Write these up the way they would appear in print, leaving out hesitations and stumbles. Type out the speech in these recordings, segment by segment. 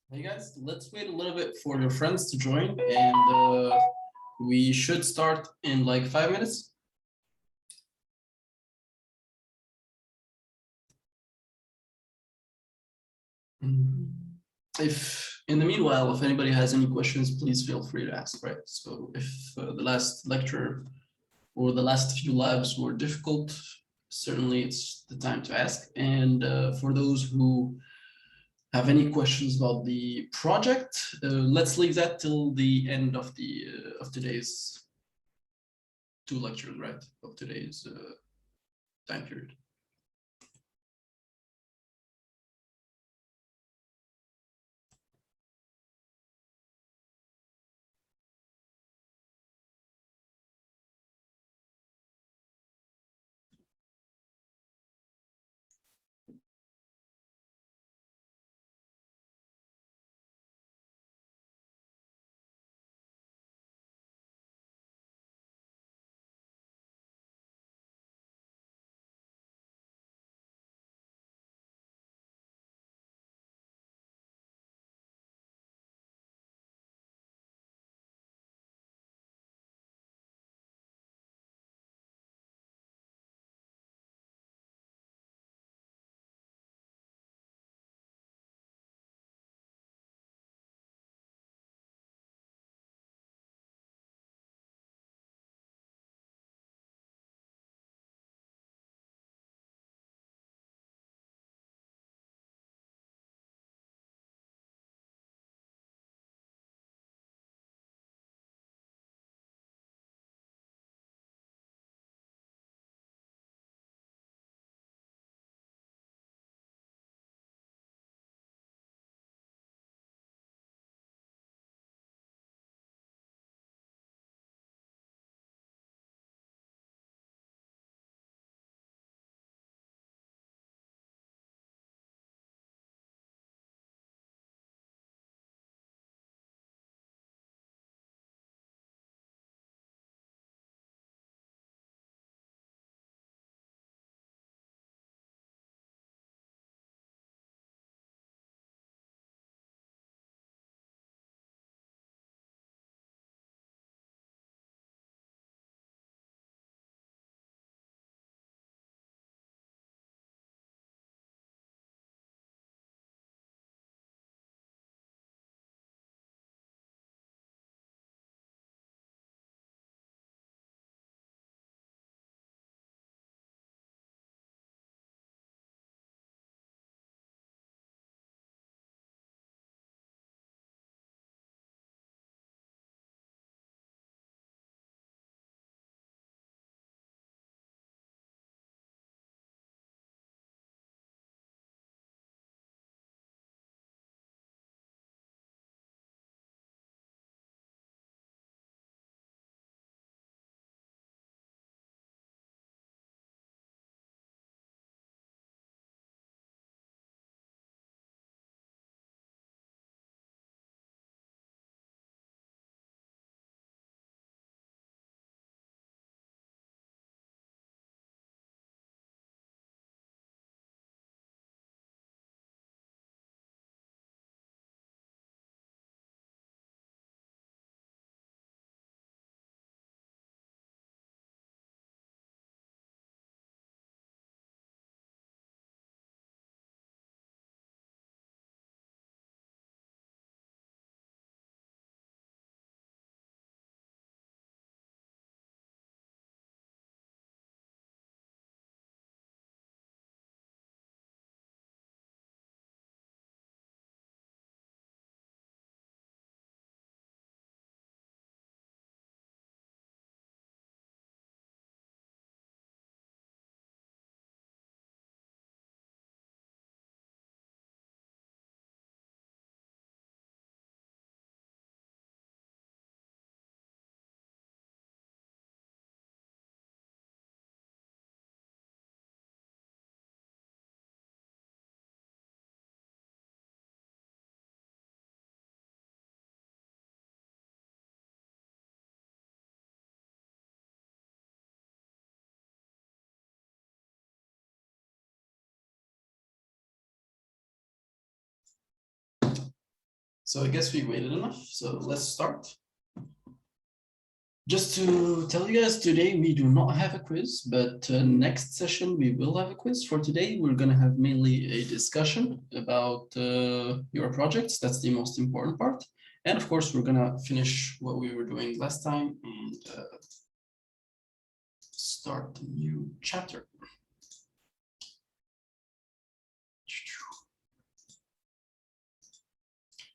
Hey guys, let's wait a little bit for your friends to join, and we should start in like 5 minutes. If in the meanwhile, if anybody has any questions, please feel free to ask, right? So if the last lecture or the last few labs were difficult, certainly it's the time to ask. And for those who have any questions about the project, let's leave that till the end of today's two lectures, right? Of today's time period. So I guess we waited enough, so let's start. Just to tell you guys, today we do not have a quiz, but next session we will have a quiz. For today, we're going to have mainly a discussion about your projects. That's the most important part. And of course, we're going to finish what we were doing last time and start a new chapter.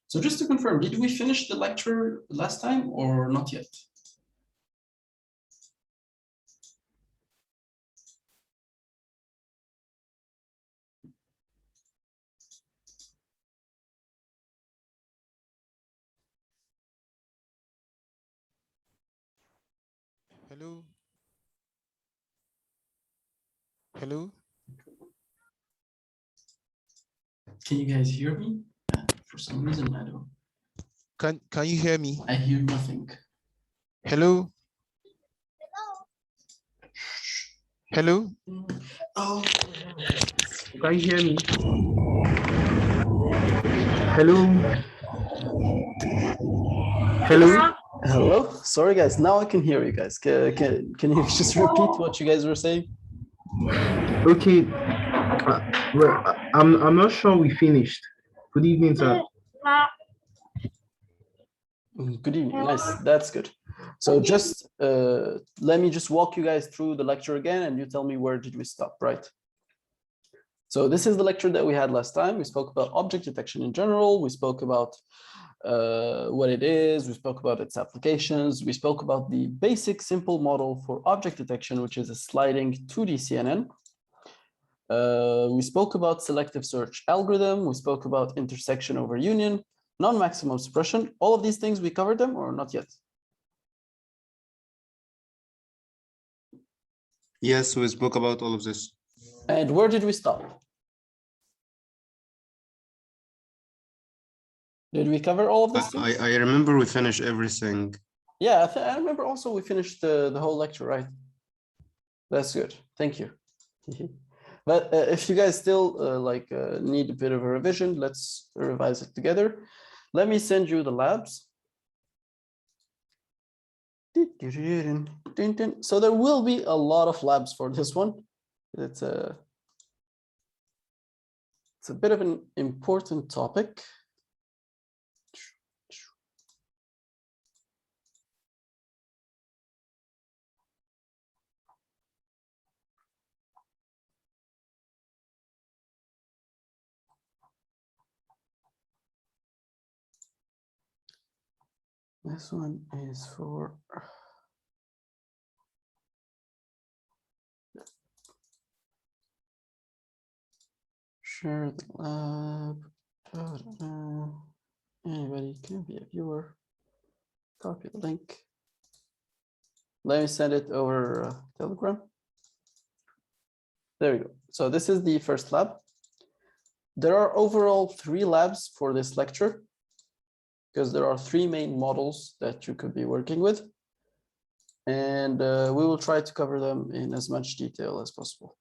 So just to confirm, did we finish the lecture last time or not yet? Hello. Hello. Can you guys hear me? For some reason, I don't. Can you hear me? I hear nothing. Hello. Hello. Oh. Can you hear me? Hello. Hello. Hello. Sorry, guys. Now I can hear you guys. Can you just repeat what you guys were saying? Okay. Well, I'm not sure we finished. Good evening, sir. Good evening. Nice. That's good. So just let me just walk you guys through the lecture again, and you tell me where did we stop, right? So this is the lecture that we had last time. We spoke about object detection in general. We spoke about what it is. We spoke about its applications. We spoke about the basic simple model for object detection, which is a sliding 2D CNN. We spoke about selective search algorithm. We spoke about intersection over union, non-maximum suppression. All of these things, we covered them or not yet? Yes, we spoke about all of this. And where did we stop? Did we cover all of this? I remember we finished everything. Yeah, I remember also we finished the whole lecture, right? That's good. Thank you. But if you guys still need a bit of a revision, let's revise it together. Let me send you the labs. So there will be a lot of labs for this one. It's a bit of an important topic. This one is for share the lab. Anybody can be a viewer. Copy the link. Let me send it over Telegram. There we go. So this is the first lab. There are overall 3 labs for this lecture, because there are 3 main models that you could be working with. And we will try to cover them in as much detail as possible.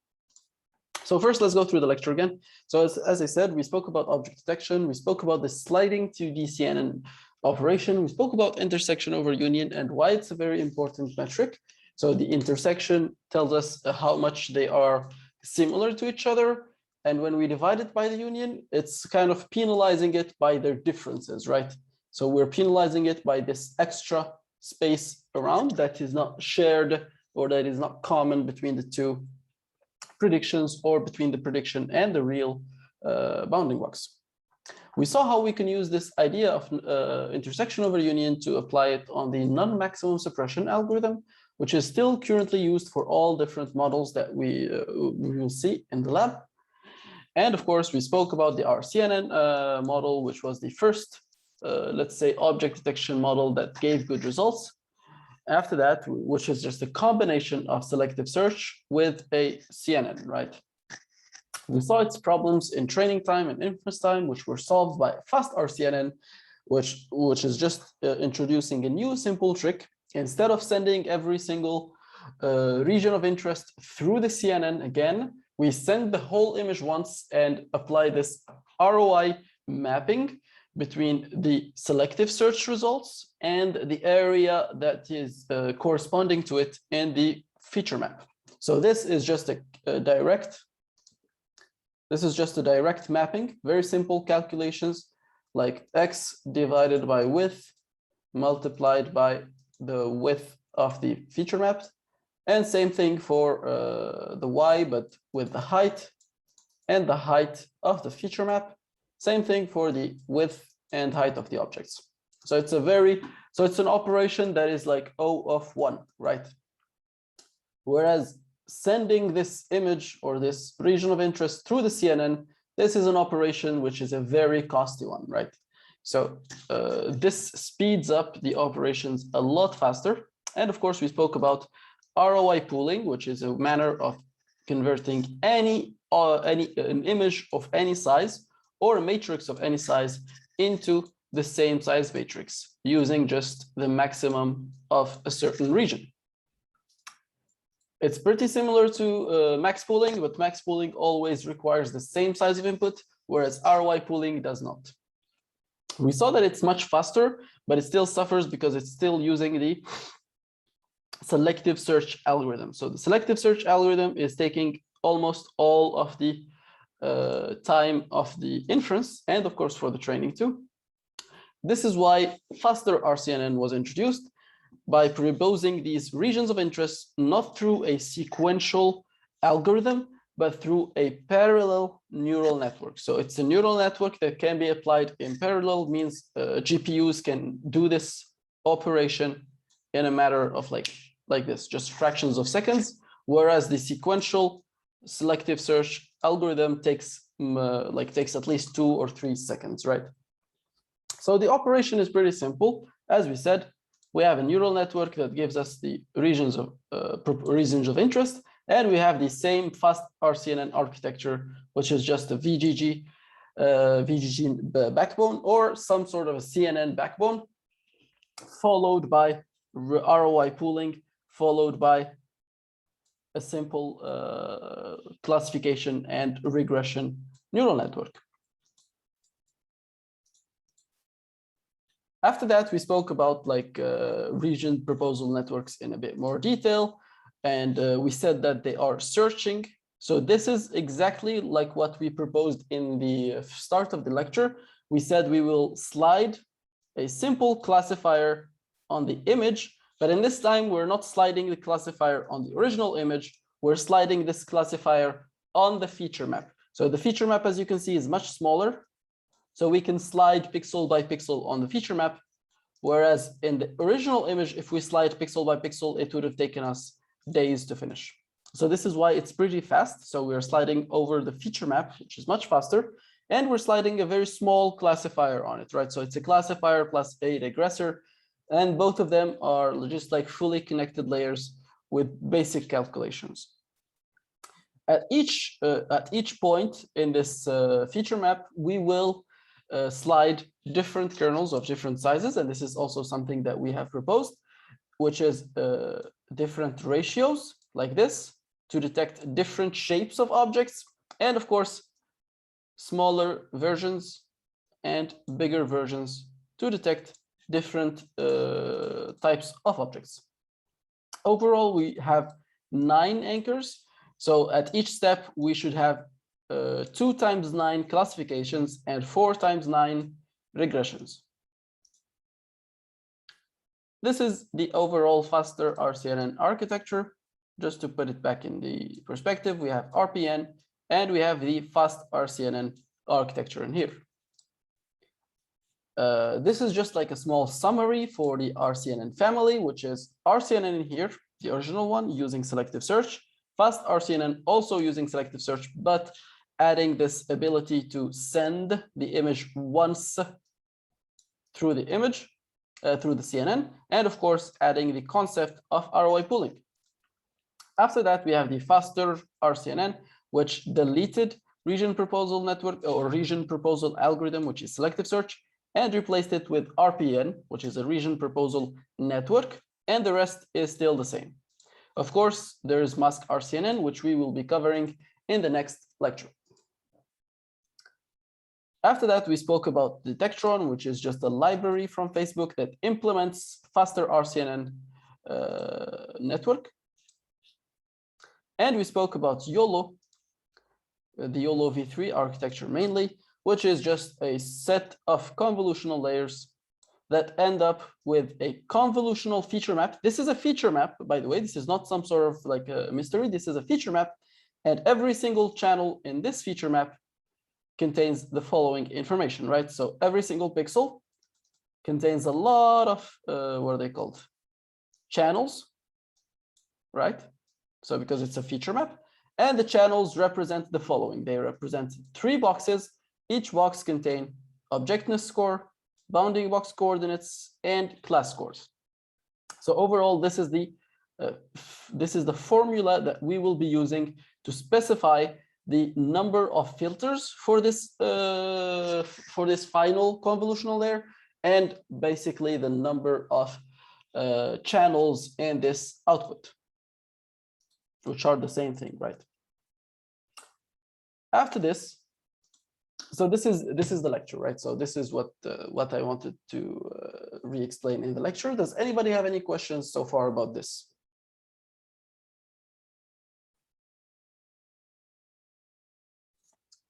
So first, let's go through the lecture again. So as I said, we spoke about object detection. We spoke about the sliding 2D CNN operation. We spoke about intersection over union and why it's a very important metric. So the intersection tells us how much they are similar to each other. And when we divide it by the union, it's kind of penalizing it by their differences, right? So we're penalizing it by this extra space around that is not shared or that is not common between the 2 predictions or between the prediction and the real bounding box. We saw how we can use this idea of intersection over union to apply it on the non-maximum suppression algorithm, which is still currently used for all different models that we will see in the lab. And of course, we spoke about the RCNN model, which was the first, let's say, object detection model that gave good results. After that, which is just a combination of selective search with a CNN, right? We saw its problems in training time and inference time, which were solved by fast RCNN, which is just introducing a new simple trick. Instead of sending every single region of interest through the CNN again, we send the whole image once and apply this ROI mapping, between the selective search results and the area that is corresponding to it in the feature map. So this is just a direct mapping, very simple calculations like x divided by width multiplied by the width of the feature map. And same thing for the y, but with the height and the height of the feature map. Same thing for the width and height of the objects. So it's an operation that is like O of 1, right? Whereas sending this image or this region of interest through the CNN, this is an operation which is a very costly one, right? So this speeds up the operations a lot faster. And of course, we spoke about ROI pooling, which is a manner of converting an image of any size or a matrix of any size into the same size matrix using just the maximum of a certain region. It's pretty similar to max pooling, but max pooling always requires the same size of input, whereas ROI pooling does not. We saw that it's much faster, but it still suffers because it's still using the selective search algorithm. So the selective search algorithm is taking almost all of the time of the inference, and of course for the training too. This is why faster RCNN was introduced, by proposing these regions of interest not through a sequential algorithm, but through a parallel neural network. So it's a neural network that can be applied in parallel, means GPUs can do this operation in a matter of like this, just fractions of seconds, whereas the sequential selective search algorithm takes at least 2 or 3 seconds, right? So the operation is pretty simple. As we said, we have a neural network that gives us the regions of interest, and we have the same fast RCNN architecture, which is just a VGG backbone or some sort of a CNN backbone, followed by ROI pooling, followed by a simple classification and regression neural network. After that, we spoke about region proposal networks in a bit more detail, and we said that they are searching. So this is exactly like what we proposed in the start of the lecture. We said we will slide a simple classifier on the image, but in this time, we're not sliding the classifier on the original image, we're sliding this classifier on the feature map. So the feature map, as you can see, is much smaller. So we can slide pixel by pixel on the feature map, whereas in the original image, if we slide pixel by pixel, it would have taken us days to finish. So this is why it's pretty fast. So we're sliding over the feature map, which is much faster, and we're sliding a very small classifier on it, right? So it's a classifier plus a regressor, and both of them are just like fully connected layers with basic calculations. At each point in this feature map, we will slide different kernels of different sizes, and this is also something that we have proposed, which is different ratios like this to detect different shapes of objects, and of course smaller versions and bigger versions to detect different types of objects. Overall, we have 9 anchors. So at each step, we should have 2 times 9 classifications and 4 times 9 regressions. This is the overall faster RCNN architecture. Just to put it back in the perspective, we have RPN and we have the fast RCNN architecture in here. This is just like a small summary for the RCNN family, which is RCNN in here, the original one using selective search, fast RCNN also using selective search, but adding this ability to send the image once through the image, through the CNN, and of course, adding the concept of ROI pooling. After that, we have the faster RCNN, which deleted region proposal network or region proposal algorithm, which is selective search, and replaced it with RPN, which is a region proposal network, and the rest is still the same. Of course, there is mask RCNN, which we will be covering in the next lecture. After that, we spoke about Detectron, which is just a library from Facebook that implements faster RCNN network. And we spoke about YOLO, the YOLO v3 architecture mainly, which is just a set of convolutional layers that end up with a convolutional feature map. This is a feature map, by the way. This is not some sort of like a mystery. This is a feature map. And every single channel in this feature map contains the following information, right? So every single pixel contains a lot of, what are they called? Channels, right? So because it's a feature map, and the channels represent the following. They represent 3 boxes. Each box contains objectness score, bounding box coordinates, and class scores. So overall, this is the formula that we will be using to specify the number of filters for this final convolutional layer, and basically the number of channels in this output, which are the same thing, right? After this, so this is the lecture, right? So this is what I wanted to re-explain in the lecture. Does anybody have any questions so far about this?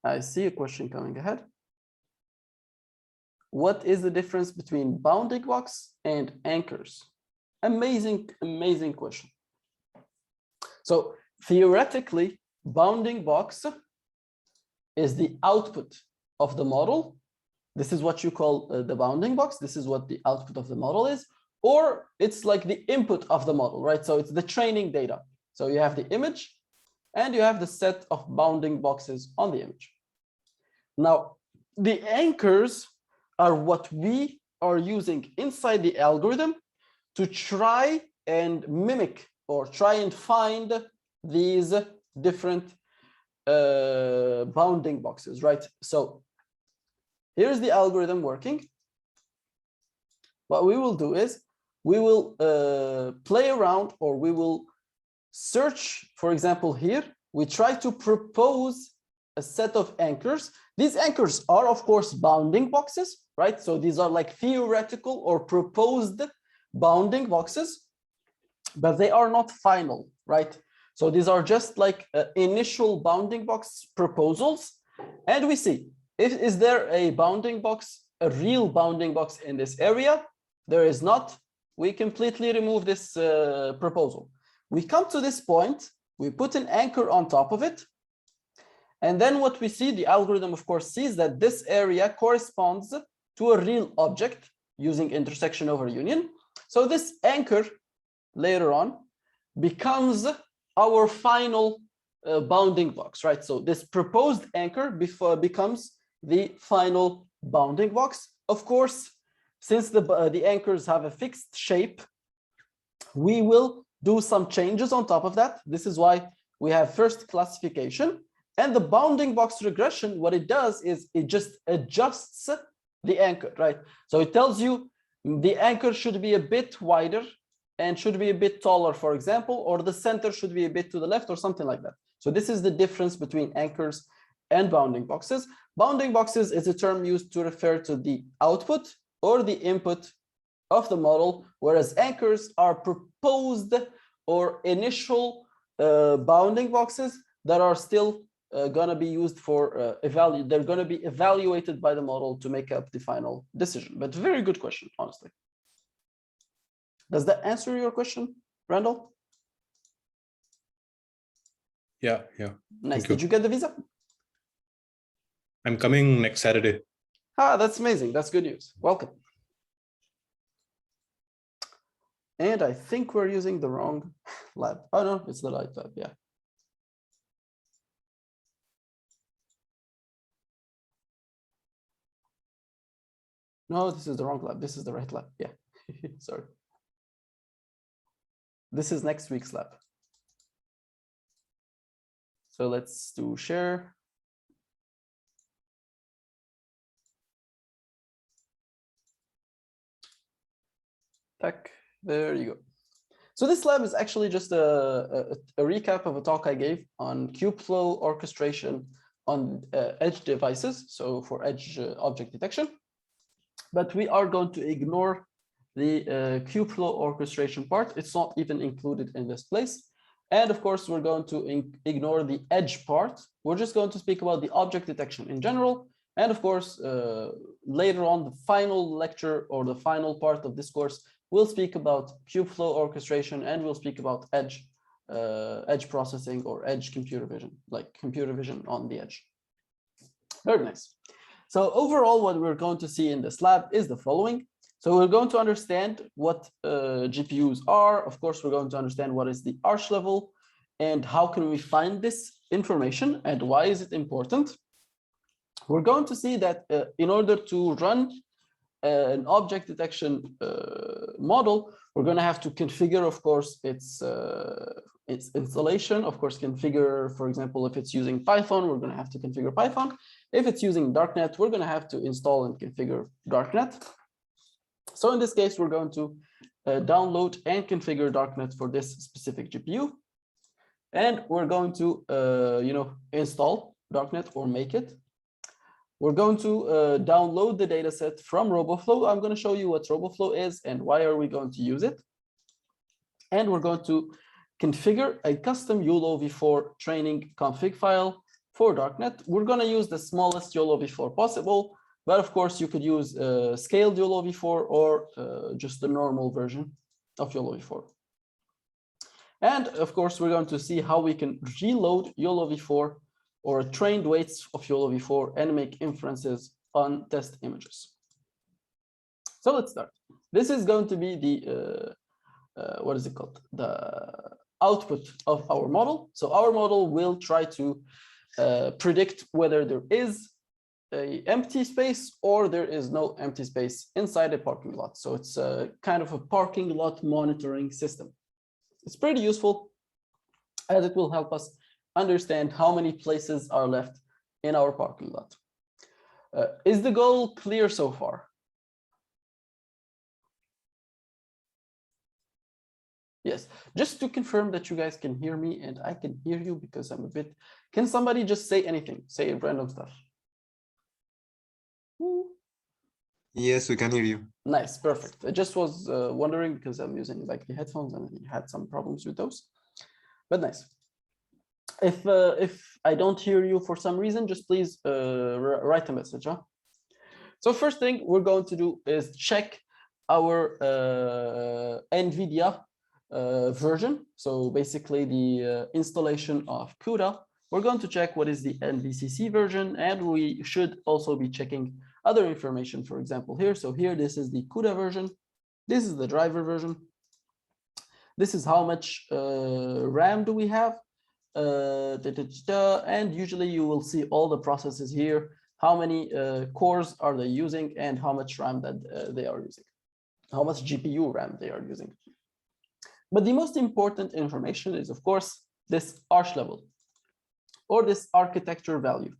I see a question coming ahead. What is the difference between bounding box and anchors? Amazing, amazing question. So theoretically, bounding box is the output of the model. This is what you call the bounding box. This is what the output of the model is, or it's like the input of the model, right? So it's the training data. So you have the image and you have the set of bounding boxes on the image. Now, the anchors are what we are using inside the algorithm to try and mimic or try and find these different bounding boxes, right? So here's the algorithm working. What we will do is we will play around, or we will search. For example, here we try to propose a set of anchors. These anchors are, of course, bounding boxes, right? So these are like theoretical or proposed bounding boxes, but they are not final, right? So these are just like initial bounding box proposals. And we see, is there a bounding box, a real bounding box in this area? There is not. We completely remove this proposal. We come to this point, we put an anchor on top of it. And then what we see, the algorithm, of course, sees that this area corresponds to a real object using intersection over union. So this anchor later on becomes our final bounding box, right? So this proposed anchor becomes the final bounding box. Of course, since the anchors have a fixed shape, we will do some changes on top of that. This is why we have first classification. And the bounding box regression, what it does is it just adjusts the anchor, right? So it tells you the anchor should be a bit wider and should be a bit taller, for example, or the center should be a bit to the left or something like that. So this is the difference between anchors and bounding boxes. Bounding boxes is a term used to refer to the output or the input of the model, whereas anchors are proposed or initial bounding boxes that are still going to be used for they're going to be evaluated by the model to make up the final decision. But very good question, honestly. Does that answer your question, Randall? Yeah. Nice. Did you get the visa? I'm coming next Saturday. Ah, that's amazing. That's good news. Welcome. And I think we're using the wrong lab. Oh no, it's the right lab. Yeah. No, this is the wrong lab. This is the right lab. Yeah. Sorry. This is next week's lab. So let's do share. There you go. So this lab is actually just a recap of a talk I gave on Kubeflow orchestration on edge devices, so for edge object detection. But we are going to ignore the kubeflow orchestration part. It's not even included in this place. And of course, we're going to ignore the edge part. We're just going to speak about the object detection in general. And of course, later on, the final lecture or the final part of this course, we'll speak about kubeflow orchestration, and we'll speak about edge processing or edge computer vision, like computer vision on the edge. Very nice. So overall, what we're going to see in this lab is the following. So we're going to understand what GPUs are. Of course, we're going to understand what is the arch level and how can we find this information and why is it important. We're going to see that in order to run an object detection model, we're going to have to configure, of course, its installation. Of course, configure, for example, if it's using Python, we're going to have to configure Python. If it's using Darknet, we're going to have to install and configure Darknet. So in this case, we're going to download and configure Darknet for this specific GPU. And we're going to, install Darknet or make it. We're going to download the dataset from RoboFlow. I'm going to show you what RoboFlow is and why are we going to use it. And we're going to configure a custom YOLO v4 training config file for Darknet. We're going to use the smallest YOLO v4 possible, but of course you could use scaled YOLO v4 or just the normal version of YOLO v4. And of course, we're going to see how we can reload YOLO v4 or trained weights of YOLO v4 and make inferences on test images. So let's start. This is going to be the, what is it called? The output of our model. So our model will try to predict whether there is an empty space or there is no empty space inside a parking lot. So it's a kind of a parking lot monitoring system. It's pretty useful as it will help us understand how many places are left in our parking lot. Is the goal clear so far? Yes, just to confirm that you guys can hear me and I can hear you because I'm a bit, can somebody just say anything, say random stuff? Yes, we can hear you. Nice, perfect. I just was wondering because I'm using like the headphones and I had some problems with those, but nice. If I don't hear you for some reason, just please write a message. Huh? So first thing we're going to do is check our NVIDIA version. So basically the installation of CUDA. We're going to check what is the NVCC version, and we should also be checking other information, for example, here. So here, this is the CUDA version. This is the driver version. This is how much RAM do we have. And usually you will see all the processes here, how many cores are they using and how much RAM that they are using, how much GPU RAM they are using. But the most important information is, of course, this arch level or this architecture value.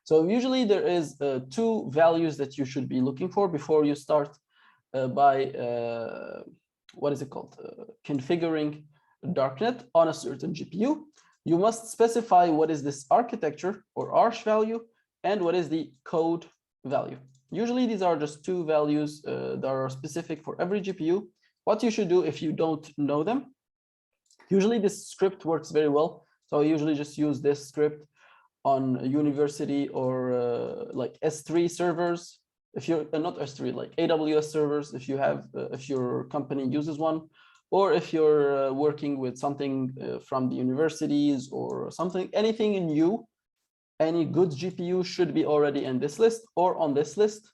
So usually there is two values that you should be looking for before you start by what is it called? Configuring Darknet on a certain GPU. You must specify what is this architecture or arch value and what is the code value. Usually these are just two values that are specific for every GPU. What you should do if you don't know them, usually this script works very well. So I usually just use this script on a university or like S3 servers. If you're not S3, like AWS servers, if you have, if your company uses one, or if you're working with something from the universities or something, anything new, any good GPU should be already in this list or on this list.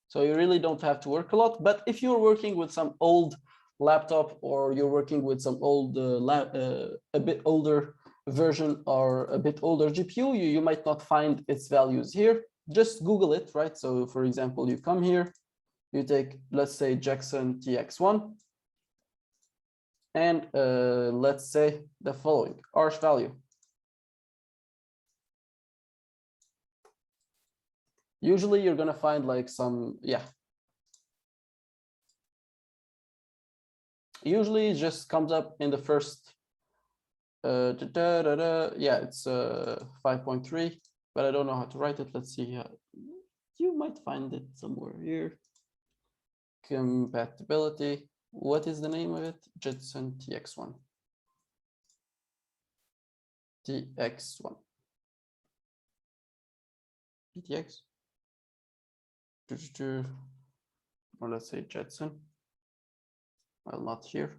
So you really don't have to work a lot. But if you're working with some old laptop or you're working with some old, a bit older version or a bit older GPU, you might not find its values here. Just Google it, right? So for example, you come here, you take, let's say, Jackson TX1. And let's say the following arch value. Usually you're going to find like some, yeah. Usually it just comes up in the first, yeah, it's 5.3, but I don't know how to write it. Let's see. You might find it somewhere here. Compatibility. What is the name of it? Jetson TX1. TX1. PTX. Or let's say Jetson. Well, not here.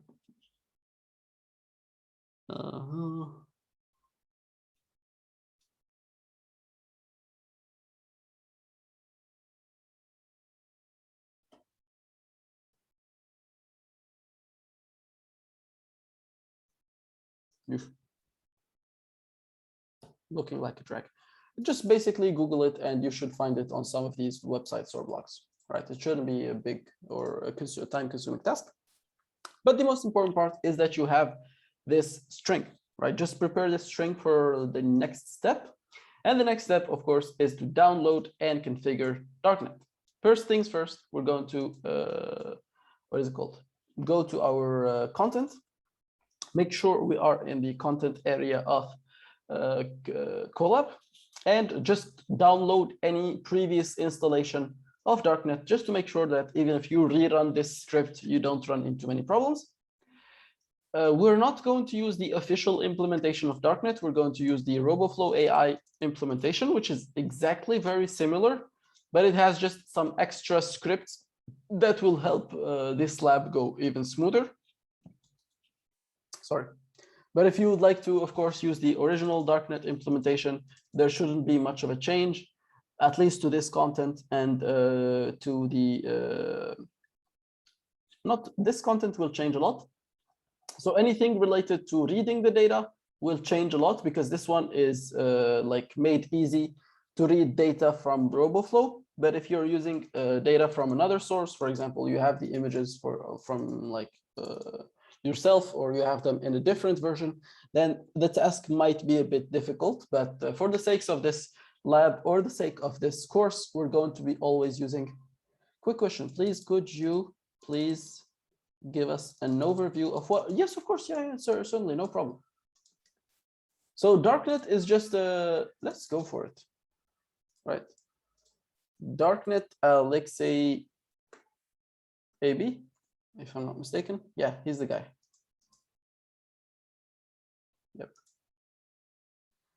Looking like a drag. Just basically Google it and you should find it on some of these websites or blogs, right? It shouldn't be a big or a time-consuming task. But the most important part is that you have this string, right? Just prepare this string for the next step. And the next step, of course, is to download and configure Darknet. First things first, we're going to, what is it called? Go to our content. Make sure we are in the content area of Colab and just download any previous installation of Darknet just to make sure that even if you rerun this script, you don't run into many problems. We're not going to use the official implementation of Darknet. We're going to use the RoboFlow AI implementation, which is exactly very similar, but it has just some extra scripts that will help this lab go even smoother. Sorry. But if you would like to, of course, use the original Darknet implementation, there shouldn't be much of a change, at least to this content and to the, not this content will change a lot. So anything related to reading the data will change a lot because this one is like made easy to read data from RoboFlow. But if you're using data from another source, for example, you have the images from like yourself or you have them in a different version, then the task might be a bit difficult. But for the sakes of this lab or the sake of this course, we're going to be always using. Quick question, please, could you please give us an overview of what? Yes, of course, yeah, sir, certainly, no problem. So Darknet is just let's go for it, right? Darknet, Alexei AB, if I'm not mistaken. Yeah, he's the guy. Yep.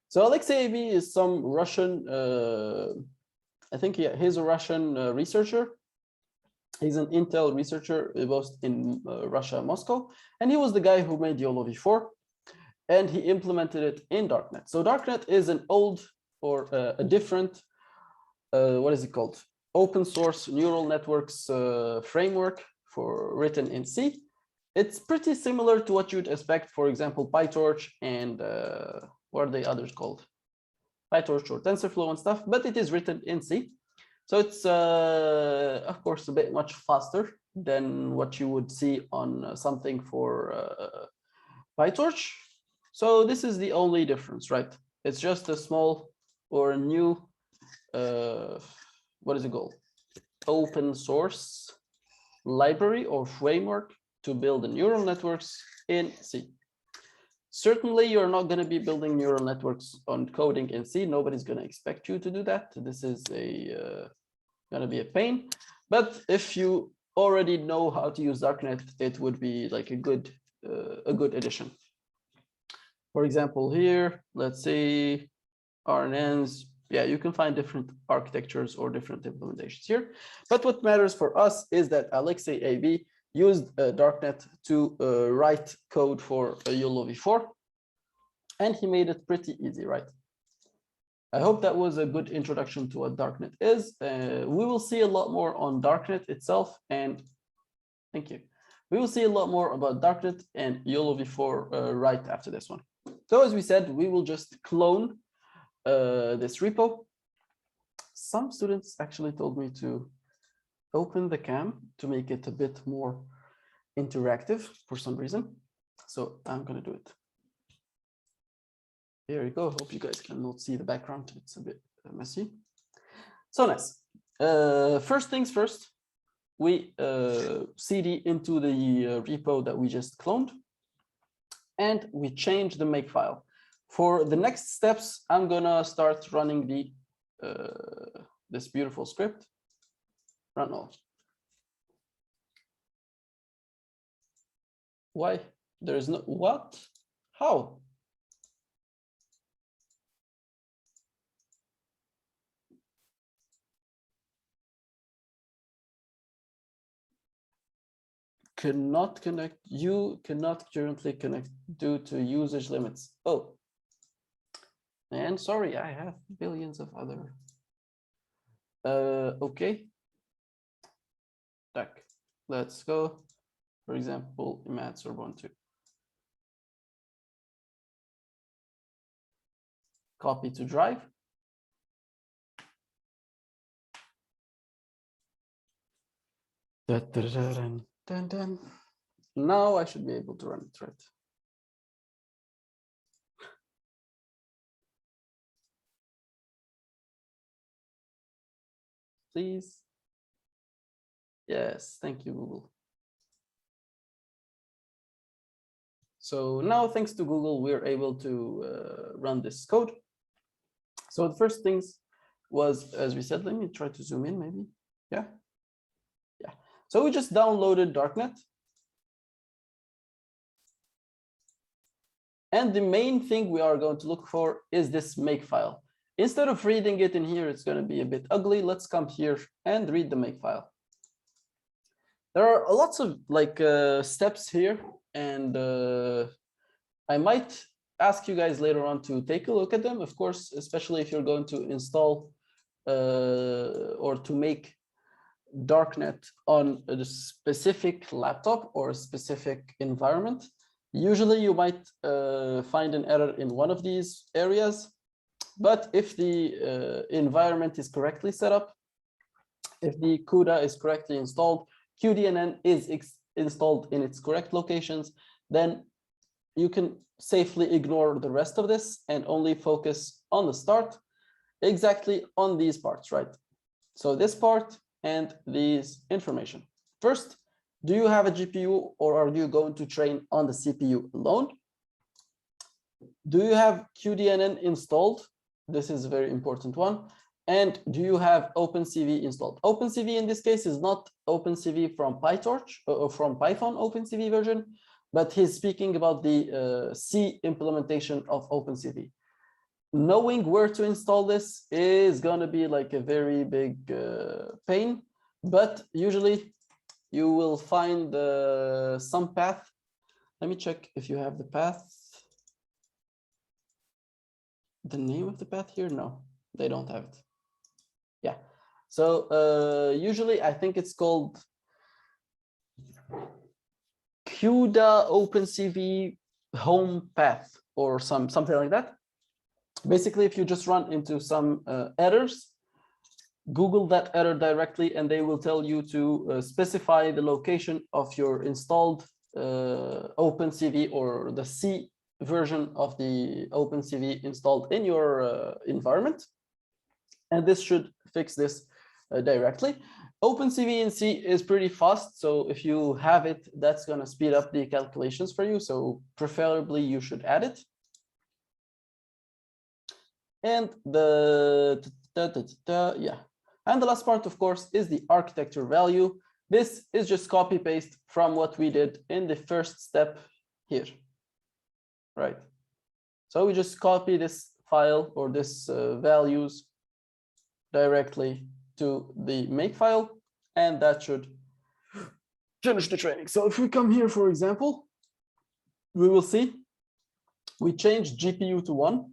So Alexei AB is some Russian, I think he's a Russian researcher. He's an Intel researcher based in Russia, Moscow, and he was the guy who made YOLO v4, and he implemented it in Darknet. So Darknet is an old or a different, what is it called? Open source neural networks framework for written in C. It's pretty similar to what you'd expect, for example, PyTorch and what are the others called? PyTorch or TensorFlow and stuff, but it is written in C. So it's, of course, a bit much faster than what you would see on something for PyTorch. So this is the only difference, right? It's just a small or a new, what is it called? Open source library or framework to build the neural networks in C. Certainly, you're not going to be building neural networks on coding in C. Nobody's going to expect you to do that. This is going to be a pain. But if you already know how to use Darknet, it would be like a good addition. For example, here, let's say RNNs. Yeah, you can find different architectures or different implementations here. But what matters for us is that Alexei AB used Darknet to write code for YOLO v4, and he made it pretty easy, right? I hope that was a good introduction to what Darknet is. We will see a lot more on Darknet itself, and thank you. We will see a lot more about Darknet and YOLO v4 right after this one. So as we said, we will just clone this repo. Some students actually told me to open the cam to make it a bit more interactive for some reason. So I'm going to do it. Here we go. Hope you guys cannot see the background. It's a bit messy. So nice. First things first, we cd into the repo that we just cloned, and we change the makefile For the next steps, I'm gonna start running the this beautiful script. Run all. Why? There is no what? How? Cannot connect. You cannot currently connect due to usage limits. Oh, and sorry, I have billions of other. Okay. Tack. Let's go. For example, Imats or Ubuntu. Copy to drive. Dun, dun. Now I should be able to run it, right? Please. Yes, thank you, Google. So now, thanks to Google, we're able to run this code. So the first things was, as we said, let me try to zoom in maybe. Yeah. Yeah. So we just downloaded Darknet. And the main thing we are going to look for is this makefile. Instead of reading it in here, it's going to be a bit ugly. Let's come here and read the makefile. There are lots of like steps here, and I might ask you guys later on to take a look at them, of course, especially if you're going to install or to make Darknet on a specific laptop or a specific environment. Usually you might find an error in one of these areas, but if the environment is correctly set up, if the CUDA is correctly installed, QDNN is installed in its correct locations, then you can safely ignore the rest of this and only focus on the start, exactly on these parts, right? So this part and these information. First, do you have a GPU or are you going to train on the CPU alone? Do you have QDNN installed? This is a very important one. And do you have OpenCV installed? OpenCV in this case is not OpenCV from PyTorch or from Python OpenCV version, but he's speaking about the C implementation of OpenCV. Knowing where to install this is going to be like a very big pain, but usually you will find some path. Let me check if you have the path. The name of the path here? No, they don't have it. Yeah, so usually I think it's called CUDA OpenCV home path or something like that. Basically, if you just run into some errors, Google that error directly and they will tell you to specify the location of your installed OpenCV or the C version of the OpenCV installed in your environment. And this should fix this directly. OpenCV in C is pretty fast. So if you have it, that's going to speed up the calculations for you. So preferably you should add it. And yeah. And the last part, of course, is the architecture value. This is just copy paste from what we did in the first step here, right? So we just copy this file or this values directly to the makefile, and that should finish the training. So if we come here, for example, we will see we changed GPU to 1,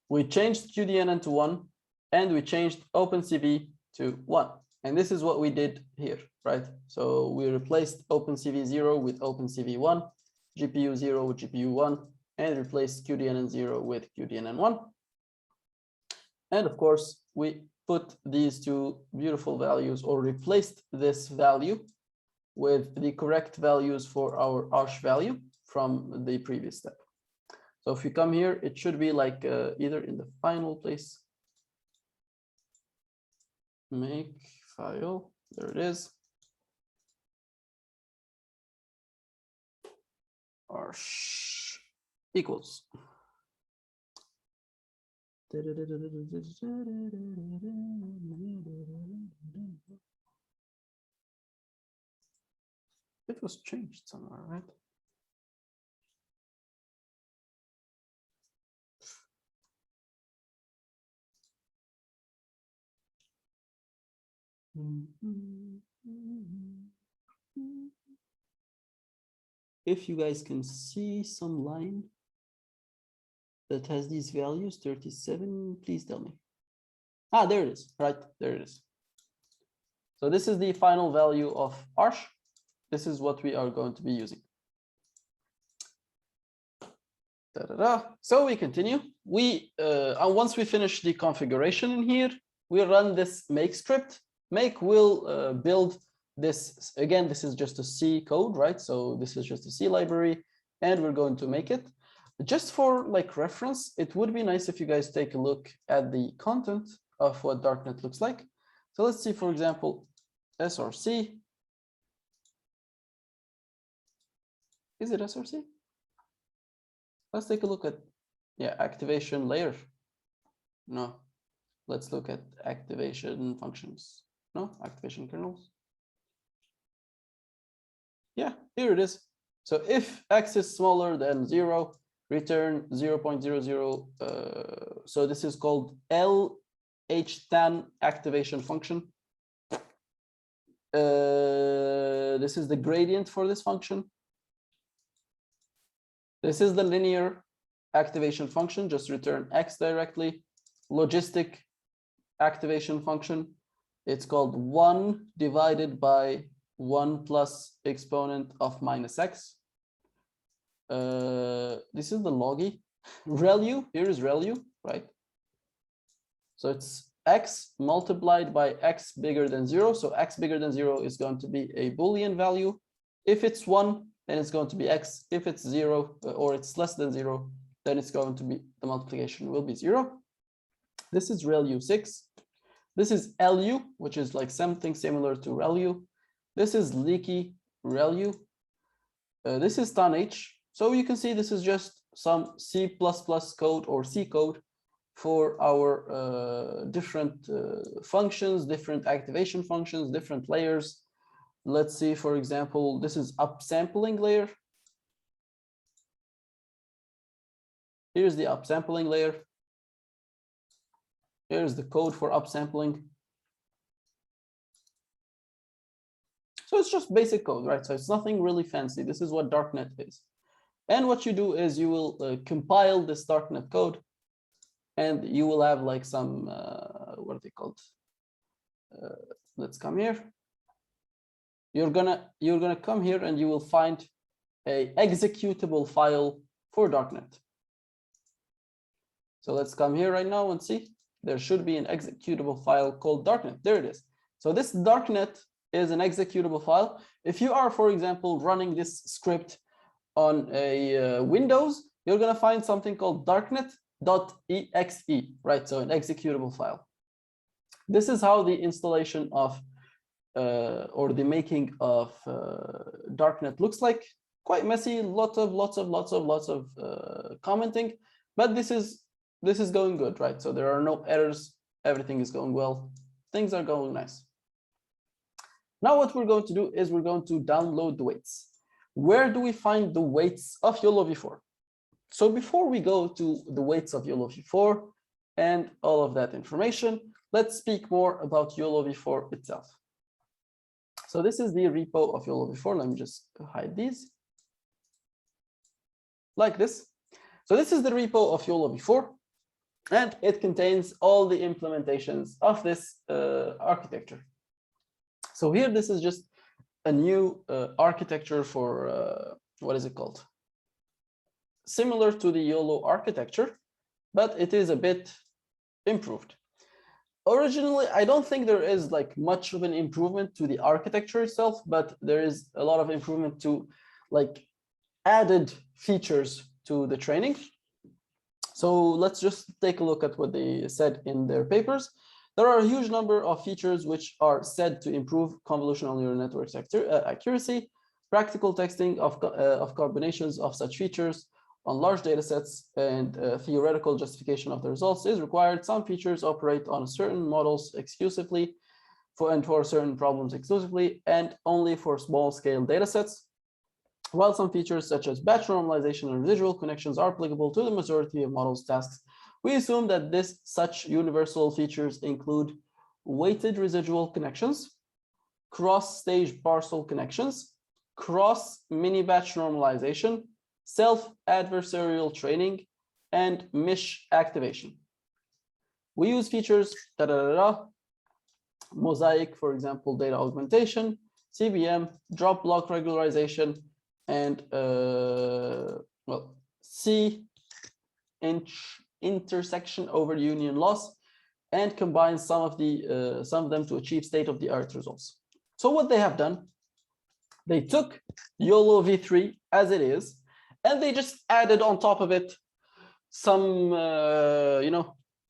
we changed QDNN to 1, and we changed OpenCV to 1. And this is what we did here, right? So we replaced OpenCV 0 with OpenCV 1, GPU 0 with GPU 1, and replaced QDNN 0 with QDNN 1. And of course, we put these two beautiful values or replaced this value with the correct values for our arch value from the previous step. So if you come here, it should be like either in the final place. Make file, there it is. Arch equals. It was changed somewhere, right? If you guys can see some line that has these values, 37, please tell me. Ah, there it is, right, there it is. So this is the final value of arch. This is what we are going to be using. So we continue. Once we finish the configuration in here, we run this make script. Make will build this. Again, this is just a C code, right? So this is just a C library, and we're going to make it. Just for like reference, it would be nice if you guys take a look at the content of what darknet looks like. So let's see, for example, SRC. Is it SRC? Let's take a look at, yeah, activation layer. No, let's look at activation functions. No, activation kernels. Yeah, here it is. So if x is smaller than 0, return 0.00. So this is called LHTAN activation function. This is the gradient for this function. This is the linear activation function, just return x directly. Logistic activation function, it's called 1 divided by 1 plus exponent of minus x. This is the logi. ReLU, here is ReLU, right? So it's x multiplied by x bigger than 0. So x bigger than 0 is going to be a Boolean value. If it's 1, then it's going to be x. If it's 0 or it's less than 0, then it's going to be, the multiplication will be 0. This is ReLU6. This is LU, which is like something similar to ReLU. This is leaky ReLU. This is TANH. So you can see this is just some C++ code or C code for our different functions, different activation functions, different layers. Let's see, for example, this is upsampling layer. Here's the upsampling layer. Here's the code for upsampling. So it's just basic code, right? So it's nothing really fancy. This is what darknet is. And what you do is you will compile this darknet code, and you will have like some, what are they called? Let's come here. You're gonna come here and you will find a executable file for darknet. So let's come here right now and see. There should be an executable file called darknet. There it is. So this darknet is an executable file. If you are, for example, running this script on a Windows, you're gonna find something called darknet.exe, right? So an executable file. This is how the installation of or the making of darknet looks like. Quite messy, lots of commenting, but this is going good, right? So there are no errors, everything is going well, things are going nice. Now what we're going to do is we're going to download the weights. Where do we find the weights of YOLO v4? So before we go to the weights of YOLO v4 and all of that information, let's speak more about YOLO v4 itself. So this is the repo of YOLO v4. Let me just hide these. Like this. So this is the repo of YOLO v4, and it contains all the implementations of this architecture. So here, this is just a new architecture for, what is it called? Similar to the YOLO architecture, but it is a bit improved. Originally, I don't think there is like much of an improvement to the architecture itself, but there is a lot of improvement to like added features to the training. So let's just take a look at what they said in their papers. There are a huge number of features which are said to improve convolutional neural networks accuracy. Practical testing of combinations of such features on large data sets, and theoretical justification of the results is required. Some features operate on certain models exclusively for certain problems exclusively and only for small scale data sets, while some features such as batch normalization and residual connections are applicable to the majority of models tasks. We assume that such universal features include weighted residual connections, cross-stage parcel connections, cross mini-batch normalization, self-adversarial training, and mesh activation. We use features mosaic, for example, data augmentation, CBM, drop block regularization, and C intersection over union loss, and combine some of them to achieve state-of-the-art results. So what they have done, they took YOLO v3 as it is, and they just added on top of it some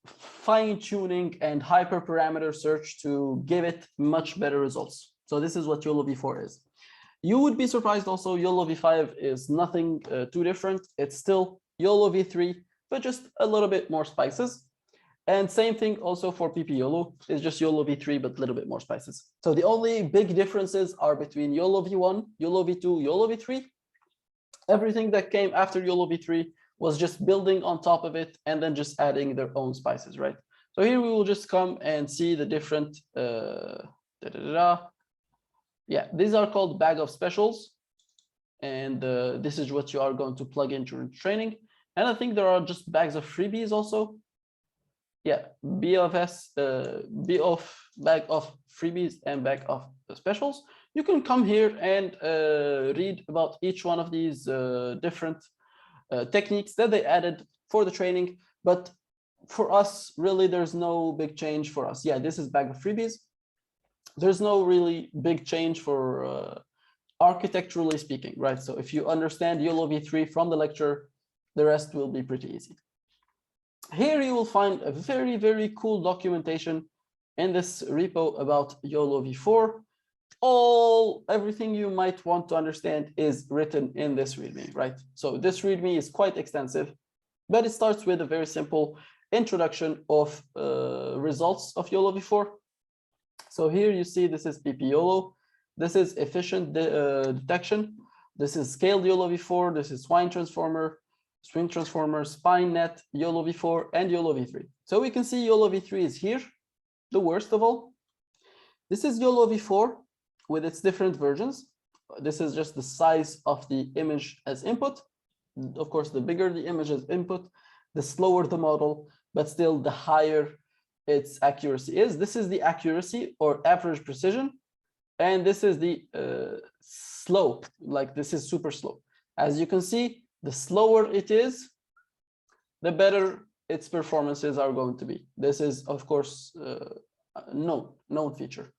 fine-tuning and hyperparameter search to give it much better results. So this is what YOLO v4 is. You would be surprised also, YOLO v5 is nothing too different. It's still YOLO v3, but just a little bit more spices. And same thing also for PP YOLO, it's just YOLO v3, but a little bit more spices. So the only big differences are between YOLO v1, YOLO v2, YOLO v3. Everything that came after YOLO v3 was just building on top of it and then just adding their own spices, right? So here we will just come and see the different, yeah, these are called bag of specials. And this is what you are going to plug in during training. And I think there are just bags of freebies also. Yeah, bag of freebies and bag of specials. You can come here and read about each one of these different techniques that they added for the training. But for us, really, there's no big change for us. Yeah, this is bag of freebies. There's no really big change for architecturally speaking, right? So if you understand YOLO v3 from the lecture, the rest will be pretty easy. Here you will find a very, very cool documentation in this repo about YOLO v4. Everything you might want to understand is written in this README, right? So this README is quite extensive, but it starts with a very simple introduction of results of YOLO v4. So here you see this is PP YOLO, this is efficient detection, this is scaled YOLO v4, this is swing transformer, spine net, YOLO v4, and YOLO v3. So we can see YOLO v3 is here, the worst of all. This is YOLO v4 with its different versions. This is just the size of the image as input. Of course, the bigger the image as input, the slower the model, but still the higher its accuracy is. This is the accuracy or average precision. And this is the slow, like this is super slow. As you can see, the slower it is, the better its performances are going to be. This is, of course, known feature.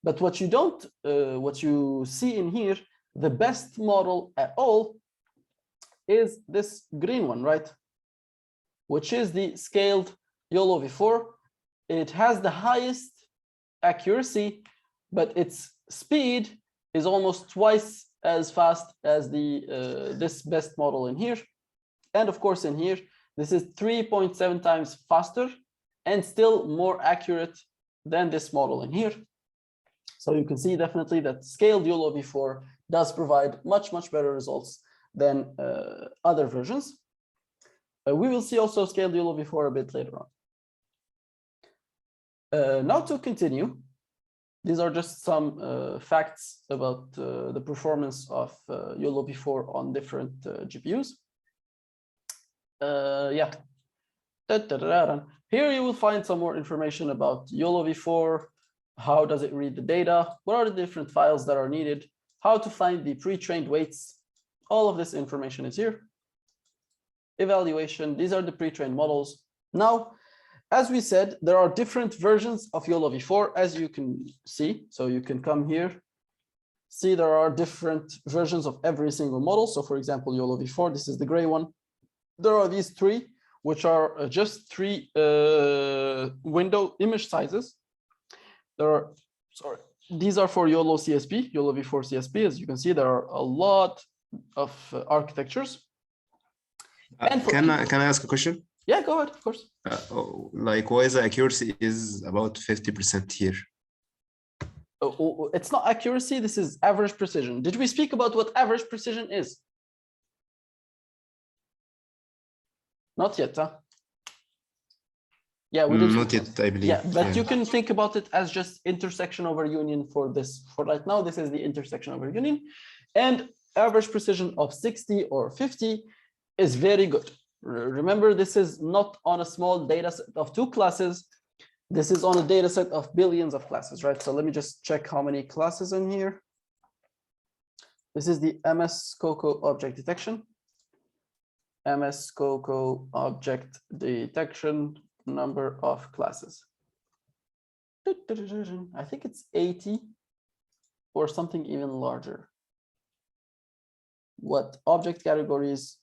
But what you see in here, the best model at all is this green one, right? Which is the scaled YOLO v4. It has the highest accuracy, but its speed is almost twice as fast as this best model in here. And of course, in here, this is 3.7 times faster and still more accurate than this model in here. So you can see definitely that scaled YOLO v4 does provide much, much better results than other versions. We will see also scaled YOLO v4 a bit later on. Now to continue, these are just some facts about the performance of YOLO v4 on different GPUs. Yeah. Here you will find some more information about YOLO v4. How does it read the data? What are the different files that are needed? How to find the pre-trained weights? All of this information is here. Evaluation, these are the pre-trained models. Now, as we said, there are different versions of YOLO v4, as you can see. So you can come here, see there are different versions of every single model. So for example, YOLO v4, this is the gray one. There are these three, which are just three window image sizes. These are for YOLO CSP, YOLO v4 CSP. As you can see, there are a lot of architectures. And for Can I ask a question? yeah, go ahead, of course. Like, why the accuracy is about 50% here? It's not accuracy, this is average precision. Did we speak about what average precision is? Not yet, huh? Yeah, we did. Not yet, I believe. Yeah, but you can think about it as just intersection over union for this. For right now, this is the intersection over union. And average precision of 60 or 50 is very good. Remember, this is not on a small data set of 2 classes. This is on a data set of billions of classes, right? So let me just check how many classes in here. This is the MS COCO object detection. MS COCO object detection number of classes. I think it's 80 or something even larger. What object categories?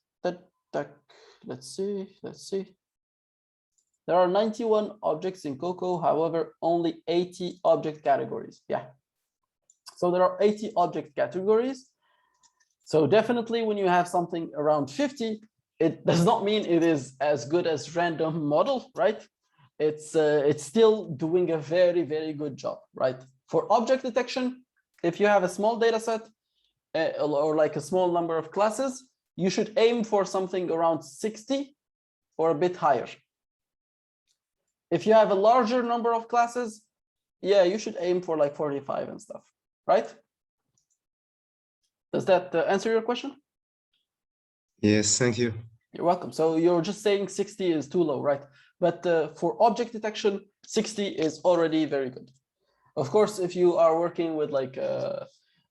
Let's see. There are 91 objects in COCO, however, only 80 object categories. Yeah. So there are 80 object categories. So definitely when you have something around 50, it does not mean it is as good as random model, right? It's still doing a very, very good job, right? For object detection, if you have a small data set or like a small number of classes, you should aim for something around 60 or a bit higher. If you have a larger number of classes, yeah, you should aim for like 45 and stuff, right? Does that answer your question? Yes, thank you. You're welcome. So you're just saying 60 is too low, right? But for object detection, 60 is already very good. Of course, if you are working with like a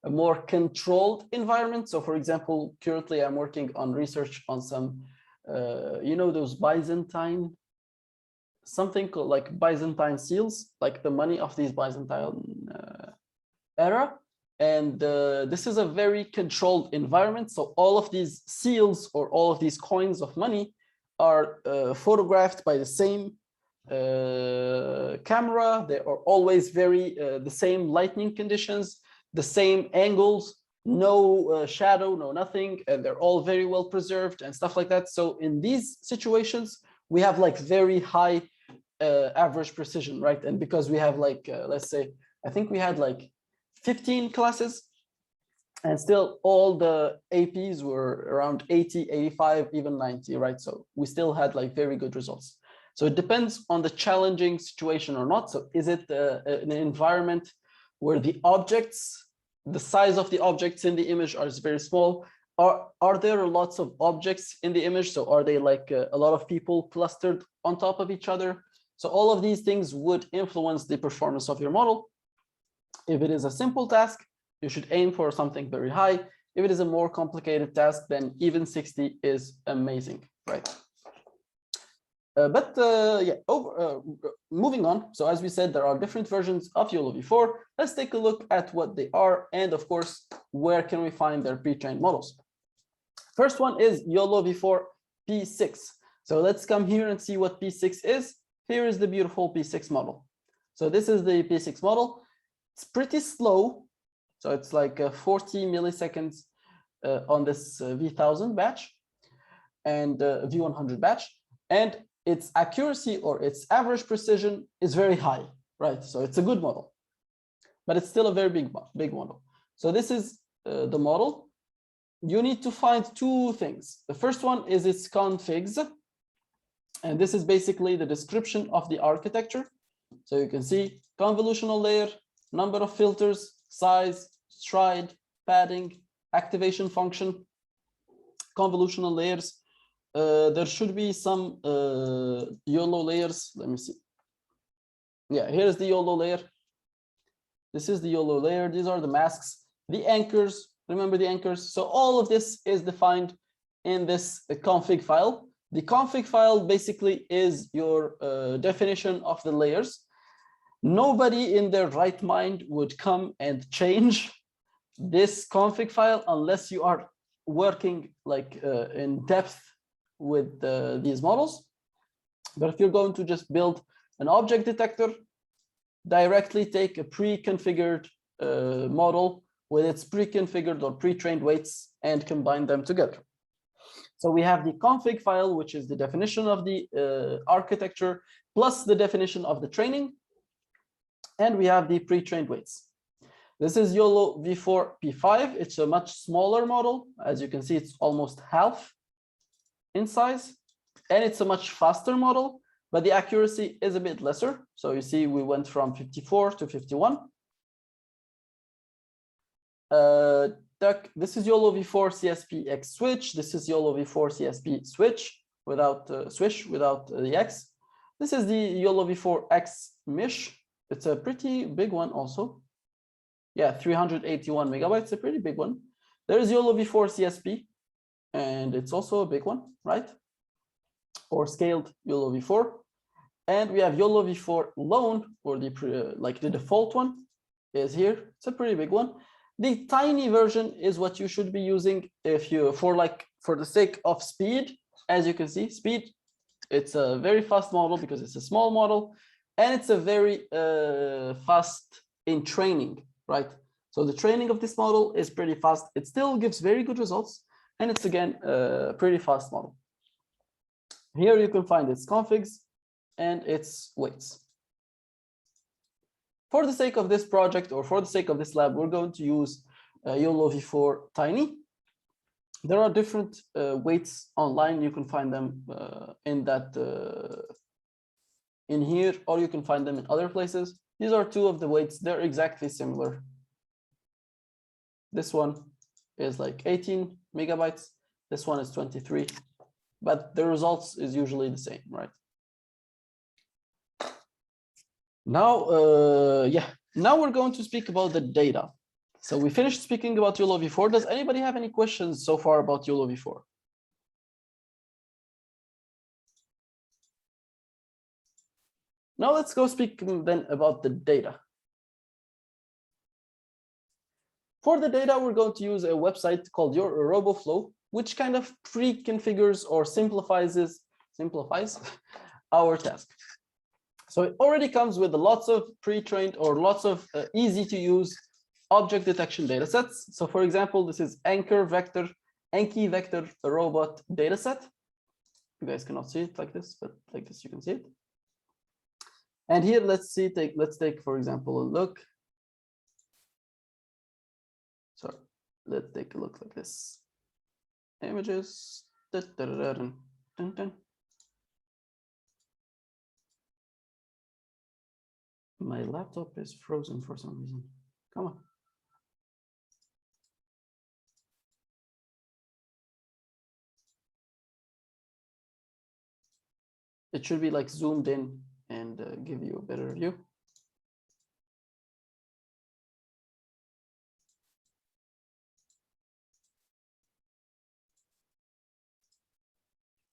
more controlled environment. So for example, currently I'm working on research on some, you know, those Byzantine, something called like Byzantine seals, like the money of these Byzantine era. And this is a very controlled environment. So all of these seals or all of these coins of money are photographed by the same camera. They are always the same lighting conditions, the same angles, no shadow, no nothing, and they're all very well preserved and stuff like that. So in these situations, we have like very high average precision, right? And because we have like, let's say, I think we had like 15 classes, and still all the APs were around 80, 85, even 90, right? So we still had like very good results. So it depends on the challenging situation or not. So is it an environment where the objects, the size of the objects in the image are very small? Are there lots of objects in the image? So are they like a lot of people clustered on top of each other? So all of these things would influence the performance of your model. If it is a simple task, you should aim for something very high. If it is a more complicated task, then even 60 is amazing, right? Moving on. So as we said, there are different versions of YOLO v4. Let's take a look at what they are. And of course, where can we find their pre-trained models? First one is YOLO v4 P6. So let's come here and see what P6 is. Here is the beautiful P6 model. So this is the P6 model. It's pretty slow. So it's like 40 milliseconds on this V1000 batch and V100 batch. And its accuracy or its average precision is very high, right? So it's a good model, but it's still a very big model. So this is the model. You need to find 2 things. The first one is its configs. And this is basically the description of the architecture. So you can see convolutional layer, number of filters, size, stride, padding, activation function, convolutional layers. There should be some YOLO layers. Let me see. Yeah, here's the YOLO layer. This is the YOLO layer. These are the masks, the anchors. Remember the anchors. So all of this is defined in this config file. The config file basically is your definition of the layers. Nobody in their right mind would come and change this config file unless you are working like in depth with these models. But if you're going to just build an object detector, directly take a pre-configured model with its pre-configured or pre-trained weights and combine them together. So we have the config file, which is the definition of the architecture, plus the definition of the training. And we have the pre-trained weights. This is YOLO V4 P5. It's a much smaller model. As you can see, it's almost half in size. And it's a much faster model, but the accuracy is a bit lesser. So you see, we went from 54 to 51. This is YOLO V4 CSP X switch. This is YOLO V4 CSP switch without the X. This is the YOLO V4 X mesh. It's a pretty big one also. Yeah, 381 megabytes, a pretty big one. There is YOLO V4 CSP, and it's also a big one, right? Or scaled YOLO V4. And we have YOLO V4 lone, or like the default one is here. It's a pretty big one. The tiny version is what you should be using if you for the sake of speed. As you can see, speed, it's a very fast model because it's a small model, and it's a very fast in training, right? So the training of this model is pretty fast. It still gives very good results, and it's again a pretty fast model. Here you can find its configs and its weights. For the sake of this project, or for the sake of this lab, we're going to use YOLO V4 Tiny. There are different weights online. You can find them in here, or you can find them in other places. These are two of the weights. They're exactly similar. This one is like 18 megabytes. This one is 23, but the results is usually the same, right? Now, now we're going to speak about the data. So we finished speaking about YOLO V4. Does anybody have any questions so far about YOLO V4? Now let's go speak then about the data. For the data, we're going to use a website called Your RoboFlow, which kind of pre-configures or simplifies our task. So it already comes with lots of pre-trained or lots of easy to use object detection data sets. So for example, this is Anki vector robot data set. You guys cannot see it like this, but like this you can see it. And here let's take for example a look. So let's take a look like this. Images. My laptop is frozen for some reason. Come on. It should be like zoomed in and give you a better view.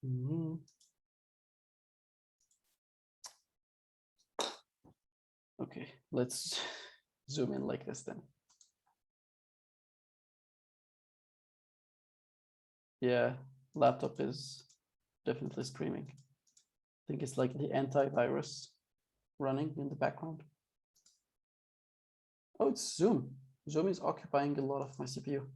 Mm-hmm. Okay, let's zoom in like this then. Yeah, laptop is definitely screaming. I think it's like the antivirus running in the background. Oh, it's Zoom. Zoom is occupying a lot of my CPU.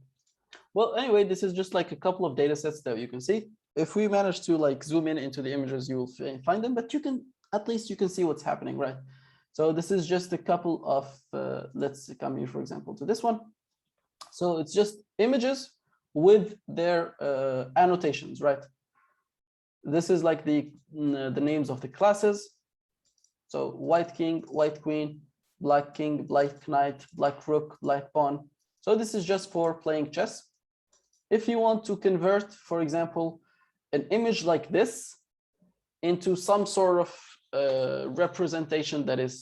Well, anyway, this is just like a couple of data sets that you can see. If we manage to like zoom in into the images, you will find them, but you can, at least you can see what's happening, right? So this is just a couple of, let's come here, for example, to this one. So it's just images with their annotations, right? This is like the names of the classes. So white king, white queen, black king, black knight, black rook, black pawn. So this is just for playing chess. If you want to convert, for example, an image like this into some sort of representation that is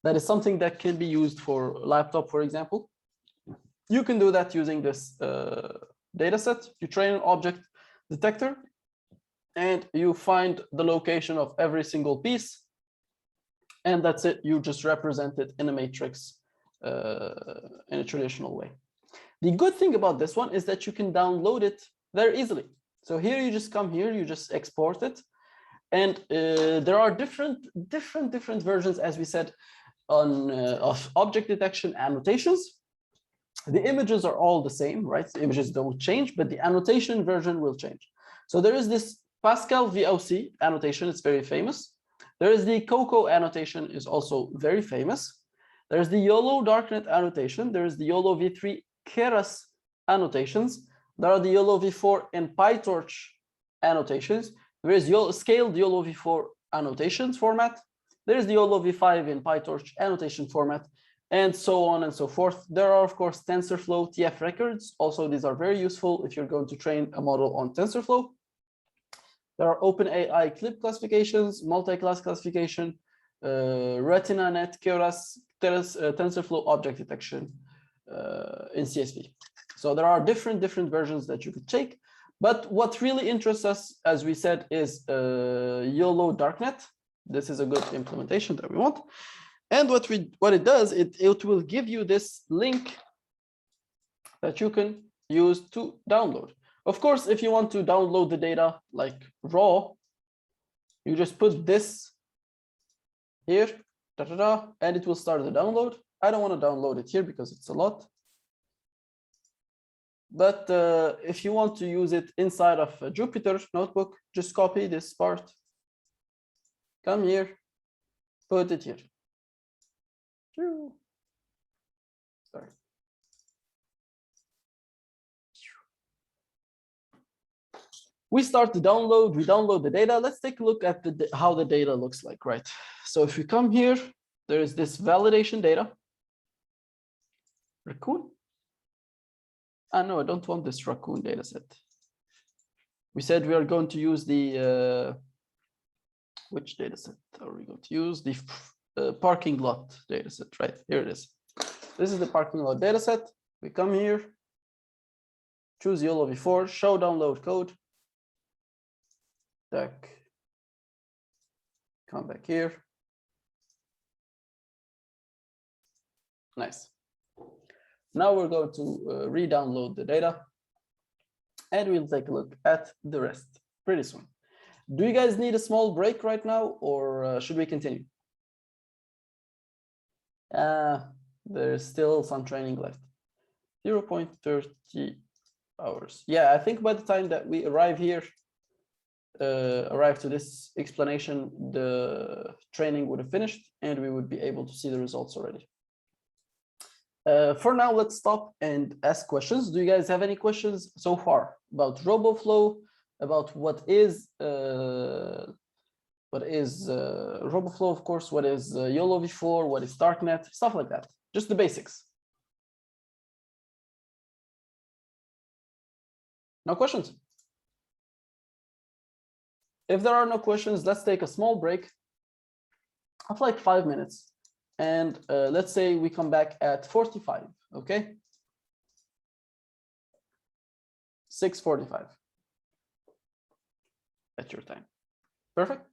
that is something that can be used for laptop, for example, you can do that using this data set. You train an object detector and you find the location of every single piece, and that's it. You just represent it in a matrix in a traditional way. The good thing about this one is that you can download it very easily. So here you just come here, you just export it, and there are different versions, as we said, on of object detection annotations. The images are all the same, right? The images don't change, but the annotation version will change. So there is this Pascal VOC annotation, it's very famous. There is the Coco annotation, is also very famous. There's the YOLO darknet annotation. There is the YOLO v3 Keras annotations. There are the YOLO v4 and PyTorch annotations. There is scaled YOLO v4 annotations format. There is the YOLO v5 in PyTorch annotation format, and so on and so forth. There are, of course, TensorFlow TF records. Also, these are very useful if you're going to train a model on TensorFlow. There are OpenAI clip classifications, multi-class classification, RetinaNet, Keras, TensorFlow object detection in CSV. So there are different versions that you could take. But what really interests us, as we said, is YOLO darknet. This is a good implementation that we want. And what it does, it will give you this link that you can use to download. Of course, if you want to download the data like raw, you just put this here, and it will start the download. I don't want to download it here because it's a lot. But if you want to use it inside of a Jupyter notebook, just copy this part. Come here, put it here. Sorry. We start the download, we download the data. Let's take a look at how the data looks like, right? So if we come here, there is this validation data. Raccoon? Ah, no, I don't want this raccoon data set. We said we are going to use the, which data set are we going to use? The parking lot data set, right? Here it is. This is the parking lot data set. We come here, choose YOLO v4, show download code. Deck. Come back here. Nice. Now we're going to re-download the data, and we'll take a look at the rest pretty soon. Do you guys need a small break right now, or should we continue? There's still some training left. 0.30 hours. Yeah, I think by the time that we arrive here, arrive to this explanation, the training would have finished and we would be able to see the results already. For now, let's stop and ask questions. Do you guys have any questions so far about RoboFlow, about what is RoboFlow, of course, what is YOLO v4, what is darknet, stuff like that, just the basics. No questions? If there are no questions, let's take a small break of like 5 minutes. And let's say we come back at 45, okay? 6:45 at your time. Perfect.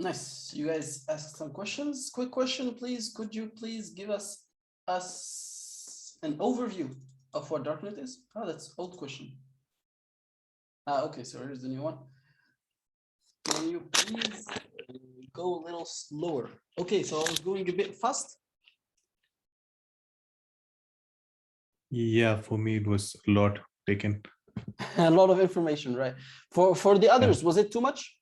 Nice. You guys asked some questions. Quick question, please. Could you please give us an overview of what darknet is? Oh, that's old question. Okay, so here's the new one. Can you please go a little slower? Okay, so I was going a bit fast. Yeah, for me it was a lot taken. A lot of information, right? For the others, was it too much?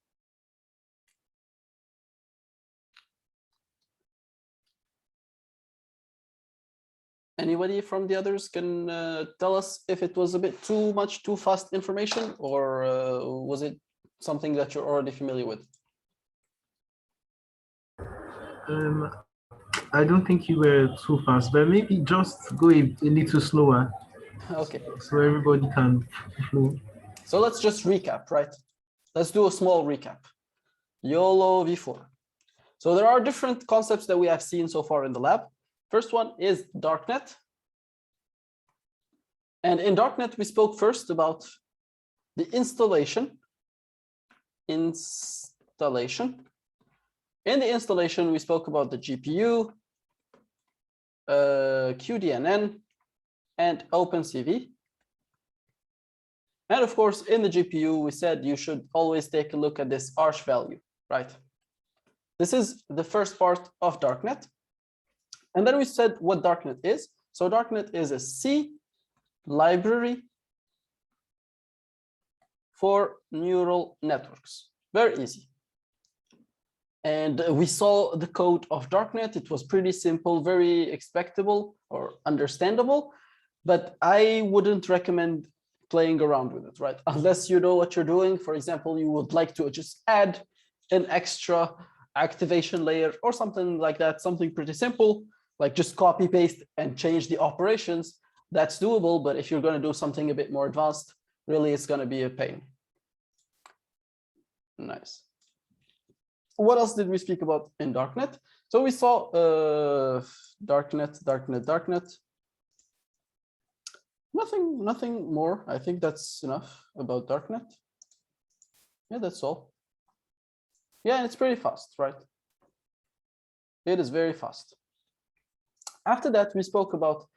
Anybody from the others can tell us if it was a bit too much, too fast information, or was it something that you're already familiar with? I don't think you were too fast, but maybe just go a little slower Okay, so everybody can flow. so let's just recap, right? Let's do a small recap. YOLO v4. So there are different concepts that we have seen so far in the lab. First one is darknet. And in darknet, we spoke first about the installation. In the installation, we spoke about the GPU, QDNN, and OpenCV. And of course, in the GPU, we said you should always take a look at this arch value, right? This is the first part of darknet. And then we said what darknet is. So darknet is a C library for neural networks. Very easy. And we saw the code of darknet. It was pretty simple, very expectable or understandable, but I wouldn't recommend playing around with it, right? Unless you know what you're doing. For example, you would like to just add an extra activation layer or something like that, something pretty simple, like just copy paste and change the operations. That's doable, but if you're going to do something a bit more advanced, really it's going to be a pain. Nice. What else did we speak about in darknet? So we saw darknet. Nothing more. I think that's enough about darknet. Yeah, that's all. Yeah, it's pretty fast, right? It is very fast. After that, we spoke about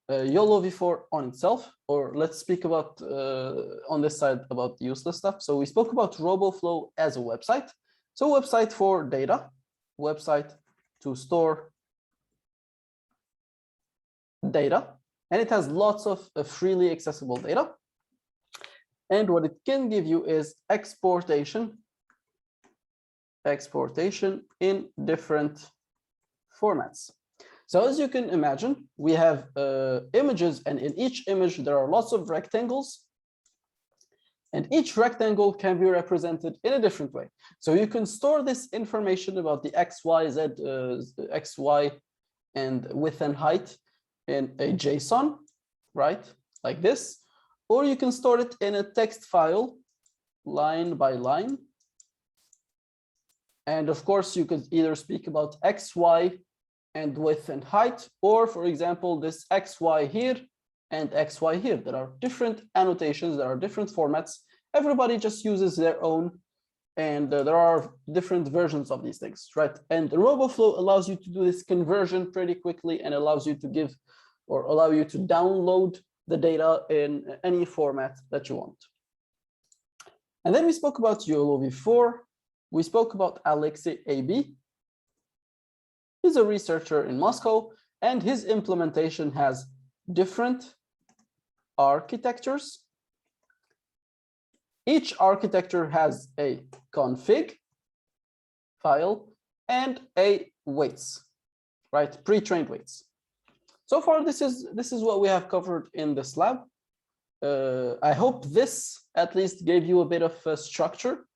YOLO v4 on itself, or let's speak about on this side about the useless stuff. So we spoke about RoboFlow as a website. So website for data, website to store data, and it has lots of freely accessible data. And what it can give you is exportation in different formats. So as you can imagine, we have images, and in each image, there are lots of rectangles. And each rectangle can be represented in a different way. So you can store this information about the X, Y, Z, X, Y, and width and height in a JSON, right? Like this. Or you can store it in a text file, line by line. And of course, you could either speak about X, Y, and width and height, or for example, this XY here and XY here. There are different annotations, there are different formats. Everybody just uses their own, and there are different versions of these things, right? And the RoboFlow allows you to do this conversion pretty quickly and allows you to give or allow you to download the data in any format that you want. And then we spoke about YOLO v4. We spoke about Alexei AB. He's a researcher in Moscow, and his implementation has different architectures. Each architecture has a config file and a weights, right? Pre-trained weights. So far, this is what we have covered in this lab. I hope this at least gave you a bit of a structure.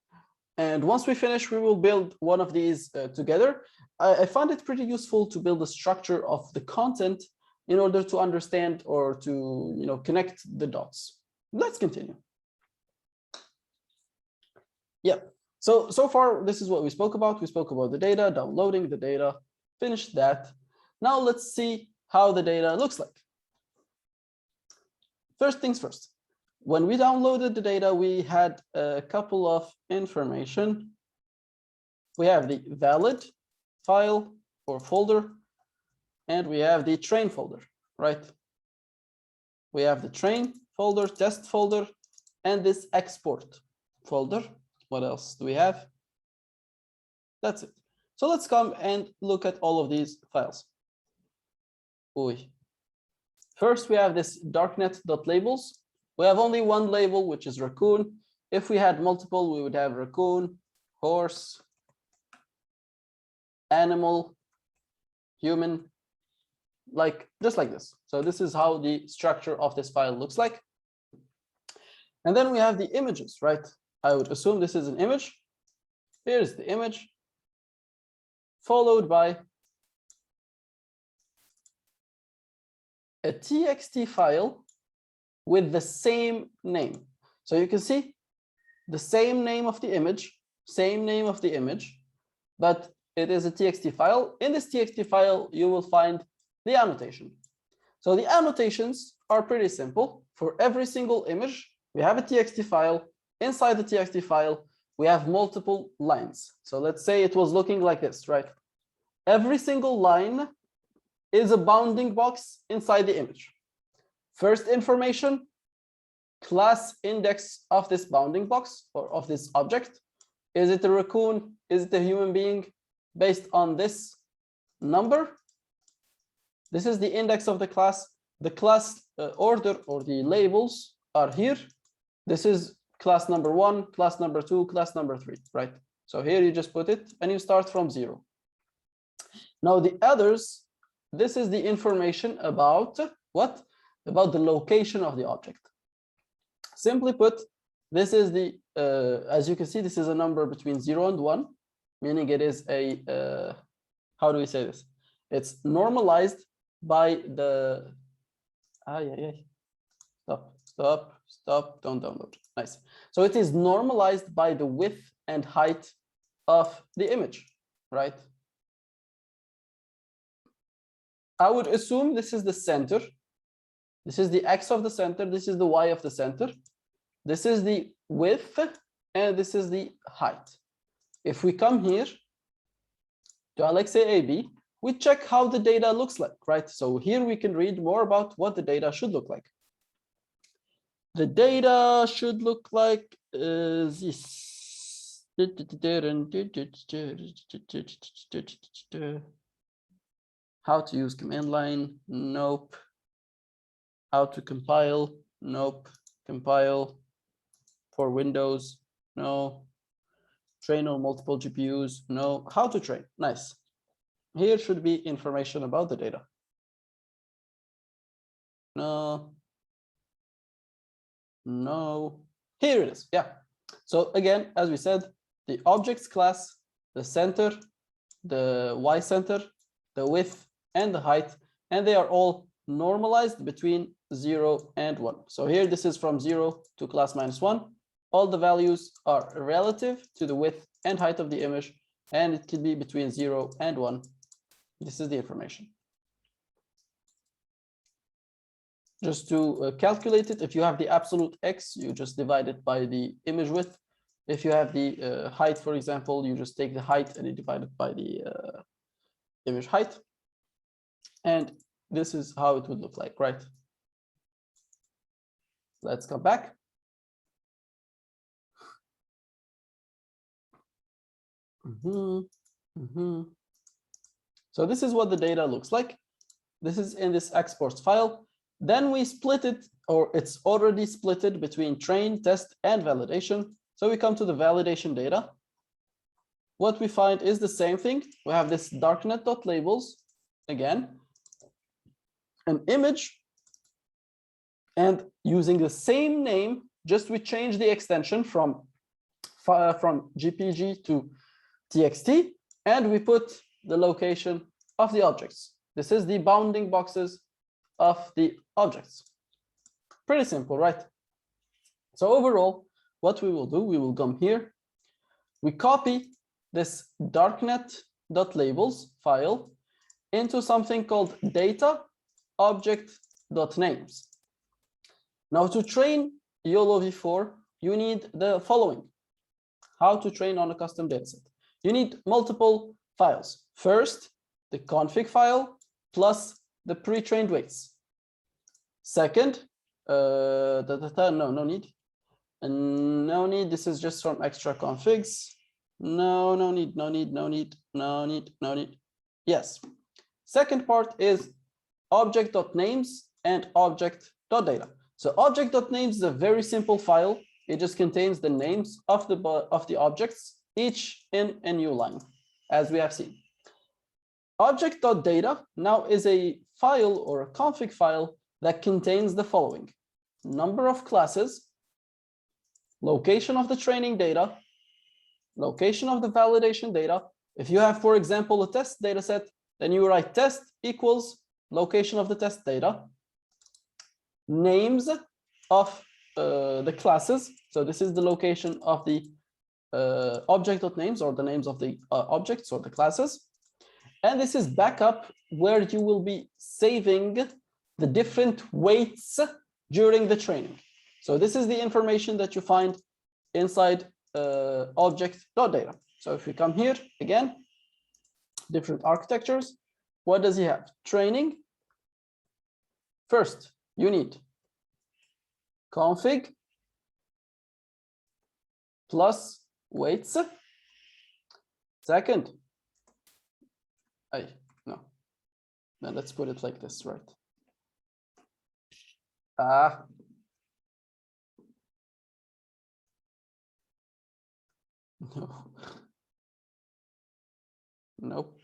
And once we finish, we will build one of these together. I found it pretty useful to build a structure of the content in order to understand or to connect the dots. Let's continue. Yeah, so far, this is what we spoke about. We spoke about the data, downloading the data, finished that. Now let's see how the data looks like. First things first. When we downloaded the data, we had a couple of information. we have the valid file or folder, and we have the train folder, right? We have the train folder, test folder, and this export folder. What else do we have? That's it. So let's come and look at all of these files. First, we have this darknet.labels. We have only one label, which is raccoon. If we had multiple, we would have raccoon, horse, animal, human, like just like this. So this is how the structure of this file looks like. And then we have the images, right? I would assume this is an image. Here's the image, followed by a txt file with the same name. So you can see the same name of the image, but it is a txt file. In this txt file, you will find the annotation. So the annotations are pretty simple. For every single image, we have a txt file. Inside the txt file, we have multiple lines. So let's say it was looking like this, right? Every single line is a bounding box inside the image. First information, class index of this bounding box or of this object. Is it a raccoon? Is it a human being? Based on this number. This is the index of the class. The class order or the labels are here. This is class number 1, class number 2, class number 3, right? So here you just put it and you start from 0. Now the others, this is the information about what? About the location of the object. Simply put, this is the, as you can see, this is a number between 0 and 1, meaning it is a, how do we say this? It's normalized by the, stop, don't download. Nice. So it is normalized by the width and height of the image, right? I would assume this is the center. This is the X of the center. This is the Y of the center. This is the width, and this is the height. If we come here to Alexa AB, we check how the data looks like, right? So here we can read more about what the data should look like. The data should look like this. How to use command line? Nope. How to compile? Nope. Compile for Windows? No. Train on multiple GPUs? No. How to train? Nice. Here should be information about the data. No. No. Here it is. Yeah. So again, as we said, the objects class, the center, the Y center, the width, and the height, and they are all normalized between 0 and 1. So here this is from 0 to class -1. All the values are relative to the width and height of the image, and it can be between 0 and 1. This is the information. Just to calculate it, if you have the absolute X, you just divide it by the image width. If you have the height, for example, you just take the height and you divide it by the image height. And this is how it would look like, right? Let's come back. So this is what the data looks like. This is in this exports file. Then we split it, or it's already splitted between train, test, and validation. So we come to the validation data. What we find is the same thing. We have this darknet.labels, again, an image, and using the same name, just we change the extension from GPG to TXT, and we put the location of the objects. This is the bounding boxes of the objects. Pretty simple, right? So overall, what we will do, we will come here, we copy this darknet.labels file into something called data object.names. Now to train YOLO v4, you need the following. How to train on a custom dataset. You need multiple files. First, the config file plus the pre-trained weights. Second, no need. And no need, this is just from extra configs. No need. Yes. Second part is object.names and object.data. So object.names is a very simple file. It just contains the names of the objects, each in a new line, as we have seen. Object.data now is a file or a config file that contains the following: number of classes, location of the training data, location of the validation data. If you have, for example, a test data set, then you write test equals location of the test data, names of the classes. So this is the location of the object.names, or the names of the objects or the classes. And this is backup, where you will be saving the different weights during the training. So this is the information that you find inside object.data. So if we come here again, different architectures, what does he have? Training. First, you need config plus weights. Second, no, then let's put it like this, right? No. Nope.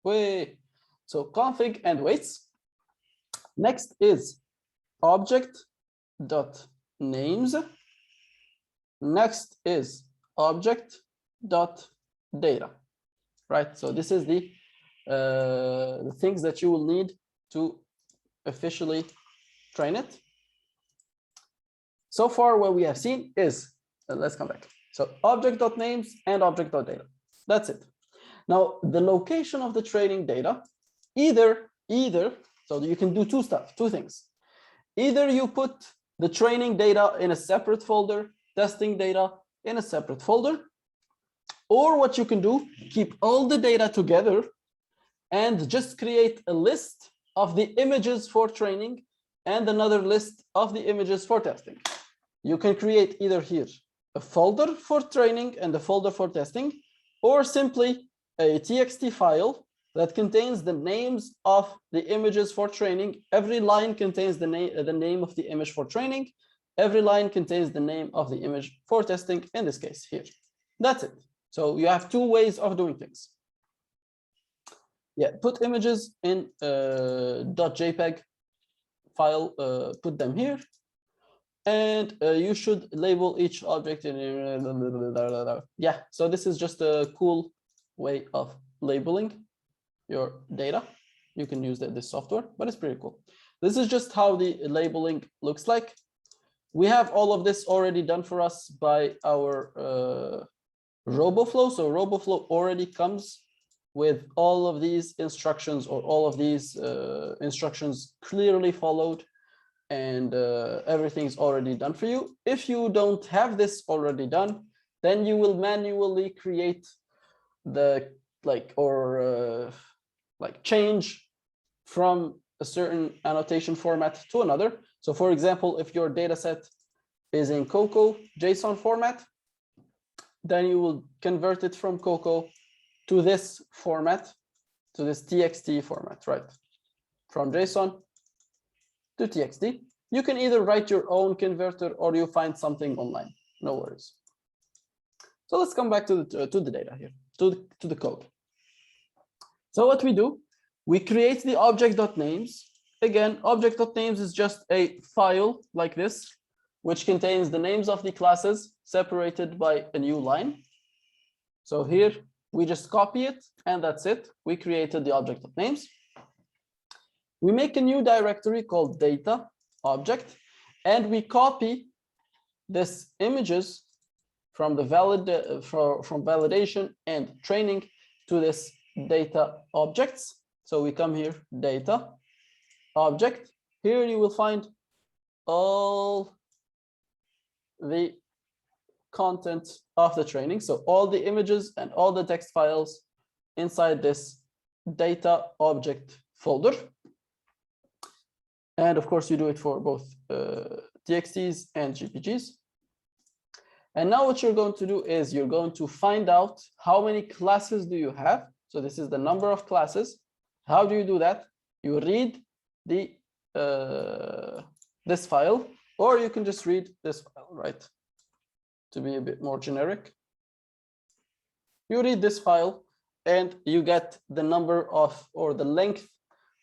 Wait. So config and weights. Next is object.names. Next is object.data. Right. So this is the things that you will need to officially train it. So far, what we have seen is, let's come back. So object.names and object.data. That's it. Now, the location of the training data, either, so you can do two things. Either you put the training data in a separate folder, testing data in a separate folder, or what you can do, keep all the data together and just create a list of the images for training and another list of the images for testing. You can create either here a folder for training and a folder for testing, or simply a TXT file that contains the names of the images for training. Every line contains the name of the image for training. Every line contains the name of the image for testing, in this case here. That's it. So you have two ways of doing things. Yeah, put images in .jpeg file, put them here. And you should label each object in, yeah, so this is just a cool way of labeling your data. You can use this software, but it's pretty cool. This is just how the labeling looks like. We have all of this already done for us by our RoboFlow. So RoboFlow already comes with all of these instructions, or all of these instructions clearly followed, and everything's already done for you. If you don't have this already done, then you will manually create the change from a certain annotation format to another. So for example, if your data set is in Cocoa JSON format, then you will convert it from Cocoa to this format, to this TXT format, right? From JSON to TXT. You can either write your own converter or you find something online, no worries. So let's come back to the data here, to the code. So what we do, we create the object.names. Again, object.names is just a file like this, which contains the names of the classes separated by a new line. So here we just copy it, and that's it. We created the object.names. We make a new directory called data object, and we copy this images from the from validation and training to this data objects. So we come here, data object. Here you will find all the content of the training. So all the images and all the text files inside this data object folder. And of course, you do it for both TXTs and GPGs. And now what you're going to do is you're going to find out how many classes do you have. So this is the number of classes. How do you do that? You read the this file, or you can just read this file, right? To be a bit more generic. You read this file and you get the number of, or the length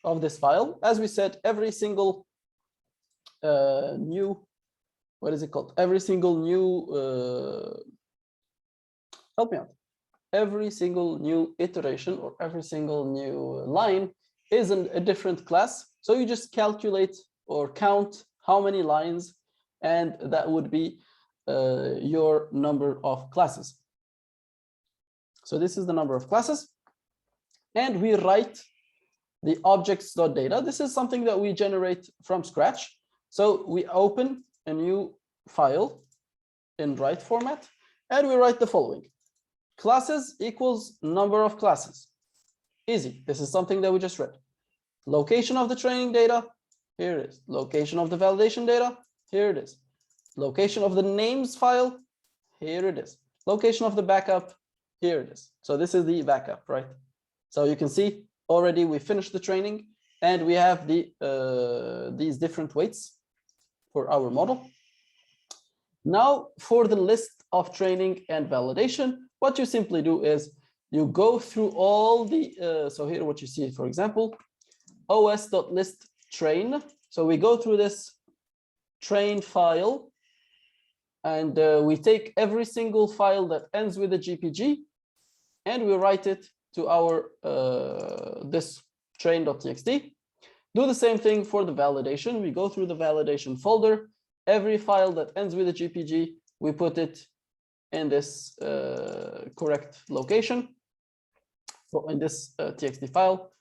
of this file. As we said, every single new, what is it called? Every single new, help me out. Every single new iteration or every single new line is a different class. So you just calculate or count how many lines, and that would be your number of classes. So this is the number of classes. And we write the objects.data. This is something that we generate from scratch. So we open a new file in write format, and we write the following. Classes equals number of classes. Easy. This is something that we just read. Location of the training data, here it is. Location of the validation data, here it is. Location of the names file, here it is. Location of the backup, here it is. So this is the backup, right? So you can see already we finished the training and we have the these different weights for our model. Now for the list of training and validation, what you simply do is you go through all the, so here what you see, for example, os.list train. So we go through this train file and we take every single file that ends with a GPG and we write it to our this train.txt. Do the same thing for the validation. We go through the validation folder. Every file that ends with a GPG, we put it in this correct location, so in this txt file,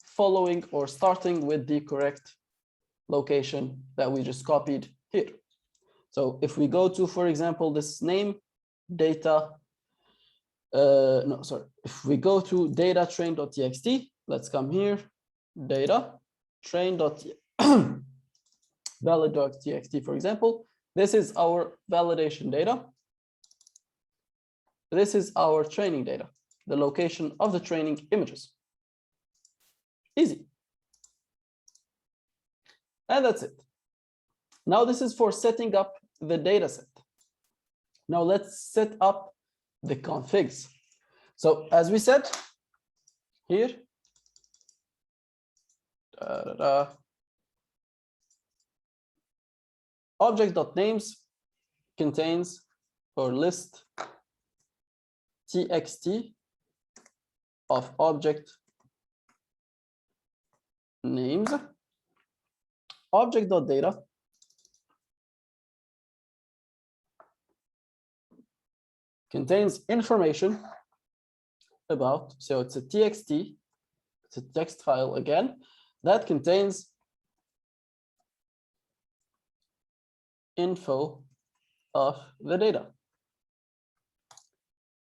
following or starting with the correct location that we just copied here. So if we go to, for example, this name data, no, sorry, if we go to data train.txt, let's come here, data train.valid.txt, for example, this is our validation data. This is our training data, the location of the training images. Easy. And that's it. Now this is for setting up the data set. Now let's set up the configs. So as we said here, object.names contains or list txt of object names. Object.data contains information about, so it's a txt, it's a text file again, that contains info of the data.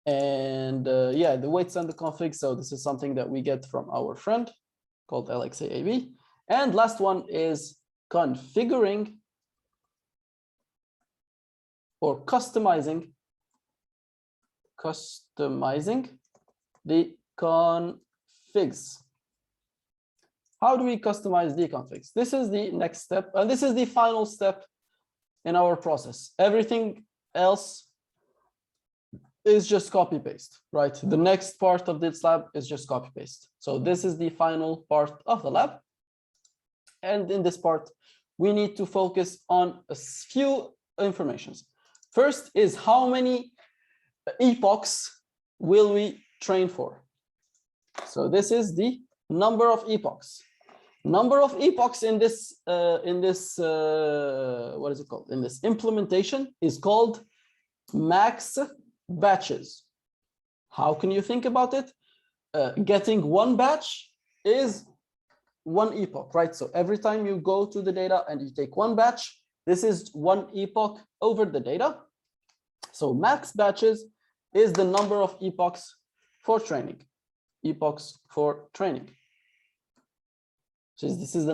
And yeah, the weights and the config. So this is something that we get from our friend called LXAAB. And last one is configuring or customizing the configs. How do we customize the configs? This is the next step, and this is the final step in our process. Everything else is just copy paste, right? The next part of this lab is just copy paste. So this is the final part of the lab. And in this part, we need to focus on a few informations. First is how many epochs will we train for? So this is the number of epochs. Number of epochs in this what is it called? In this implementation is called max batches. How can you think about it? Getting one batch is one epoch, right? So every time you go to the data and you take one batch, This is one epoch over the data. So max batches is the number of epochs for training. Epochs for training. So this is the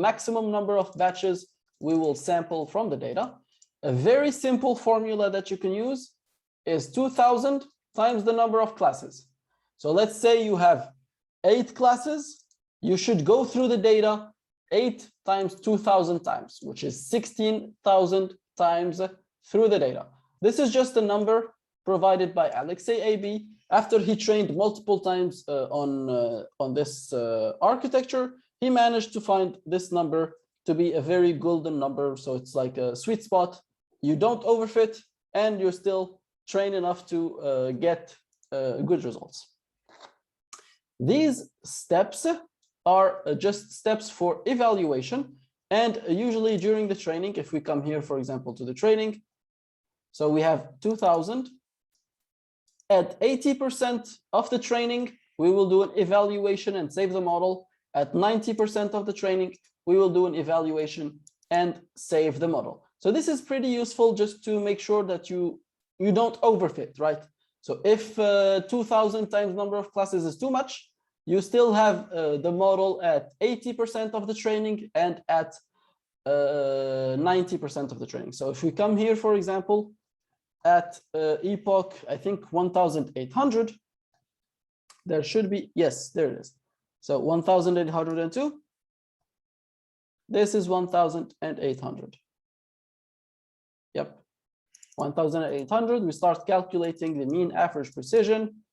maximum number of batches we will sample from the data. A very simple formula that you can use is 2000 times the number of classes. So let's say you have 8 classes, you should go through the data 8 times 2000 times, which is 16,000 times through the data. This is just a number provided by Alexei AB after he trained multiple times on this architecture. He managed to find this number to be a very golden number. So it's like a sweet spot. You don't overfit and you're still trained enough to get good results. These steps are just steps for evaluation. And usually during the training, if we come here, for example, to the training, so we have 2000. At 80% of the training, we will do an evaluation and save the model. At 90% of the training, we will do an evaluation and save the model. So this is pretty useful just to make sure that you don't overfit, right? So if 2000 times number of classes is too much, you still have the model at 80% of the training and at 90% of the training. So if we come here, for example, at epoch, I think 1800, there should be, yes, there it is. So 1802, this is 1800. Yep, 1800, we start calculating the mean average precision.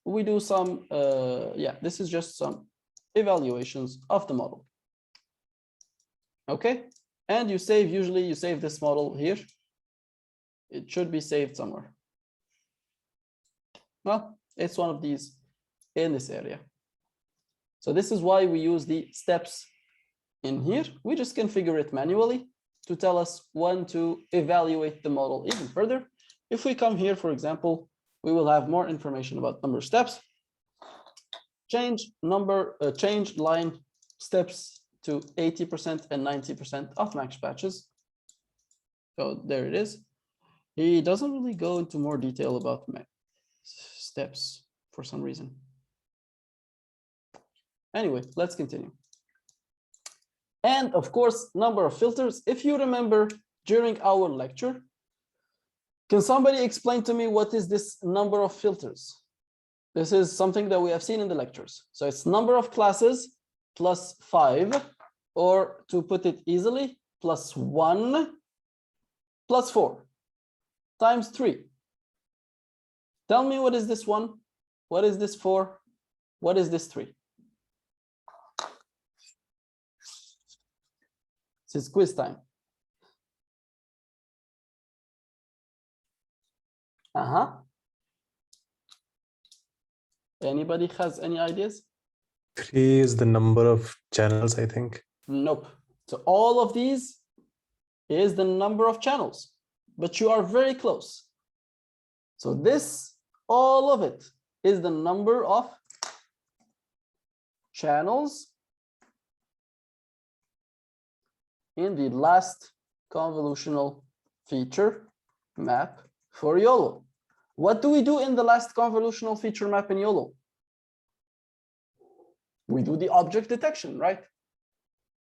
We do some, yeah, this is just some evaluations of the model. Okay, and you save, usually you save this model here. It should be saved somewhere. Well, it's one of these in this area. So this is why we use the steps in here. We just configure it manually to tell us when to evaluate the model even further. If we come here, for example, we will have more information about number of steps. Change line steps to 80% and 90% of max batches. So there it is. He doesn't really go into more detail about steps for some reason. Anyway, let's continue. And of course, number of filters. If you remember during our lecture, can somebody explain to me what is this number of filters? This is something that we have seen in the lectures. So it's number of classes plus 5, or to put it easily, plus 1 plus 4. Times 3. Tell me, what is this 1? What is this 4? What is this 3? This is quiz time. Anybody has any ideas? 3 is the number of channels, I think. Nope. So all of these is the number of channels, but you are very close. So this, all of it, is the number of channels in the last convolutional feature map for YOLO. What do we do in the last convolutional feature map in YOLO? We do the object detection, right?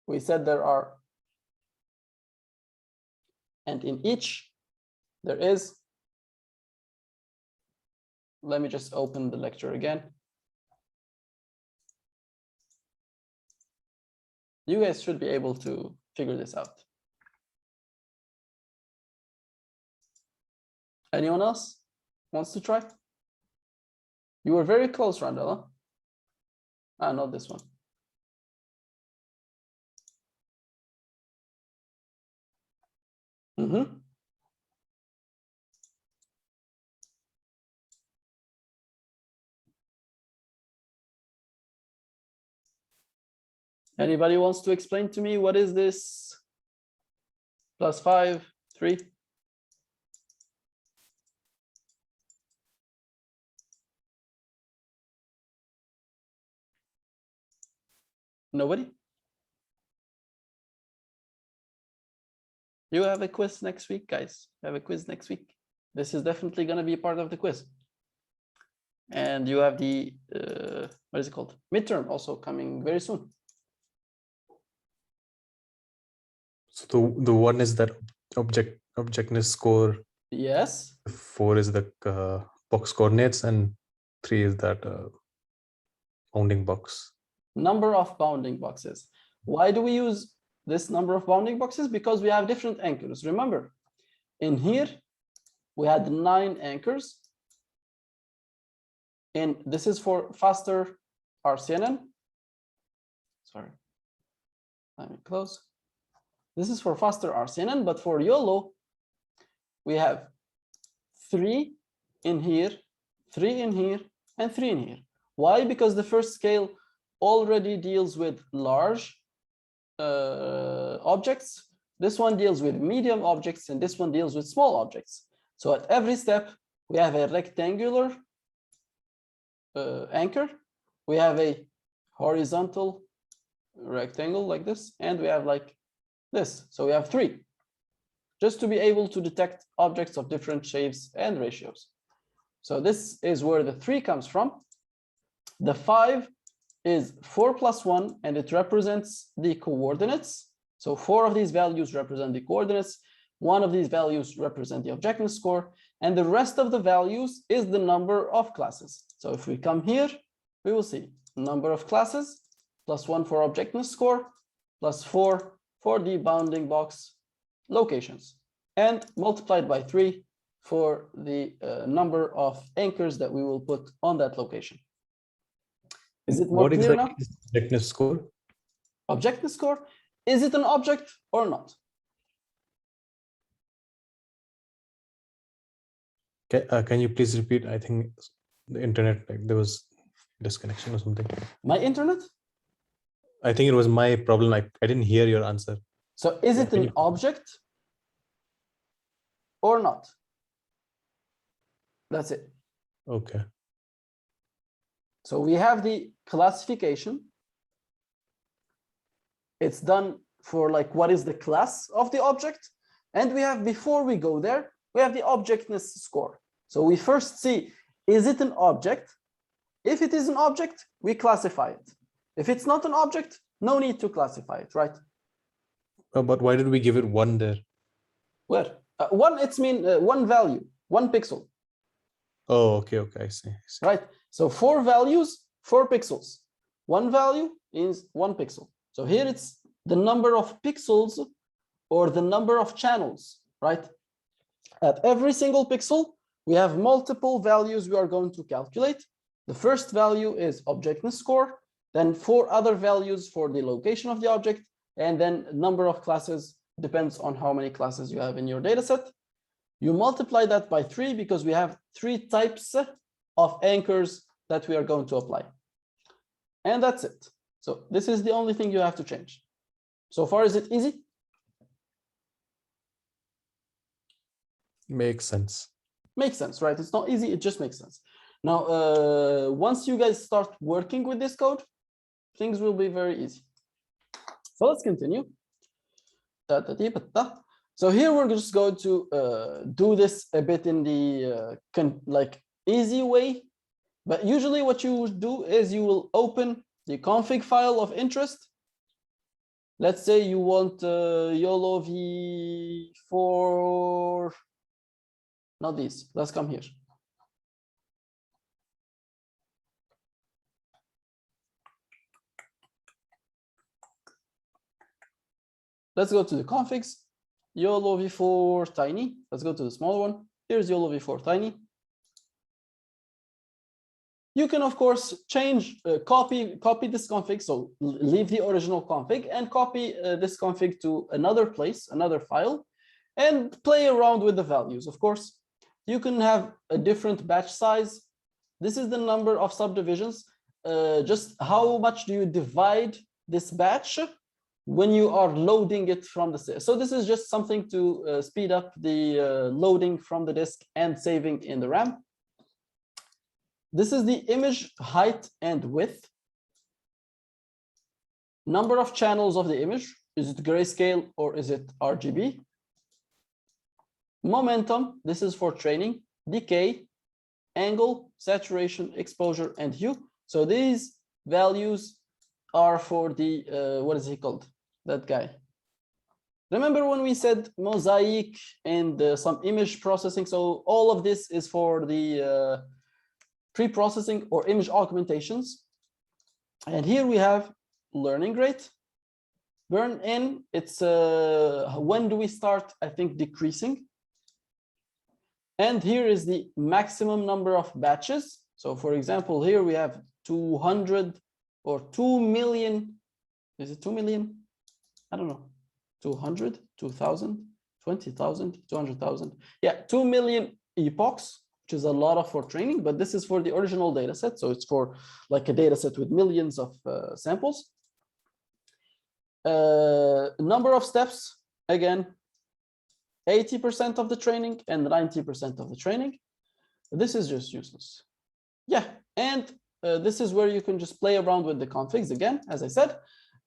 We said there are, and in each there is, let me just open the lecture again. You guys should be able to figure this out. Anyone else wants to try? You were very close, Randall. Ah, not this one. Anybody wants to explain to me what is this? Plus 5, 3. Nobody? You have a quiz next week, guys. You have a quiz next week. This is definitely going to be part of the quiz. And you have the, what is it called? Midterm also coming very soon. So the one is that objectness score. Yes. 4 is the box coordinates, and 3 is that bounding box. Number of bounding boxes. Why do we use this number of bounding boxes? Because we have different anchors. Remember, in here, we had 9 anchors. And this is for faster RCNN. Sorry, let me close. This is for faster RCNN, but for YOLO, we have 3 in here, 3 in here, and 3 in here. Why? Because the first scale already deals with large objects. This one deals with medium objects, and this one deals with small objects. So at every step, we have a rectangular anchor, we have a horizontal rectangle like this, and we have like this. So we have 3, just to be able to detect objects of different shapes and ratios. So this is where the 3 comes from. The 5 is 4 plus 1, and it represents the coordinates. So 4 of these values represent the coordinates. 1 of these values represent the objectness score, and the rest of the values is the number of classes. So if we come here, we will see number of classes plus 1 for objectness score plus 4 for the bounding box locations, and multiplied by 3 for the number of anchors that we will put on that location. Is it more What clear exactly now? is the objectness score? Objectness score, is it an object or not? Can you please repeat? I think the internet, like there was disconnection or something. My internet? I think it was my problem. I didn't hear your answer. So is Yeah, it can an you- object or not? That's it. Okay. So we have the classification. It's done for like what is the class of the object. And we have, before we go there, we have the objectness score. So we first see, is it an object? If it is an object, we classify it. If it's not an object, no need to classify it, right? But why did we give it 1 there? Where? One, it's mean one value, 1 pixel, Oh, okay, I see. right? So 4 values, 4 pixels. 1 value is 1 pixel. So here it's the number of pixels or the number of channels, right? At every single pixel, we have multiple values we are going to calculate. The first value is objectness score, then 4 other values for the location of the object, and then number of classes depends on how many classes you have in your data set. You multiply that by 3 because we have 3 types of anchors that we are going to apply. And that's it. So this is the only thing you have to change. So far, is it easy? Makes sense. Makes sense, right? It's not easy, it just makes sense. Now, once you guys start working with this code, things will be very easy. So let's continue. So here we're just going to do this a bit in the like easy way. But usually what you would do is you will open the config file of interest. Let's say you want YOLO v4, not these, let's come here. Let's go to the configs, YOLO v4 tiny. Let's go to the smaller one. Here's YOLO v4 tiny. You can, of course, change, copy this config. So leave the original config and copy this config to another place, another file, and play around with the values. Of course, you can have a different batch size. This is the number of subdivisions. Just how much do you divide this batch when you are loading it from the disk? So this is just something to speed up the loading from the disk and saving in the RAM. This is the image height and width. Number of channels of the image. Is it grayscale or is it RGB? Momentum, this is for training. Decay, angle, saturation, exposure, and hue. So these values are for the, what is he called? That guy. Remember when we said mosaic and some image processing? So all of this is for the pre-processing or image augmentations. And here we have learning rate. Burn in, it's when do we start, I think, decreasing. And here is the maximum number of batches. So for example, here we have 200 or 2 million. Is it 2 million? I don't know. 200, 2000, 20,000, 200,000. Yeah, 2 million epochs, which is a lot for training, but this is for the original data set. So it's for like a data set with millions of samples. Number of steps, again, 80% of the training and 90% of the training. This is just useless. Yeah, and this is where you can just play around with the configs again, as I said.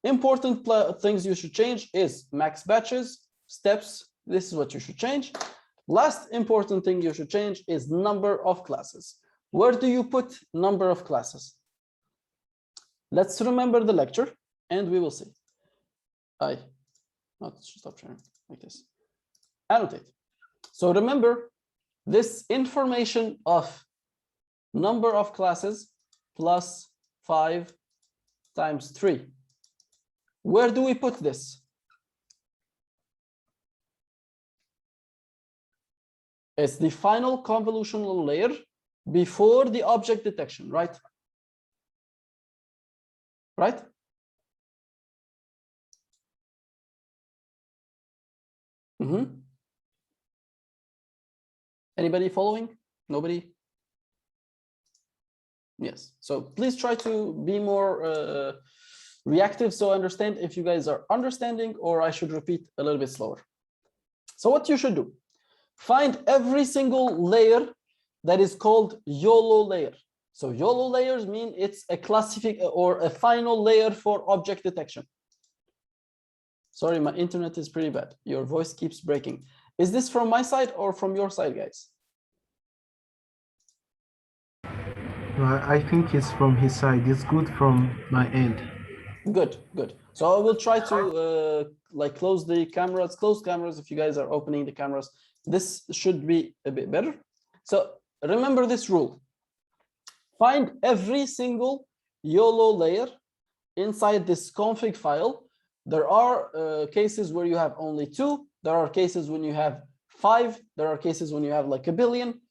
Important things you should change is max batches, steps. This is what you should change. Last important thing you should change is number of classes. Where do you put number of classes? Let's remember the lecture and we will see. Not stop sharing like this. Annotate. So remember this information of number of classes plus 5 times 3. Where do we put this? It's the final convolutional layer before the object detection, right? Right? Anybody following? Nobody? Yes. So please try to be more reactive so I understand if you guys are understanding, or I should repeat a little bit slower. So what you should do, find every single layer that is called YOLO layer. So YOLO layers mean it's a classific or a final layer for object detection. Sorry, my internet is pretty bad. Your voice keeps breaking. Is this from my side or from your side, guys? I think it's from his side. It's good from my end. Good, good. So I will try to like close the cameras, close cameras if you guys are opening the cameras. This should be a bit better. So remember this rule. Find every single YOLO layer inside this config file. There are cases where you have only 2. There are cases when you have 5. There are cases when you have like a billion.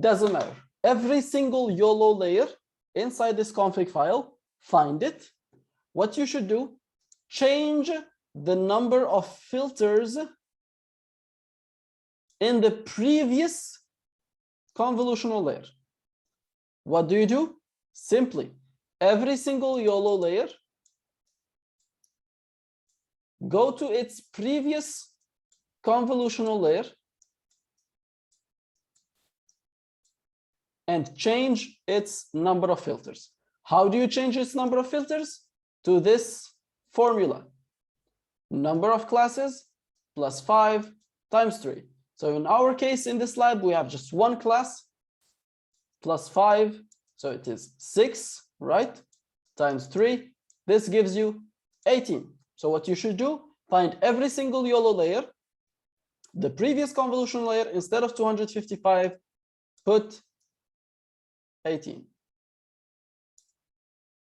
Doesn't matter. Every single YOLO layer inside this config file, find it. What you should do, change the number of filters in the previous convolutional layer. What do you do? Simply, every single YOLO layer, go to its previous convolutional layer and change its number of filters. How do you change its number of filters? To this formula. Number of classes plus 5 times 3. So in our case, in this lab, we have just 1 class plus 5. So it is 6, right? Times 3. This gives you 18. So what you should do, find every single YOLO layer, the previous convolutional layer, instead of 255, put 18.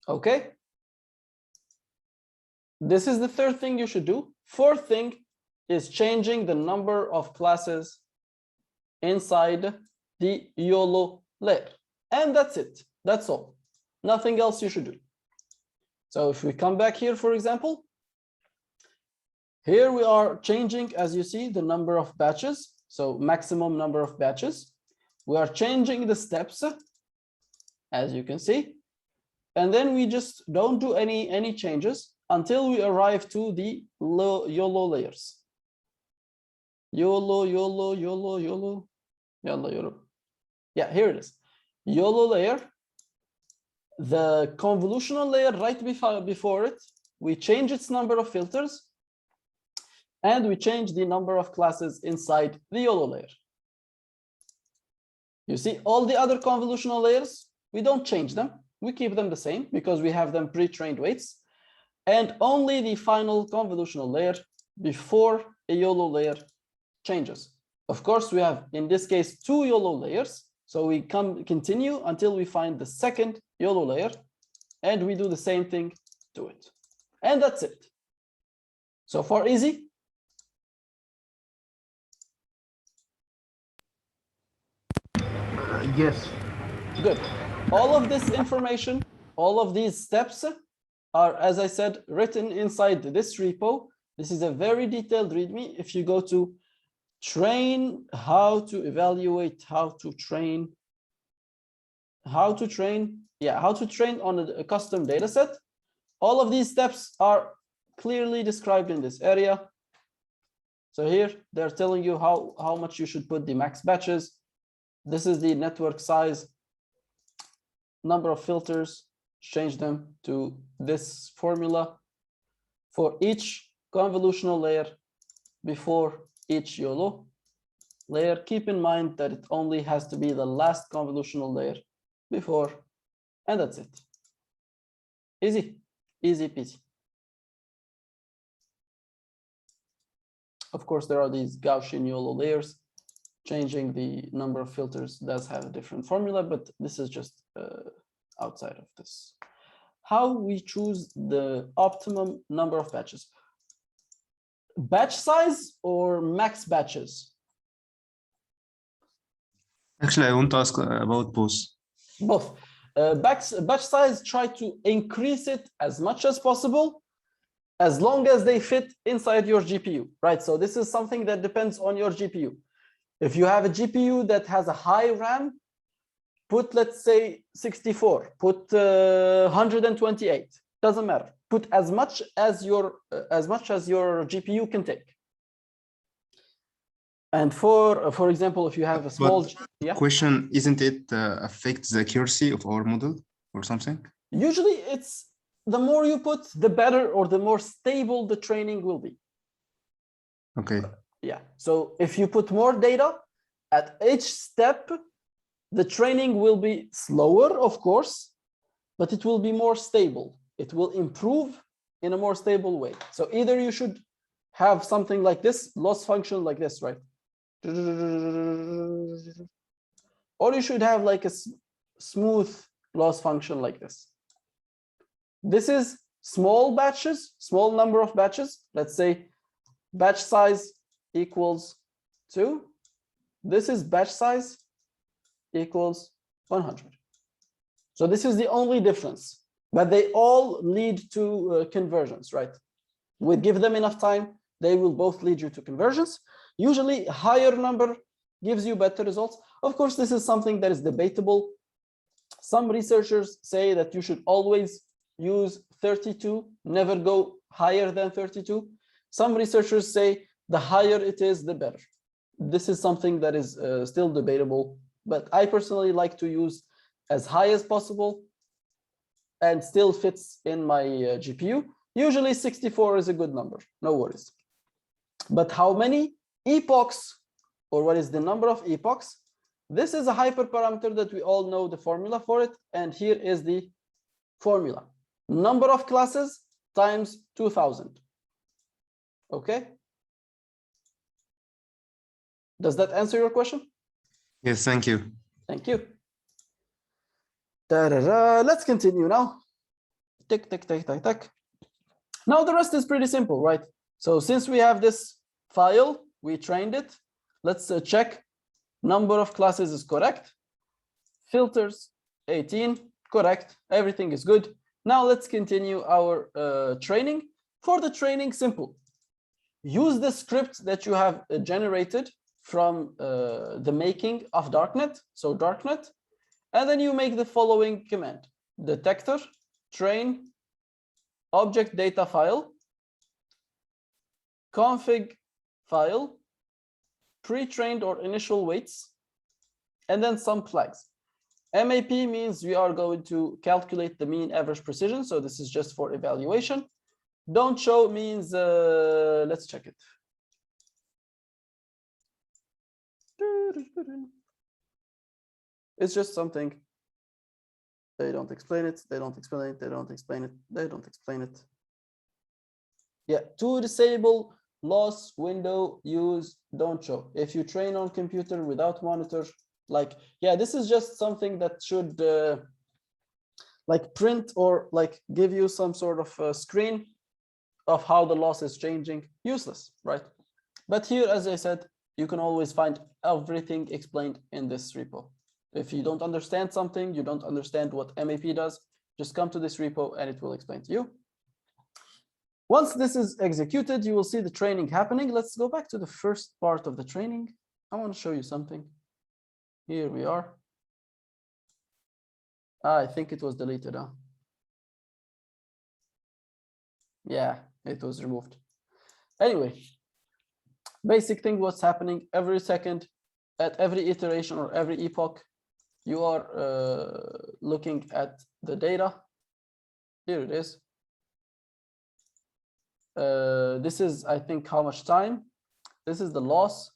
Okay? This is the third thing you should do. Fourth thing is changing the number of classes inside the YOLO layer. And that's it. That's all. Nothing else you should do. So if we come back here, for example, here we are changing, as you see, the number of batches. So maximum number of batches. We are changing the steps, as you can see. And then we just don't do any changes until we arrive to the YOLO layers. YOLO, YOLO, YOLO, YOLO, YOLO, YOLO. Yeah, here it is. YOLO layer. The convolutional layer right before it, we change its number of filters. And we change the number of classes inside the YOLO layer. You see, all the other convolutional layers, we don't change them. We keep them the same because we have them pre-trained weights. And only the final convolutional layer before a YOLO layer changes. Of course, we have, in this case, 2 YOLO layers. So we continue until we find the second YOLO layer, and we do the same thing to it. And that's it. So far, easy? Yes. Good. All of this information, all of these steps are, as I said, written inside this repo. This is a very detailed README. If you go to train, how to evaluate, how to train on a custom data set, all of these steps are clearly described in this area. So here they're telling you how much you should put the max batches. This is the network size, number of filters, change them to this formula for each convolutional layer before each YOLO layer. Keep in mind that it only has to be the last convolutional layer before, and that's it. Easy, easy peasy. Of course, there are these Gaussian YOLO layers. Changing the number of filters does have a different formula, but this is just outside of this. How we choose the optimum number of batches? Batch size or max batches? Actually, I want to ask about both. Both. Batch size, try to increase it as much as possible, as long as they fit inside your GPU, right? So this is something that depends on your GPU. If you have a GPU that has a high RAM, put, let's say, 64, put 128, doesn't matter. Put as much as your GPU can take. And for example, if you have a small, question, isn't it affect the accuracy of our model or something? Usually it's the more you put, the better, or the more stable the training will be. Okay. Yeah, so if you put more data at each step, the training will be slower, of course, but it will be more stable. It will improve in a more stable way. So either you should have something like this, loss function like this, right? Or you should have like a smooth loss function like this. This is small batches, small number of batches. Let's say batch size equals 2. This is batch size equals 100. So this is the only difference, but they all lead to conversions, right? We give them enough time, they will both lead you to conversions. Usually higher number gives you better results. Of course, this is something that is debatable. Some researchers say that you should always use 32, never go higher than 32. Some researchers say the higher it is, the better. This is something that is still debatable, but I personally like to use as high as possible and still fits in my GPU. Usually 64 is a good number, no worries. But how many epochs, or what is the number of epochs? This is a hyperparameter that we all know the formula for it, and here is the formula. Number of classes times 2000. Okay? Does that answer your question? Yes, thank you. Thank you. Let's continue now. Tick, tick, tick, tick, tick. Now the rest is pretty simple, right? So since we have this file, we trained it. Let's check number of classes is correct. Filters 18, correct. Everything is good. Now let's continue our training. For the training, simple. Use the script that you have generated from the making of Darknet, so Darknet, and then you make the following command: detector train object data file, config file, pre-trained or initial weights, and then some flags. MAP means we are going to calculate the mean average precision, so this is just for evaluation. Don't show means let's check it. It's just something. They don't explain it. They don't explain it. They don't explain it. They don't explain it. Yeah, to disable loss window use don't show. If you train on computer without monitor, like, yeah, this is just something that should like print or like give you some sort of screen of how the loss is changing. Useless, right? But here, as I said, you can always find everything explained in this repo. If you don't understand something, you don't understand what MAP does, just come to this repo and it will explain to you. Once this is executed, you will see the training happening. Let's go back to the first part of the training. I want to show you something. Here we are. I think it was deleted, huh? Yeah, it was removed. Anyway, basic thing, what's happening every second, at every iteration or every epoch, you are looking at the data. Here it is. This is, I think, how much time. This is the loss,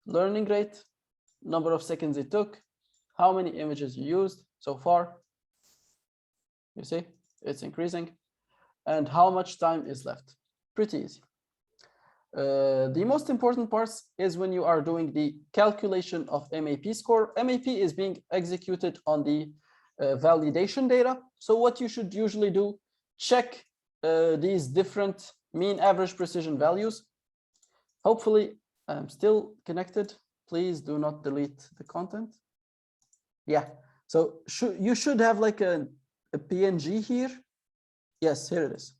learning rate, number of seconds it took, how many images you used so far. You see, it's increasing, and how much time is left. Pretty easy. The most important parts is when you are doing the calculation of MAP score. MAP is being executed on the validation data. So what you should usually do, check these different mean, average, precision values. Hopefully I'm still connected. Please do not delete the content. Yeah, so you should have like a PNG here. Yes, here it is.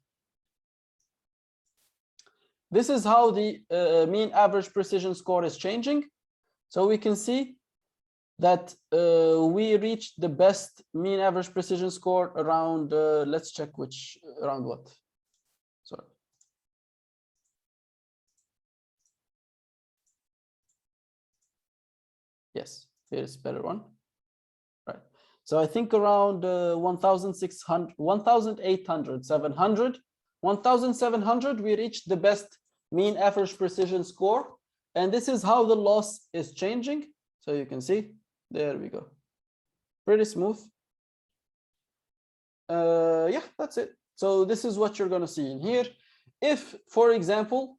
This is how the mean average precision score is changing. So we can see that we reached the best mean average precision score around, let's check which, around what? Sorry. Yes, here's a better one. Right. So I think around 1,600, 1,800, 700, 1,700, we reached the best mean average precision score. And this is how the loss is changing. So you can see, there we go. Pretty smooth. Yeah, that's it. So this is what you're going to see in here. If, for example,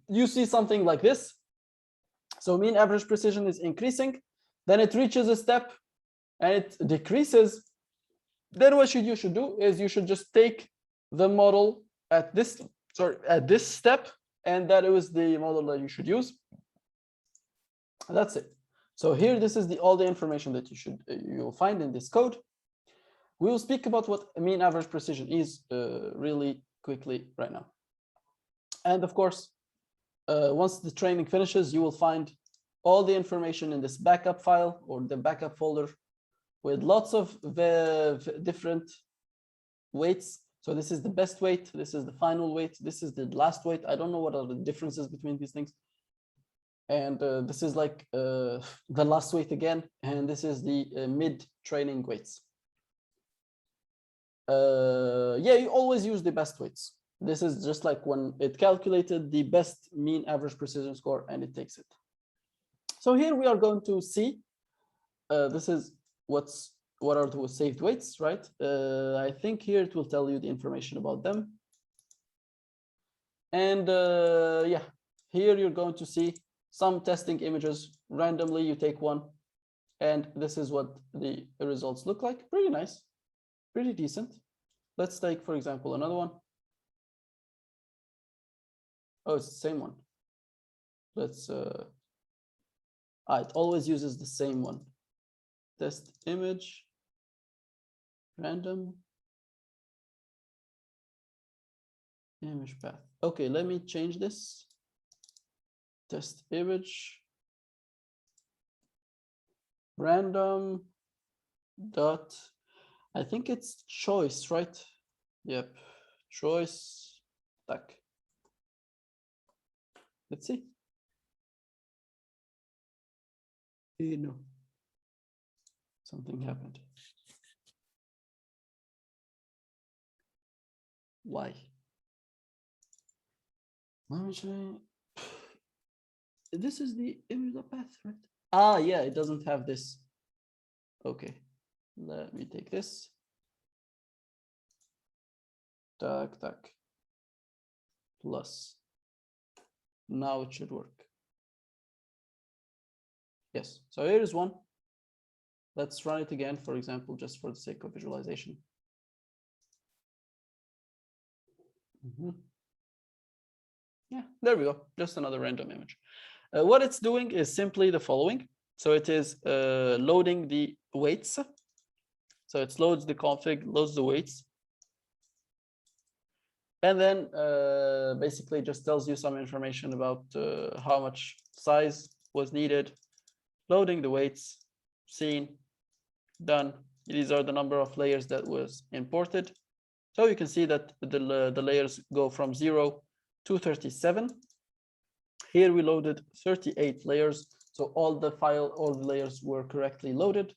you see something like this, so mean average precision is increasing, then it reaches a step and it decreases, then what you should do is you should just take the model at this, at this step, and that was the model that you should use. That's it. So here, this is all the information that you'll find in this code. We will speak about what mean average precision is really quickly right now. And of course, once the training finishes, you will find all the information in this backup file or the backup folder with lots of different weights. So this is the best weight, this is the final weight, this is the last weight. I don't know what are the differences between these things. And this is like the last weight again, and this is the mid-training weights. Yeah, you always use the best weights. This is just like when it calculated the best mean average precision score and it takes it. So here we are going to see, this is what are the saved weights, right? I think here it will tell you the information about them. And yeah, here you're going to see some testing images. Randomly, you take one, and this is what the results look like. Pretty nice, pretty decent. Let's take, for example, another one. Oh, it's the same one. Let's, it always uses the same one. Test image, random, image path. Okay, let me change this. Test image, random dot, I think it's choice, right? Yep, choice, tac. Let's see. No, something happened. Why? Let me try. this is the image path, right? Ah, yeah, it doesn't have this. Okay, let me take this. Tac. Plus. Now it should work. Yes, so here is one. Let's run it again, for example, just for the sake of visualization. Yeah, there we go. Just another random image. What it's doing is simply the following. So it is loading the weights. So it loads the config, loads the weights. And then basically just tells you some information about how much size was needed, loading the weights, seen, done. These are the number of layers that was imported. So you can see that the layers go from 0 to 37. Here we loaded 38 layers. So all the layers were correctly loaded.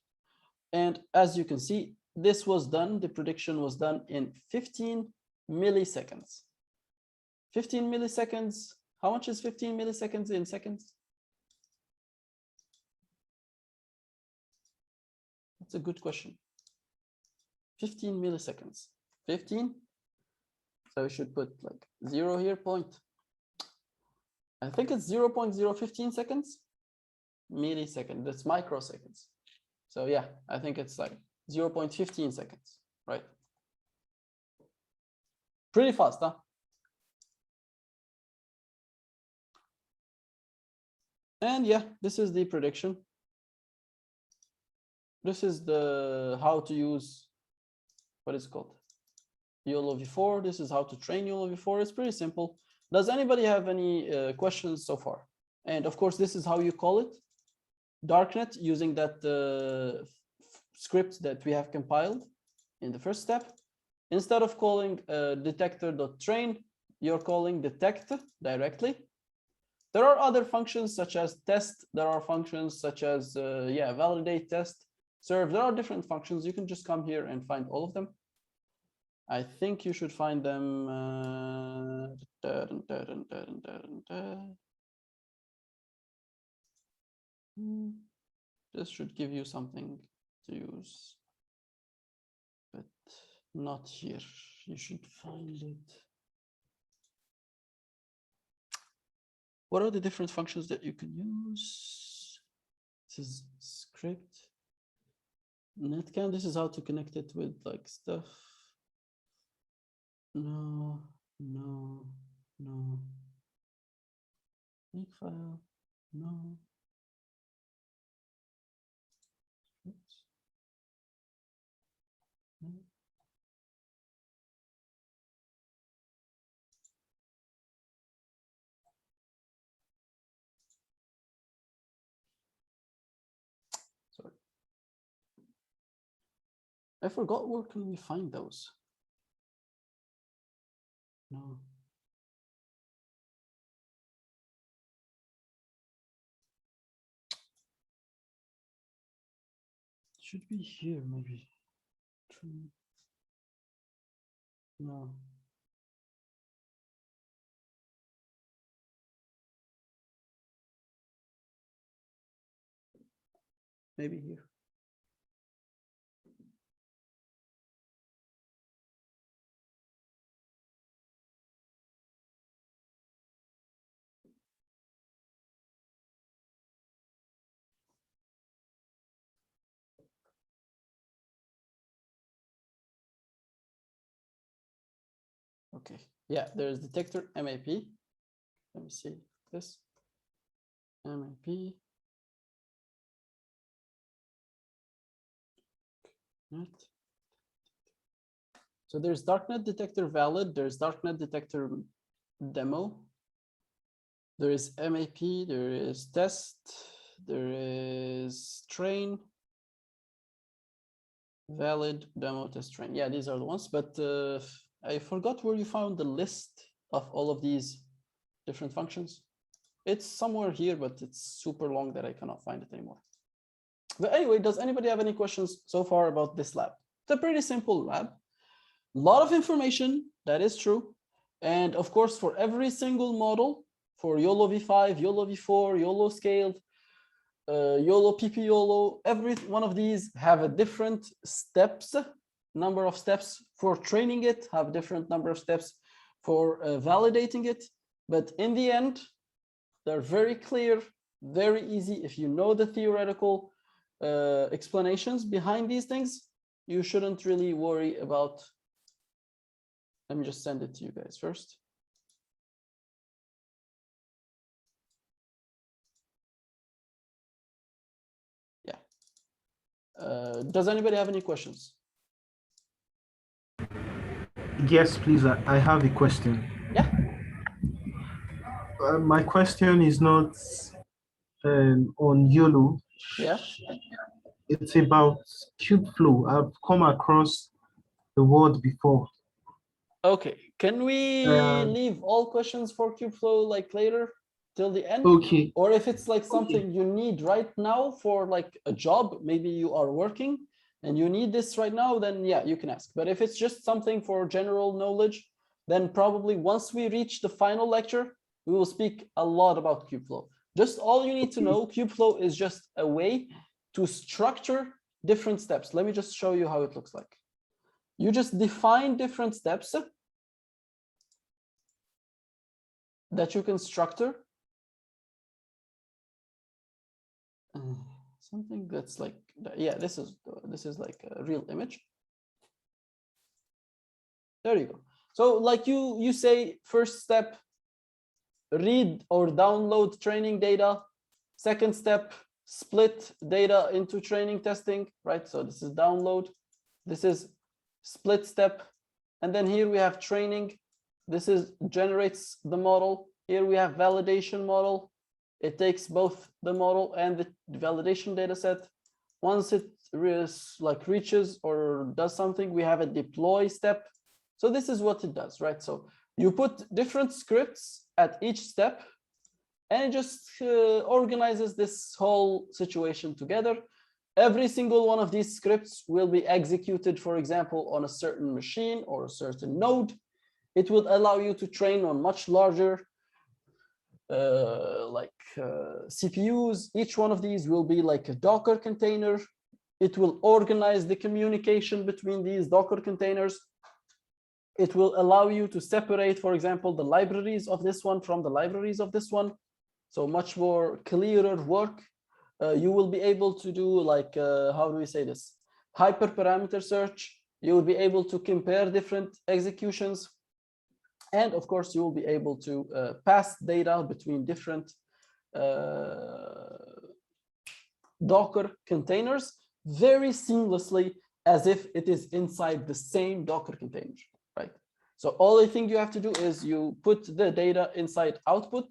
And as you can see, this was done, the prediction was done in 15 milliseconds. 15 milliseconds, how much is 15 milliseconds in seconds? That's a good question. 15 milliseconds. 15. So we should put like 0 here, point. I think it's 0.015 seconds. Millisecond, that's microseconds. So yeah, I think it's like 0.15 seconds, right? Pretty fast, huh? And yeah, this is the prediction. This is the how to use, what is it called? YOLO v4. This is how to train YOLO v4. It's pretty simple. Does anybody have any questions so far? And of course, this is how you call it. Darknet, using that script that we have compiled in the first step. Instead of calling detector.train, you're calling detect directly. There are other functions such as test. There are functions such as validate, test, serve. There are different functions. You can just come here and find all of them. I think you should find them. This should give you something to use, but not here. You should find it. What are the different functions that you can use? This is script. Netcam, this is how to connect it with like stuff. No. Make file, no. No. Sorry. I forgot where can we find those? No. Should be here, maybe. No. Maybe here. Okay, yeah, there's detector MAP. Let me see this. MAP. Right. So there's darknet detector valid, there's darknet detector demo, there is MAP, there is test, there is train, valid, demo, test, train. Yeah, these are the ones, but I forgot where you found the list of all of these different functions. It's somewhere here, but it's super long that I cannot find it anymore. But anyway, does anybody have any questions so far about this lab? It's a pretty simple lab. A lot of information, that is true. And of course, for every single model, for YOLO V5, YOLO V4, YOLO scaled, YOLO PP YOLO. Every one of these have a different steps, number of steps for training it, have different number of steps for validating it. But in the end, they're very clear, very easy. If you know the theoretical explanations behind these things, you shouldn't really worry about. Let me just send it to you guys first. Yeah. Does anybody have any questions? Yes, please. I have a question. Yeah. My question is not on YOLO. Yeah. It's about Kubeflow. I've come across the word before. Okay. Can we leave all questions for Kubeflow like later till the end? Okay. Or if it's like something you need right now for like a job, maybe you are working and you need this right now, then yeah, you can ask. But if it's just something for general knowledge, then probably once we reach the final lecture, we will speak a lot about Kubeflow. Just all you need to know, Kubeflow is just a way to structure different steps. Let me just show you how it looks like. You just define different steps that you can structure. Something that's like, yeah, this is like a real image. There you go. So like you say, first step, read or download training data. Second step, split data into training testing, right? So this is download. This is split step. And then here we have training. This is generates the model. Here we have validation model. It takes both the model and the validation data set. Once it reaches or does something, we have a deploy step. So this is what it does, right? So you put different scripts at each step and it just organizes this whole situation together. Every single one of these scripts will be executed, for example, on a certain machine or a certain node. It will allow you to train on much larger CPUs. Each one of these will be like a Docker container. It will organize the communication between these Docker containers. It will allow you to separate, for example, the libraries of this one from the libraries of this one. So much more clearer work. You will be able to do like, how do we say this? Hyperparameter search. You will be able to compare different executions. And of course, you will be able to pass data between different Docker containers very seamlessly, as if it is inside the same Docker container, right? So all I think you have to do is you put the data inside output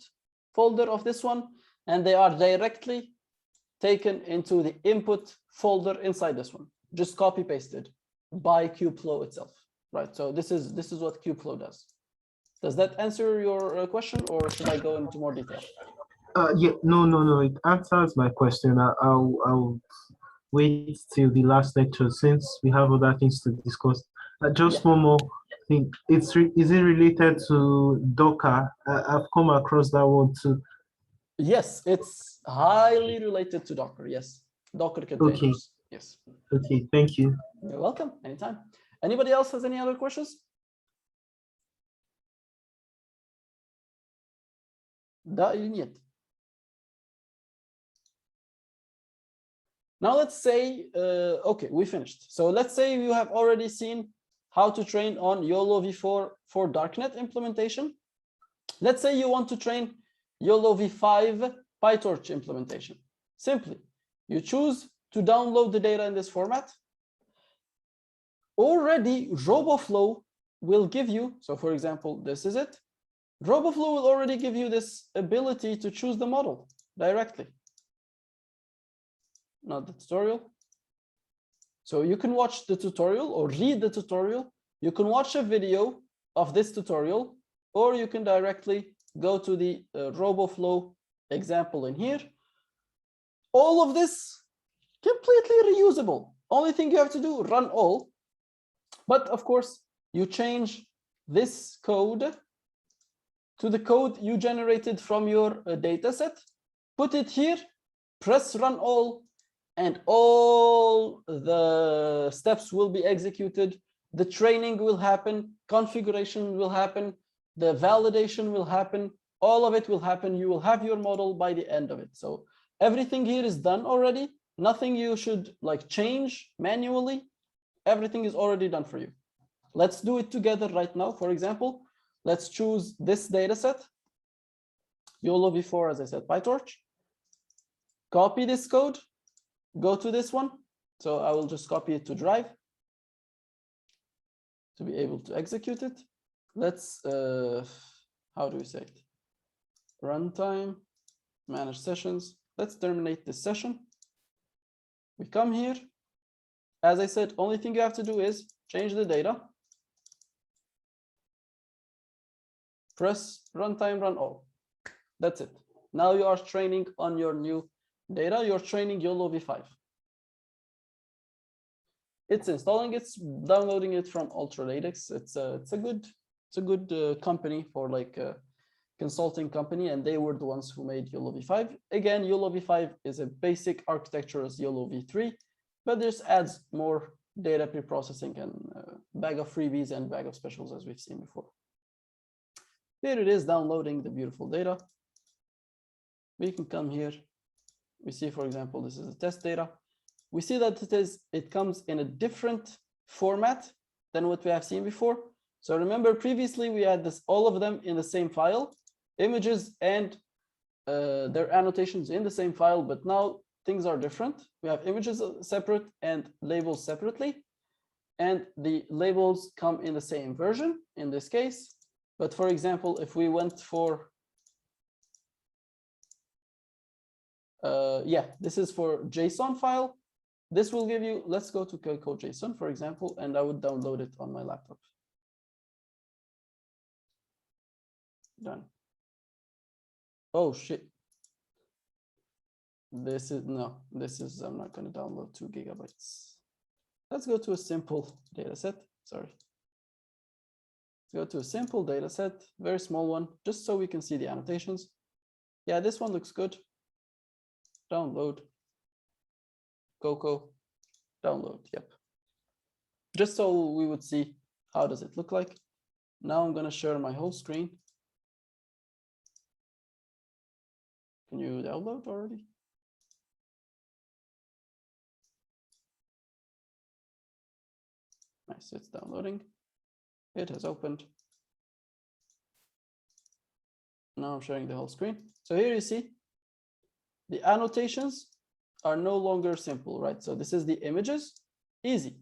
folder of this one, and they are directly taken into the input folder inside this one, just copy pasted by Kubeflow itself, right? So this is what Kubeflow does. Does that answer your question, or should I go into more detail? Yeah, no. It answers my question. I'll wait till the last lecture since we have other things to discuss. Just one more thing. Is it related to Docker? I've come across that one too. Yes, it's highly related to Docker. Yes, Docker containers. Okay. Yes. Okay, thank you. You're welcome. Anytime. Anybody else has any other questions? Now let's say, okay, we finished. So let's say you have already seen how to train on YOLO V4 for darknet implementation. Let's say you want to train YOLO V5 PyTorch implementation. Simply, you choose to download the data in this format. Already, RoboFlow will give you, so for example, this is it. RoboFlow will already give you this ability to choose the model directly. Not the tutorial. So you can watch the tutorial or read the tutorial. You can watch a video of this tutorial, or you can directly go to the RoboFlow example in here. All of this completely reusable. Only thing you have to do, run all. But of course, you change this code to the code you generated from your data set, put it here, press run all, and all the steps will be executed. The training will happen, configuration will happen, the validation will happen, all of it will happen. You will have your model by the end of it. So everything here is done already. Nothing you should like change manually. Everything is already done for you. Let's do it together right now. For example, let's choose this data set, YOLO v4, as I said, PyTorch. Copy this code, go to this one. So I will just copy it to Drive to be able to execute it. Let's, how do we say it? Runtime, manage sessions. Let's terminate this session. We come here. As I said, only thing you have to do is change the data. Press runtime, run all. That's it. Now you are training on your new data. You're training YOLO v5. It's installing, it's downloading it from UltraLatex. It's a good company for like a consulting company, and they were the ones who made YOLO v5. Again, YOLO v5 is a basic architecture as YOLO v3, but this adds more data pre-processing and bag of freebies and bag of specials as we've seen before. Here it is downloading the beautiful data. We can come here. We see, for example, this is the test data. We see that it comes in a different format than what we have seen before. So remember previously we had this, all of them in the same file, images and their annotations in the same file, but now things are different. We have images separate and labels separately, and the labels come in the same version in this case. But for example, if we went for, this is for JSON file. This will give you, let's go to code.json, for example, and I would download it on my laptop. Done. Oh, shit. This is, no, this is, I'm not going to download 2 gigabytes. Let's go to a simple data set. Sorry. Go to a simple data set, very small one, just so we can see the annotations. Yeah, this one looks good. Download. Coco, download, yep. Just so we would see how does it look like. Now I'm going to share my whole screen. Can you download already? Nice, it's downloading. It has opened. Now I'm sharing the whole screen. So here you see the annotations are no longer simple, right? So this is the images, easy.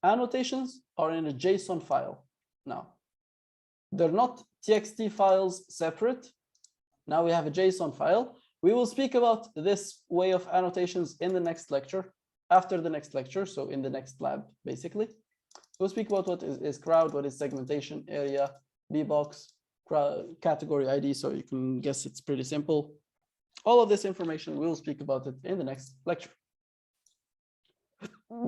Annotations are in a JSON file now. They're not TXT files separate. Now we have a JSON file. We will speak about this way of annotations in the next lecture, after the next lecture, so in the next lab, basically. We'll speak about what is crowd, what is segmentation, area, bbox, category ID, so you can guess it's pretty simple. All of this information, we'll speak about it in the next lecture.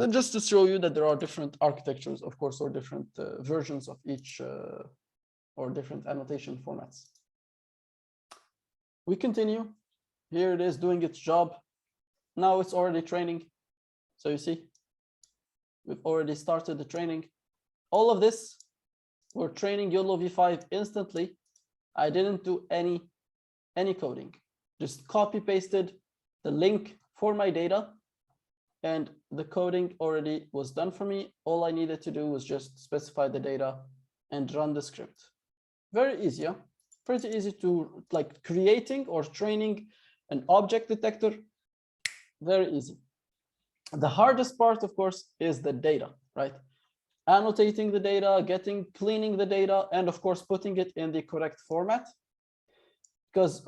Just to show you that there are different architectures, of course, or different versions of each, or different annotation formats. We continue. Here it is doing its job. Now it's already training. So you see, we've already started the training. All of this, we're training YOLO v5 instantly. I didn't do any coding. Just copy pasted the link for my data, and the coding already was done for me. All I needed to do was just specify the data and run the script. Very easy, yeah? Pretty easy to like creating or training an object detector. Very easy. The hardest part, of course, is the data, right? Annotating the data, cleaning the data, and of course, putting it in the correct format. Because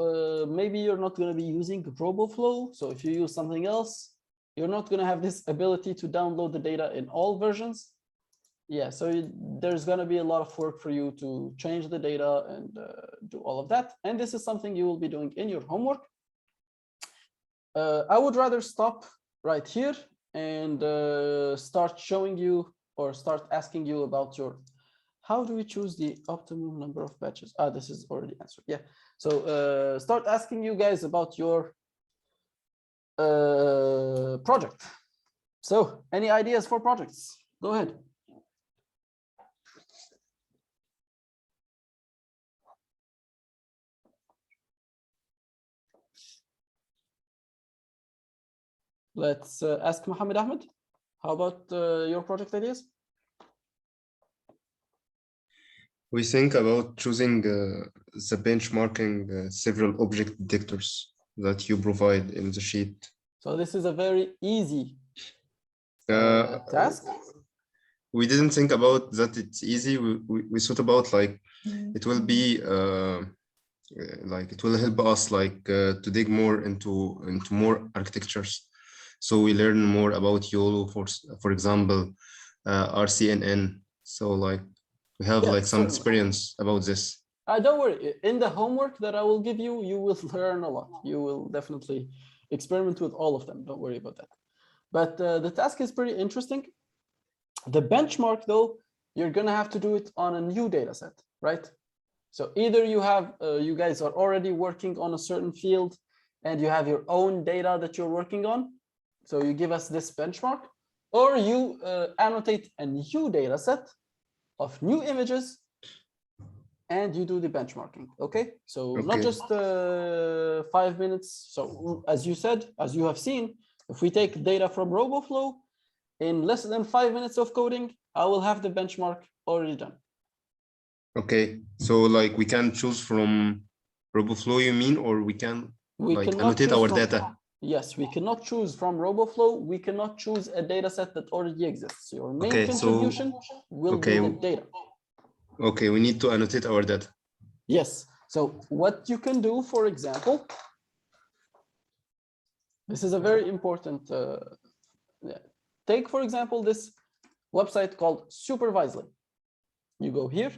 maybe you're not going to be using RoboFlow. So if you use something else, you're not going to have this ability to download the data in all versions. Yeah, so there's going to be a lot of work for you to change the data and do all of that. And this is something you will be doing in your homework. I would rather stop right here and start showing you or start asking you about your How do we choose the optimum number of batches? Ah, this is already answered. Yeah. So start asking you guys about your project. So any ideas for projects? Go ahead. Let's ask Mohammed Ahmed. How about your project ideas? We think about choosing the benchmarking several object detectors that you provide in the sheet. So this is a very easy task. We didn't think about that it's easy. We thought about like it will be like it will help us like to dig more into more architectures. So we learn more about YOLO, for example, RCNN. So like we have Yeah, like some certainly. experience about this. Don't worry. In the homework that I will give you, you will learn a lot. You will definitely experiment with all of them. Don't worry about that. But the task is pretty interesting. The benchmark, though, you're going to have to do it on a new data set, right? So either you have, you guys are already working on a certain field and you have your own data that you're working on. So you give us this benchmark, or you annotate a new data set of new images and you do the benchmarking. Okay. So not just 5 minutes. So as you said, as you have seen, if we take data from RoboFlow, in less than 5 minutes of coding, I will have the benchmark already done. Okay, so like we can choose from RoboFlow, you mean, or we can like annotate our data? Yes, we cannot choose from RoboFlow. We cannot choose a data set that already exists. Your main contribution will be the data. Okay, we need to annotate our data. Yes. So what you can do, for example, this is a very important. Take, for example, this website called Supervisely. You go here.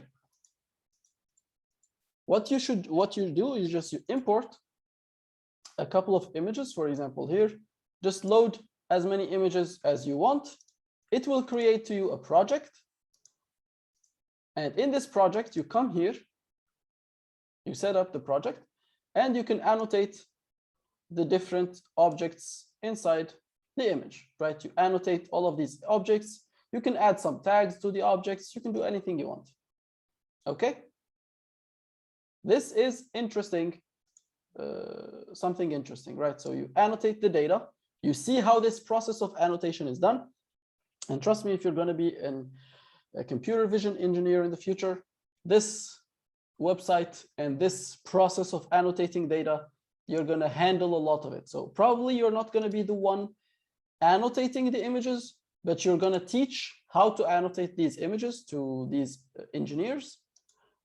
What you do is just you import a couple of images, for example, here. Just load as many images as you want. It will create to you a project. And in this project, you come here, you set up the project, and you can annotate the different objects inside the image, right? You annotate all of these objects. You can add some tags to the objects. You can do anything you want. Okay. This is interesting, something interesting, right? So you annotate the data. You see how this process of annotation is done. And trust me, if you're going to be a computer vision engineer in the future, this website and this process of annotating data, you're going to handle a lot of it. So probably you're not going to be the one annotating the images, but you're going to teach how to annotate these images to these engineers.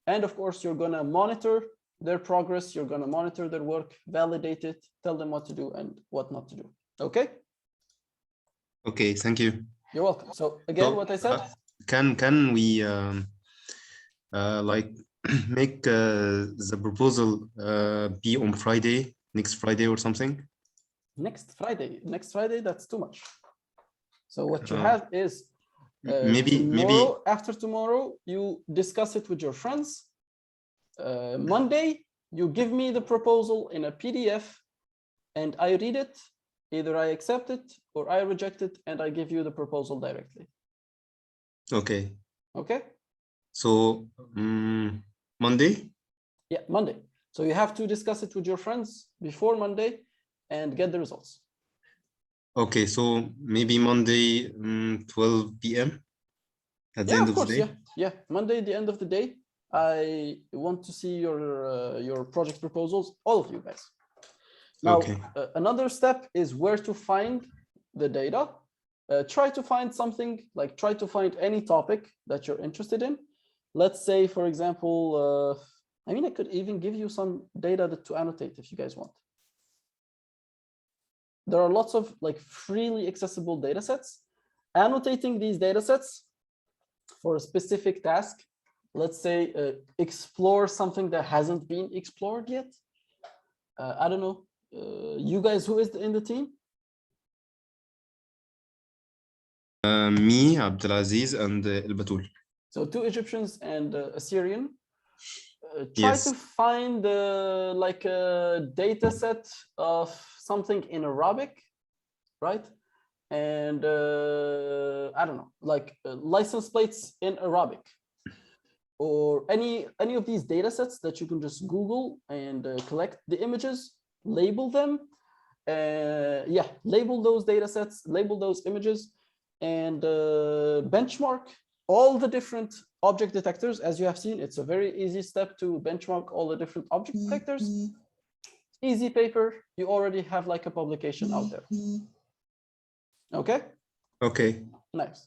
And of course, you're going to monitor their progress. You're going to monitor their work, validate it, tell them what to do and what not to do. Okay? Okay, thank you. You're welcome. So again, what I said. Can we like make the proposal be on Friday, next Friday or something? Next Friday, that's too much. So what you have is maybe after tomorrow, you discuss it with your friends. Monday, you give me the proposal in a PDF and I read it. Either I accept it or I reject it and I give you the proposal directly. Okay. Okay. So Monday? Yeah, Monday. So you have to discuss it with your friends before Monday and get the results. Okay, so maybe Monday 12 p.m. at the end of the day? Yeah, Monday, the end of the day. I want to see your project proposals, all of you guys. Now, another step is where to find the data. Try to find something, like try to find any topic that you're interested in. Let's say, for example, I mean, I could even give you some data to annotate if you guys want. There are lots of like freely accessible data sets. Annotating these data sets for a specific task, let's say explore something that hasn't been explored yet. I don't know, you guys, who is in the team? Me, Abdelaziz, and El Batul. So 2 Egyptians and a Syrian. Try Yes. to find like a data set of something in Arabic, right? And I don't know, like license plates in Arabic, or any of these data sets that you can just Google and collect the images, label them. Yeah, label those data sets, label those images, and benchmark all the different object detectors. As you have seen, it's a very easy step to benchmark all the different object detectors. Easy paper, you already have like a publication out there. Okay, Okay. nice.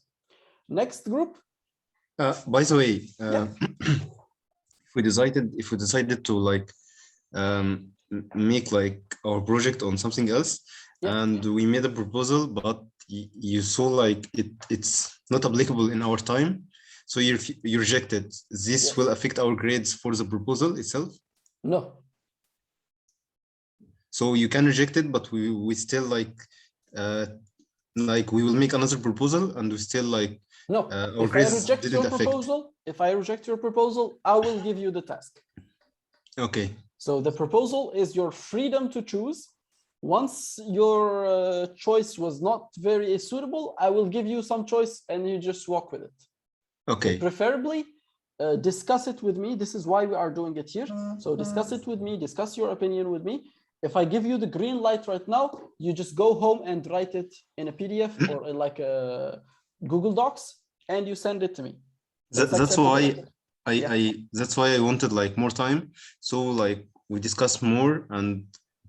Next group. By the way, Yeah. if we decided to like make like our project on something else, Yeah. and we made a proposal, but you saw like it's not applicable in our time, so you rejected. This Yes. will affect our grades for the proposal itself. No. So you can reject it, but we still like we will make another proposal, and we still like No, our if I grades reject didn't your affect. proposal, I will give you the task. Okay. So the proposal is your freedom to choose. Once your choice was not very suitable, I will give you some choice and you just walk with it. Okay. So preferably discuss it with me. This is why we are doing it here. So discuss it with me, discuss your opinion with me. If I give you the green light right now, you just go home and write it in a PDF or in like a Google Docs, and you send it to me. That's why Yeah. that's why I wanted like more time. So like we discuss more and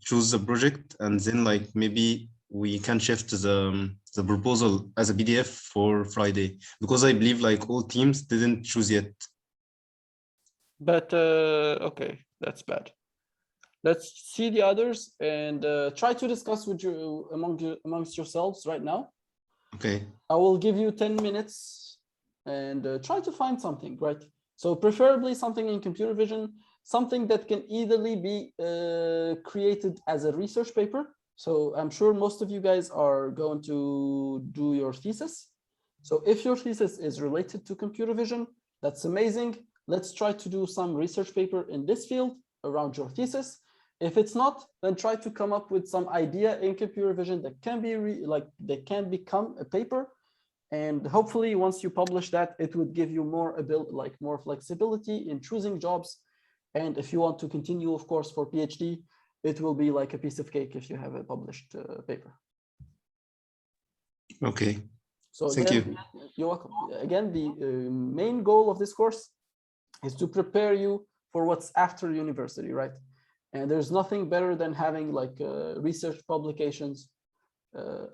choose the project, and then like maybe we can shift the proposal as a PDF for Friday, because I believe like all teams didn't choose yet. But okay, that's bad. Let's see the others and try to discuss with you amongst yourselves right now. Okay. I will give you 10 minutes and try to find something, right? So preferably something in computer vision, something that can easily be created as a research paper. So I'm sure most of you guys are going to do your thesis. So if your thesis is related to computer vision, that's amazing. Let's try to do some research paper in this field around your thesis. If it's not, then try to come up with some idea in computer vision that can be that can become a paper. And hopefully once you publish that, it would give you more more flexibility in choosing jobs. And if you want to continue, of course, for PhD, it will be like a piece of cake if you have a published paper. Okay. So Thank again, you're welcome. Again, the main goal of this course is to prepare you for what's after university, right? And there's nothing better than having like research publications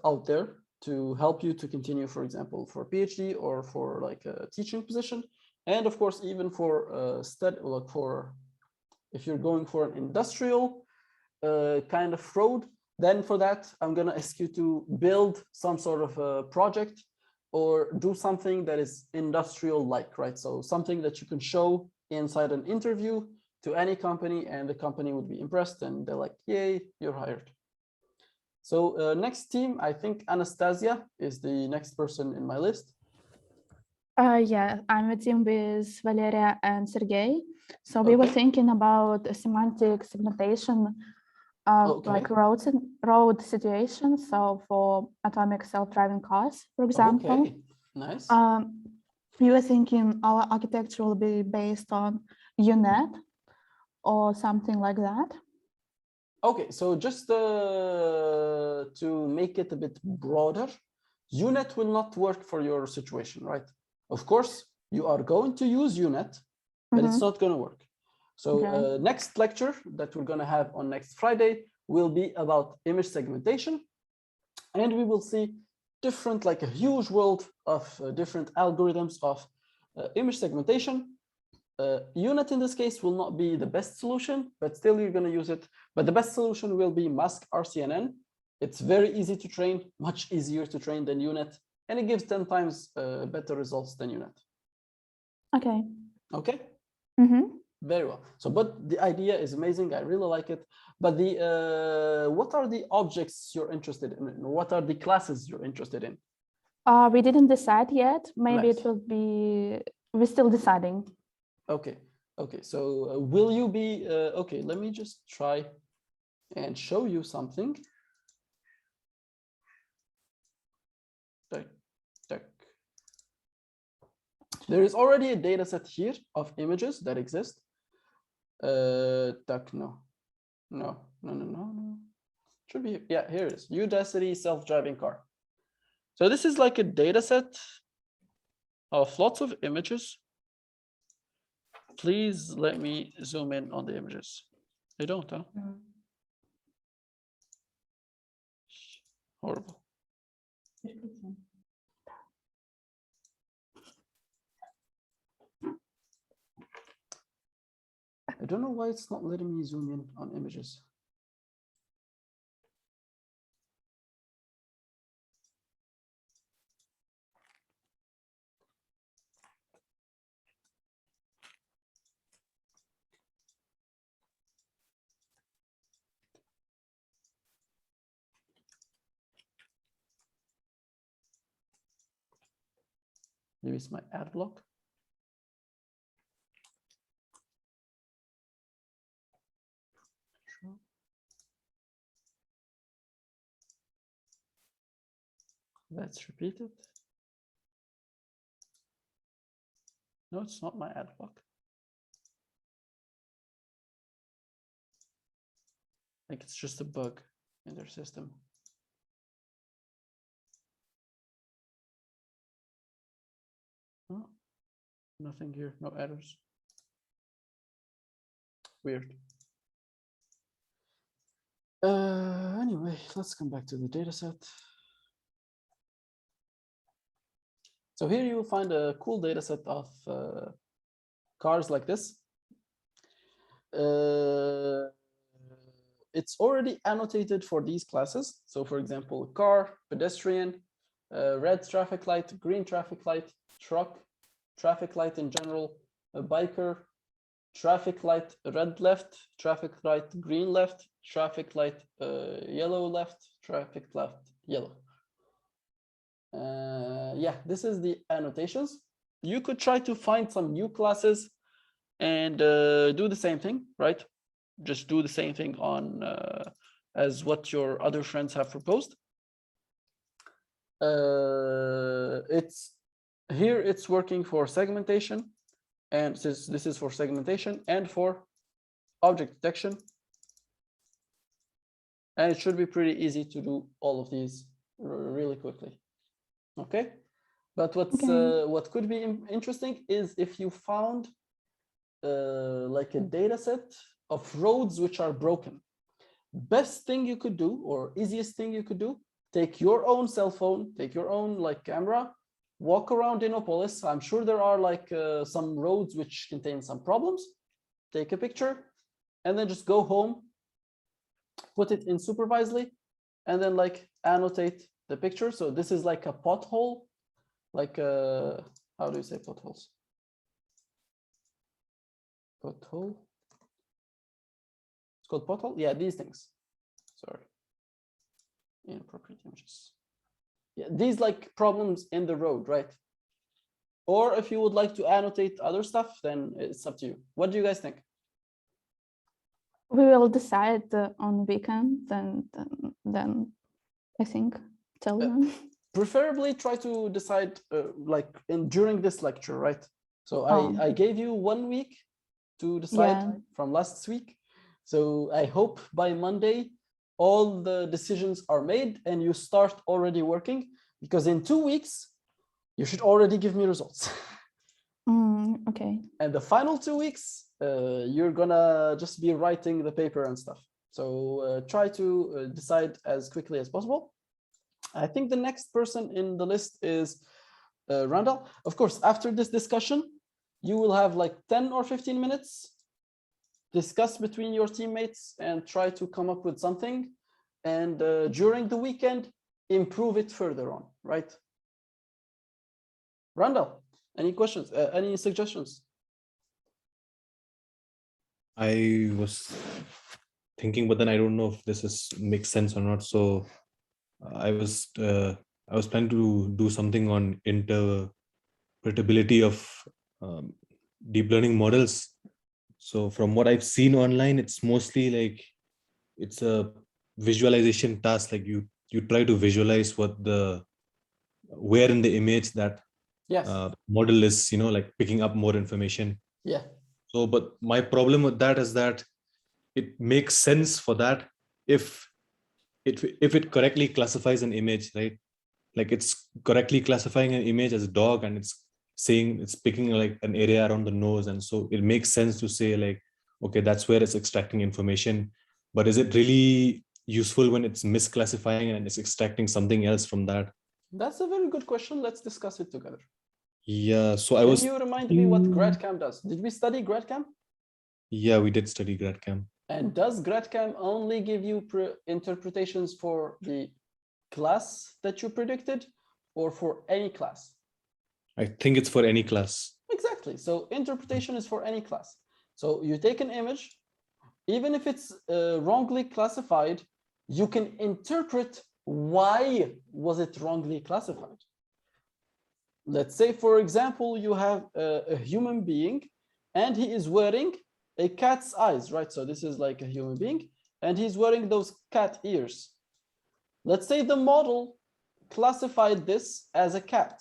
out there to help you to continue, for example, for PhD or for like a teaching position. And of course, even for study, like for if you're going for an industrial kind of road, then for that, I'm going to ask you to build some sort of a project or do something that is industrial-like, right? So something that you can show inside an interview to any company, and the company would be impressed and they're like, yay, you're hired. So next team, I think Anastasia is the next person in my list. Yeah, I'm a team with Valeria and Sergey. So we were thinking about a semantic segmentation of like road situations. So for atomic self-driving cars, for example. Okay, nice. We were thinking our architecture will be based on UNet or something like that. Okay, so just to make it a bit broader, UNet will not work for your situation, right? Of course, you are going to use UNet, but it's not going to work. So next lecture that we're going to have on next Friday will be about image segmentation. And we will see different, like a huge world of different algorithms of image segmentation. UNet in this case will not be the best solution, but still you're going to use it. But the best solution will be mask RCNN. It's very easy to train, much easier to train than UNet, and it gives 10 times better results than UNet. Okay. Okay. Mm-hmm. Very well. So, but the idea is amazing. I really like it. But the what are the objects you're interested in? What are the classes you're interested in? We didn't decide yet. Maybe Nice. it will be We're still deciding. Okay. Okay. So will you be okay? Let me just try and show you something. There is already a data set here of images that exist. No. Should be, yeah, here it is. Udacity self-driving car. So this is like a data set of lots of images. Please let me zoom in on the images. They don't, huh? Horrible. I don't know why it's not letting me zoom in on images. Maybe it's my ad block. Let's repeat it. No, it's not my ad block. Like it's just a bug in their system. Oh, nothing here, no errors. Weird. Anyway, let's come back to the data set. So here you will find a cool data set of cars like this. It's already annotated for these classes. So for example, car, pedestrian, red traffic light, green traffic light, truck, traffic light in general, a biker, traffic light red left, traffic light green left, traffic light yellow left, traffic left yellow. Yeah, this is the annotations. You could try to find some new classes and do the same thing, right? Just do the same thing on as what your other friends have proposed. It's working for segmentation, and this is for segmentation and for object detection. And it should be pretty easy to do all of these really quickly. Okay, but what could be interesting is if you found like a data set of roads which are broken. Best thing you could do, or easiest thing you could do, take your own cell phone, take your own like camera, walk around Innopolis. I'm sure there are like some roads which contain some problems. Take a picture and then just go home, put it in Supervisely, and then like annotate the picture. So this is like a pothole, like how do you say potholes? Pothole. It's called pothole. Yeah, these things. Sorry. Inappropriate images. Yeah, these like problems in the road, right? Or if you would like to annotate other stuff, then it's up to you. What do you guys think? We will decide on weekend, and then I think tell them. Preferably try to decide like during this lecture, right? So I gave you 1 week to decide from last week. So I hope by Monday all the decisions are made and you start already working, because in 2 weeks you should already give me results. Okay. And the final 2 weeks you're gonna just be writing the paper and stuff. So try to decide as quickly as possible. I think the next person in the list is Randall. Of course, after this discussion, you will have like 10 or 15 minutes, discuss between your teammates and try to come up with something. And during the weekend, improve it further on, right? Randall, any questions, any suggestions? I was thinking, but then I don't know if this makes sense or not. So I was planning to do something on interpretability of deep learning models. So from what I've seen online, it's mostly like it's a visualization task. Like you try to visualize where in the image that Yes. model is, like picking up more information. Yeah. So, but my problem with that is that it makes sense for that if it correctly classifies an image, right? Like it's correctly classifying an image as a dog, and it's saying it's picking like an area around the nose, and so it makes sense to say like, okay, that's where it's extracting information. But is it really useful when it's misclassifying and it's extracting something else from that? That's a very good question. Let's discuss it together. Yeah, so I was Can you remind me what GradCam does? Did we study GradCam? Yeah, we did study GradCam. And does GradCam only give you interpretations for the class that you predicted, or for any class? I think it's for any class. Exactly. So interpretation is for any class. So you take an image, even if it's wrongly classified, you can interpret why was it wrongly classified. Let's say, for example, you have a human being and he is wearing a cat's eyes, right? So this is like a human being and he's wearing those cat ears. Let's say the model classified this as a cat.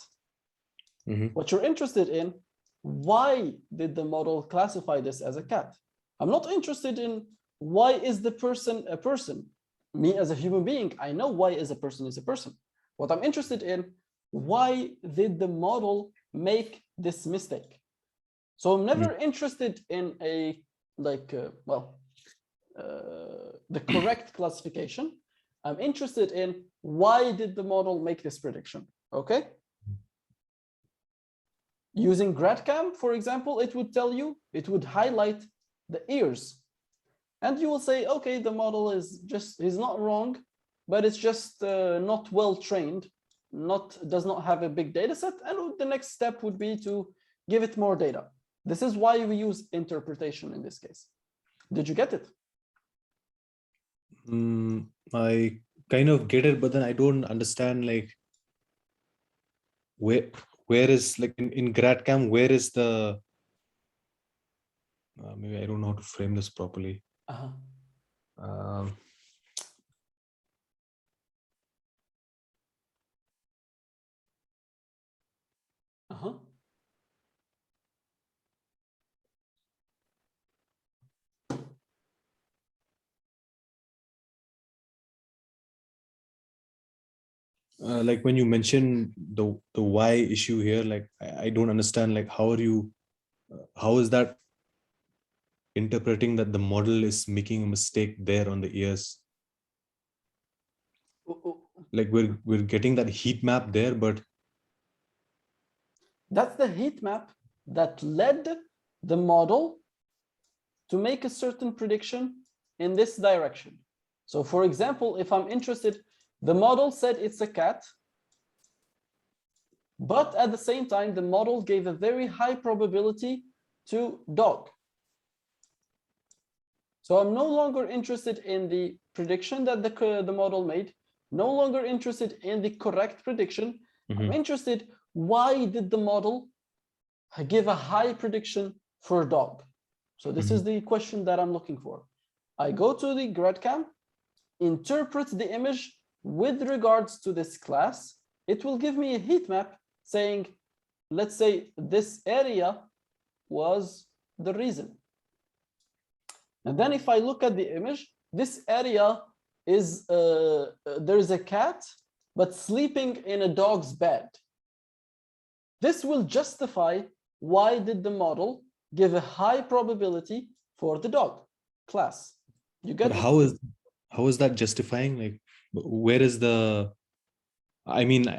What you're interested in, why did the model classify this as a cat? I'm not interested in why is the person a person. Me as a human being, I know why is a person is a person. What I'm interested in, why did the model make this mistake? So I'm never interested in the correct classification. I'm interested in why did the model make this prediction, okay? Using GradCam, for example, it would tell you, it would highlight the ears. And you will say, okay, the model is not wrong, but it's just not well trained, does not have a big data set. And the next step would be to give it more data. This is why we use interpretation in this case. Did you get it? I kind of get it, but then I don't understand like where is like in GradCam, where is the maybe I don't know how to frame this properly. Like when you mention the why issue here, like I don't understand, like how is that interpreting that the model is making a mistake there on the ears? Like we're getting that heat map there, but that's the heat map that led the model to make a certain prediction in this direction. So for example, if I'm interested, the model said it's a cat, but at the same time, the model gave a very high probability to dog. So I'm no longer interested in the prediction that the model made, no longer interested in the correct prediction. I'm interested, why did the model give a high prediction for dog? So this is the question that I'm looking for. I go to the GradCam, interpret the image with regards to this class. It will give me a heat map saying, let's say this area was the reason. And then if I look at the image, this area is, there's a cat, but sleeping in a dog's bed. This will justify why did the model give a high probability for the dog class. You get but it? how is that justifying? Like, where is the, I mean,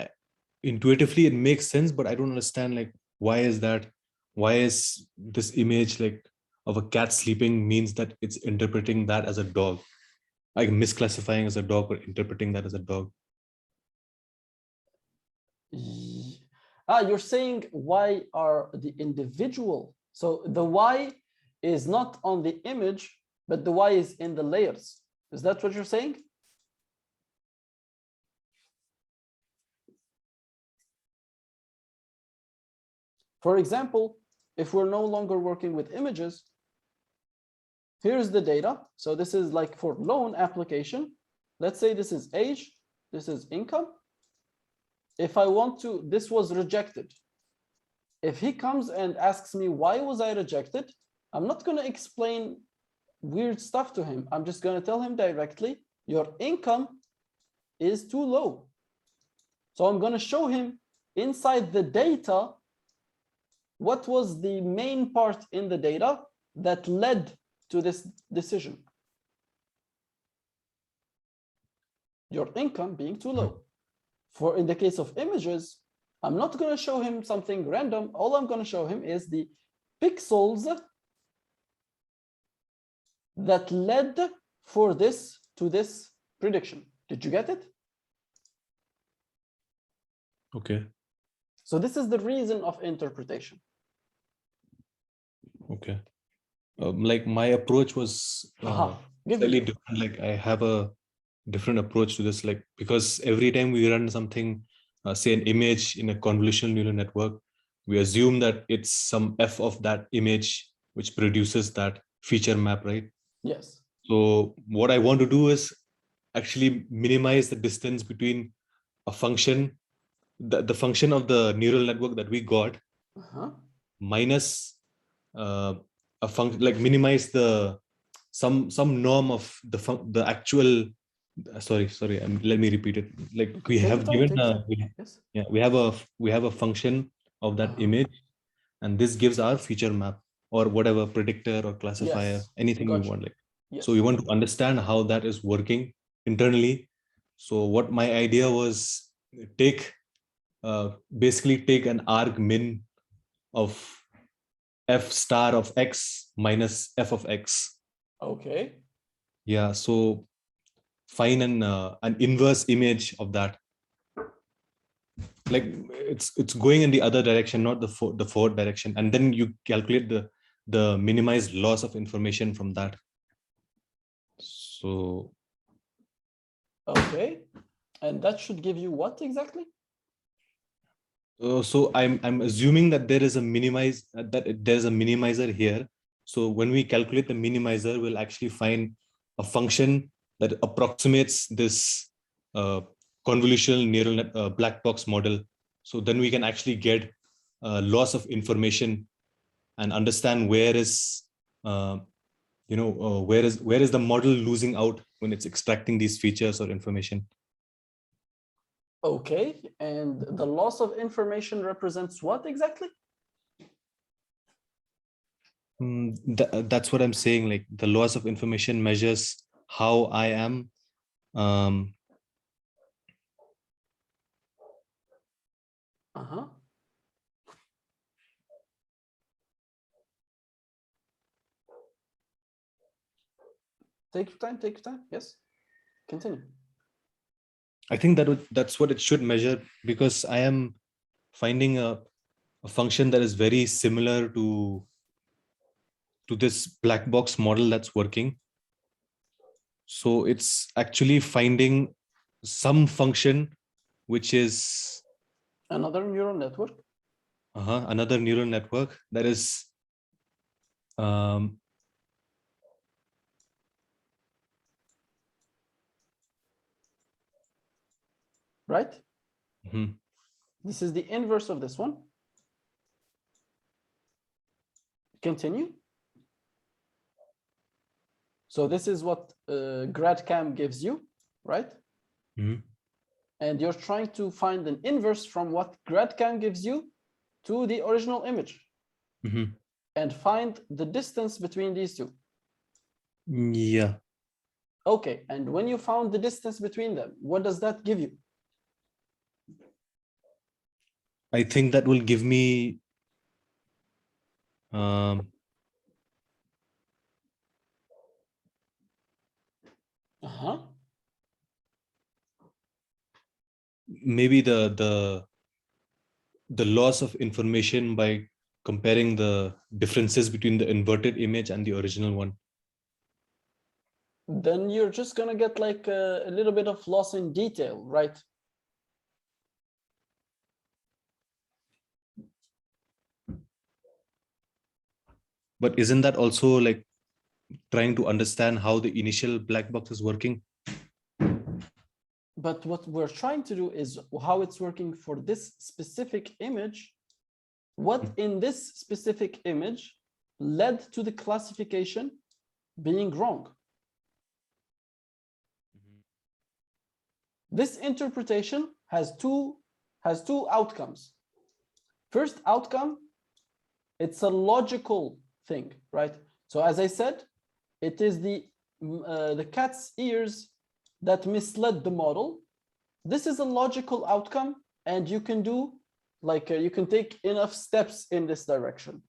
intuitively it makes sense, but I don't understand, like, why is this image like of a cat sleeping means that it's interpreting that as a dog, like misclassifying as a dog or interpreting that as a dog. You're saying why are the individual, so the why is not on the image, but the why is in the layers. Is that what you're saying? For example, if we're no longer working with images, here's the data. So this is like for loan application. Let's say this is age, this is income. If I want to, this was rejected. If he comes and asks me, why was I rejected? I'm not going to explain weird stuff to him. I'm just going to tell him directly, your income is too low. So I'm going to show him inside the data, what was the main part in the data that led to this decision. Your income being too low. For in the case of images, I'm not going to show him something random. All I'm going to show him is the pixels that led for this to this prediction. Did you get it? Okay. So this is the reason of interpretation. Okay. Like my approach was slightly different. Like I have a different approach to this, like because every time we run something, say an image in a convolutional neural network, we assume that it's some f of that image which produces that feature map, right? Yes. So what I want to do is actually minimize the distance between a function, the function of the neural network that we got, minus a function, like minimize the some norm of the actual. Sorry. Let me repeat it. Like we have given we have a function of that image, and this gives our feature map or whatever predictor or classifier, anything we want. Like so, we want to understand how that is working internally. So what my idea was, basically take an arg min of f star of x minus f of x. Okay. Yeah. So find an inverse image of that. Like it's going in the other direction, not the forward direction, and then you calculate the minimized loss of information from that. So okay, and that should give you what exactly? So I'm assuming that there is a minimizer here. So when we calculate the minimizer, we'll actually find a function that approximates this convolutional neural net black box model. So then we can actually get loss of information and understand where is where is the model losing out when it's extracting these features or information. Okay, and the loss of information represents what exactly? That's what I'm saying. Like the loss of information measures how I am. Take your time. Take your time. Yes. Continue. I think that's what it should measure, because I am finding a function that is very similar to this black box model that's working. So it's actually finding some function which is another neural network. Another neural network that is right? This is the inverse of this one. Continue. So this is what GradCam gives you, right? And you're trying to find an inverse from what GradCam gives you to the original image, and find the distance between these two. Yeah. Okay, and when you found the distance between them, what does that give you? I think that will give me maybe the loss of information by comparing the differences between the inverted image and the original one. Then you're just going to get like a little bit of loss in detail, right? But isn't that also like trying to understand how the initial black box is working? But what we're trying to do is how it's working for this specific image. What in this specific image led to the classification being wrong? This interpretation has two outcomes. First outcome, it's a logical thing, right? So as I said, it is the cat's ears that misled the model. This is a logical outcome, and you can do like you can take enough steps in this direction.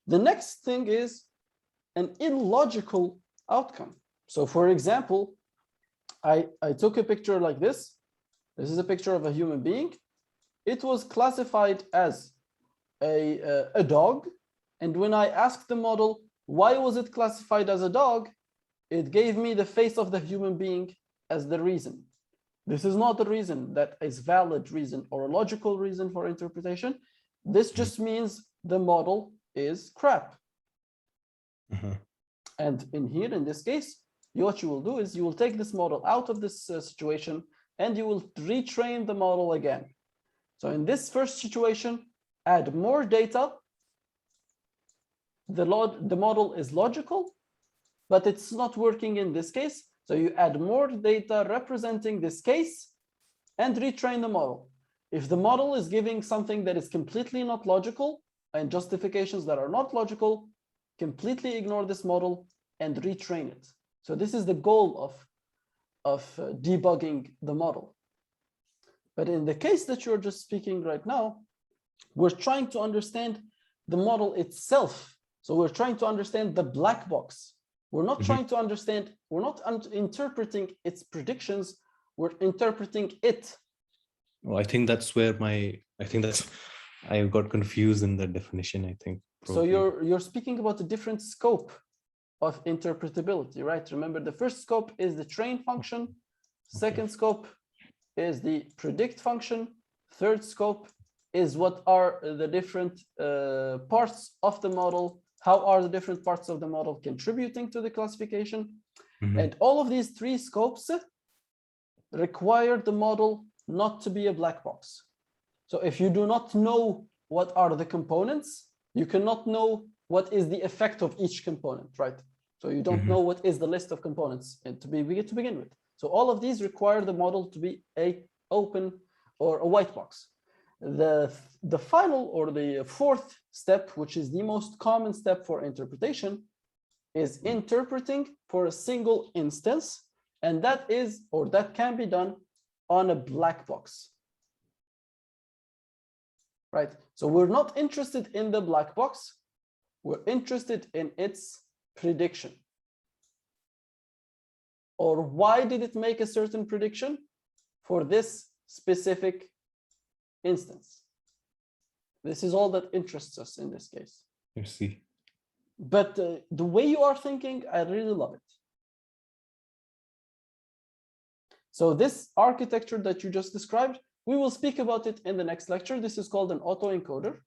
The next thing is an illogical outcome. So for example, I took a picture like this. This is a picture of a human being. It was classified as a dog. And when I asked the model, why was it classified as a dog? It gave me the face of the human being as the reason. This is not the reason that is valid reason or a logical reason for interpretation. This just means the model is crap. And in this case, what you will do is you will take this model out of this situation and you will retrain the model again. So in this first situation, add more data. The model is logical, but it's not working in this case. So you add more data representing this case and retrain the model. If the model is giving something that is completely not logical and justifications that are not logical, completely ignore this model and retrain it. So this is the goal of debugging the model. But in the case that you're just speaking right now, we're trying to understand the model itself. So we're trying to understand the black box. We're not trying to understand, we're not interpreting its predictions, we're interpreting it. Well, I think that's where I got confused in the definition, I think. Probably. So you're speaking about a different scope of interpretability, right? Remember, the first scope is the train function. Second scope is the predict function. Third scope is what are the different parts of the model. How are the different parts of the model contributing to the classification? And all of these three scopes require the model not to be a black box. So if you do not know what are the components, you cannot know what is the effect of each component, right? So you don't know what is the list of components to begin with. So all of these require the model to be a open or a white box. The final or the fourth step, which is the most common step for interpretation, is interpreting for a single instance, and that is, or that can be done on a black box. Right? So we're not interested in the black box, we're interested in its prediction. Or why did it make a certain prediction for this specific instance? This is all that interests us in this case. I see. But the way you are thinking, I really love it. So this architecture that you just described, we will speak about it in the next lecture. This is called an autoencoder.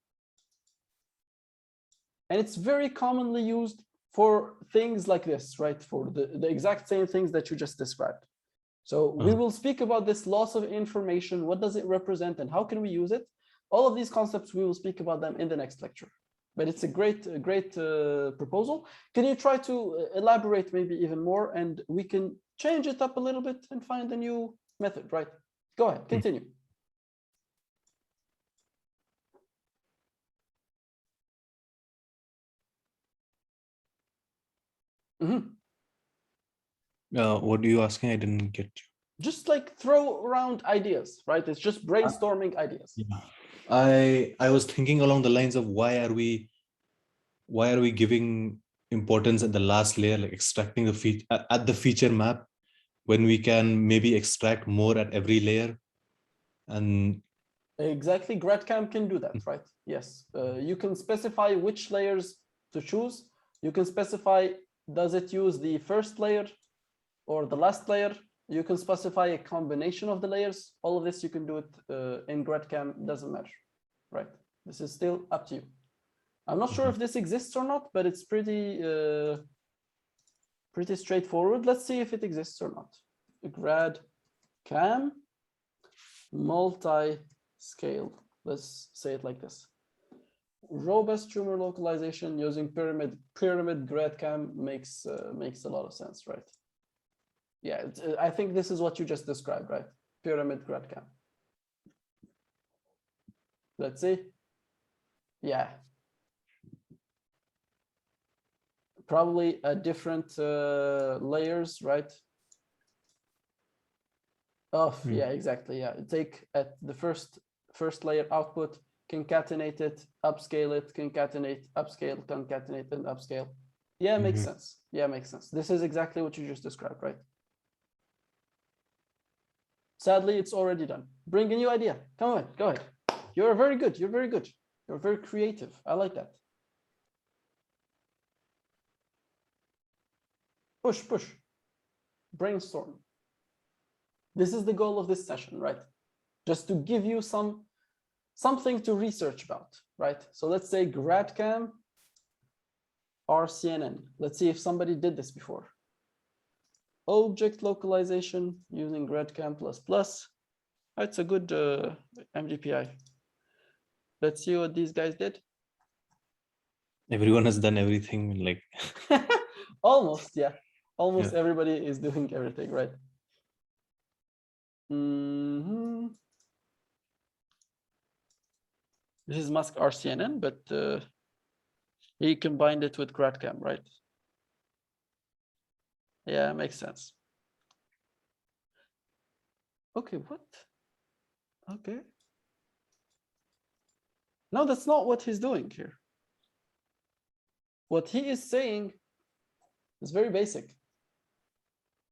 And it's very commonly used for things like this, right? For the exact same things that you just described. So we will speak about this loss of information. What does it represent and how can we use it? All of these concepts, we will speak about them in the next lecture. But it's a great proposal. Can you try to elaborate maybe even more, and we can change it up a little bit and find a new method, right? Go ahead, continue. What are you asking? I didn't get you. Just like throw around ideas, right? It's just brainstorming ideas. Yeah. I was thinking along the lines of why are we giving importance at the last layer, like extracting the feature at the feature map, when we can maybe extract more at every layer. And exactly, GradCam can do that, right? Yes, you can specify which layers to choose. You can specify, does it use the first layer or the last layer? You can specify a combination of the layers. All of this you can do it in GradCam, doesn't matter, right? This is still up to you. I'm not sure if this exists or not, but it's pretty pretty straightforward. Let's see if it exists or not. Grad cam multi-scale. Let's say it like this. Robust tumor localization using pyramid grad cam makes a lot of sense, right? Yeah, I think this is what you just described, right? Pyramid grad cam. Let's see. Yeah. Probably a different layers, right? Oh, yeah, exactly. Yeah, take at the first layer output, concatenate it, upscale it, concatenate, upscale, concatenate, and upscale. Yeah, makes sense. Yeah, makes sense. This is exactly what you just described, right? Sadly, it's already done. Bring a new idea. Come on, go ahead. You're very good. You're very good. You're very creative. I like that. Push, push. Brainstorm. This is the goal of this session, right? Just to give you something to research about, right? So let's say GradCam RCNN. Let's see if somebody did this before. Object localization using GradCam++. It's a good MDPI. Let's see what these guys did. Everyone has done everything, like Almost, yeah. Almost everybody is doing everything, right? This is mask RCNN, but he combined it with GradCam, right? Yeah, makes sense. Okay, what? Okay. No, that's not what he's doing here. What he is saying is very basic.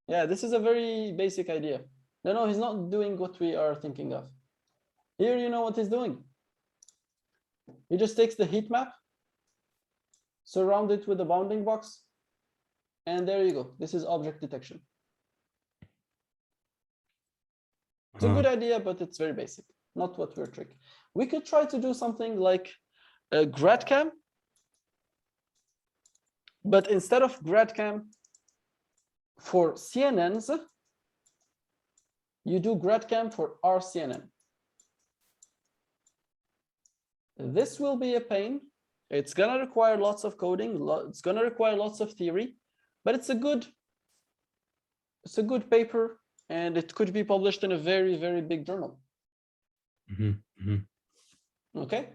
Yeah, this is a very basic idea. No, he's not doing what we are thinking of. Here, you know what he's doing. He just takes the heat map, surround it with a bounding box, and there you go. This is object detection. It's a good idea, but it's very basic, not what we're trick. We could try to do something like a GradCam, but instead of GradCam for CNNs, you do GradCam for RCNN. This will be a pain. It's gonna require lots of coding. It's gonna require lots of theory, but it's a good paper, and it could be published in a very, very big journal. Okay.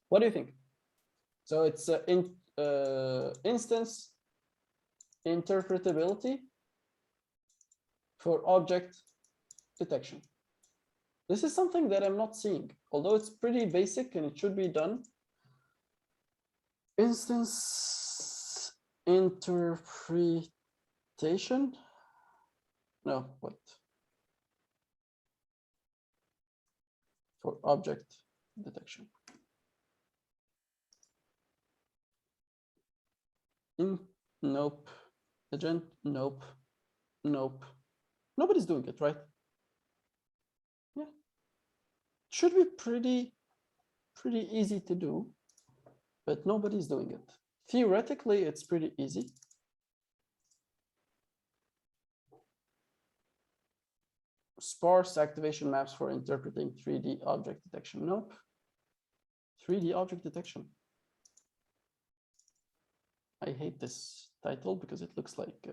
What do you think? So it's instance interpretability for object detection. This is something that I'm not seeing, although it's pretty basic and it should be done. Instance interpretation. No, what? For object detection. Nope. Agent, nope. Nope. Nobody's doing it, right? Yeah. Should be pretty easy to do, but nobody's doing it. Theoretically, it's pretty easy. Sparse activation maps for interpreting 3D object detection. Nope. 3D object detection. I hate this title because it looks like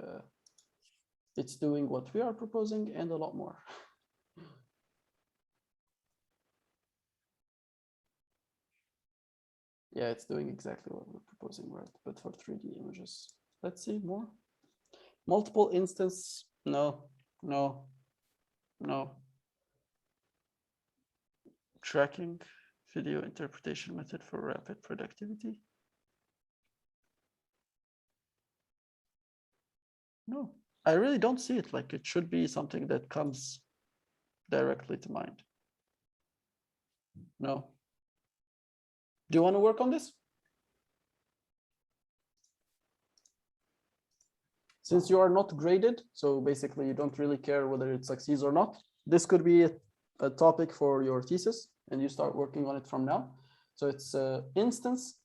it's doing what we are proposing and a lot more. Yeah, it's doing exactly what we're proposing, right? But for 3D images. Let's see more. Multiple instance. No. Tracking video interpretation method for rapid productivity. No, I really don't see it. Like, it should be something that comes directly to mind. No. Do you want to work on this? Since you are not graded, so basically you don't really care whether it succeeds or not, this could be a topic for your thesis, and you start working on it from now. So it's instance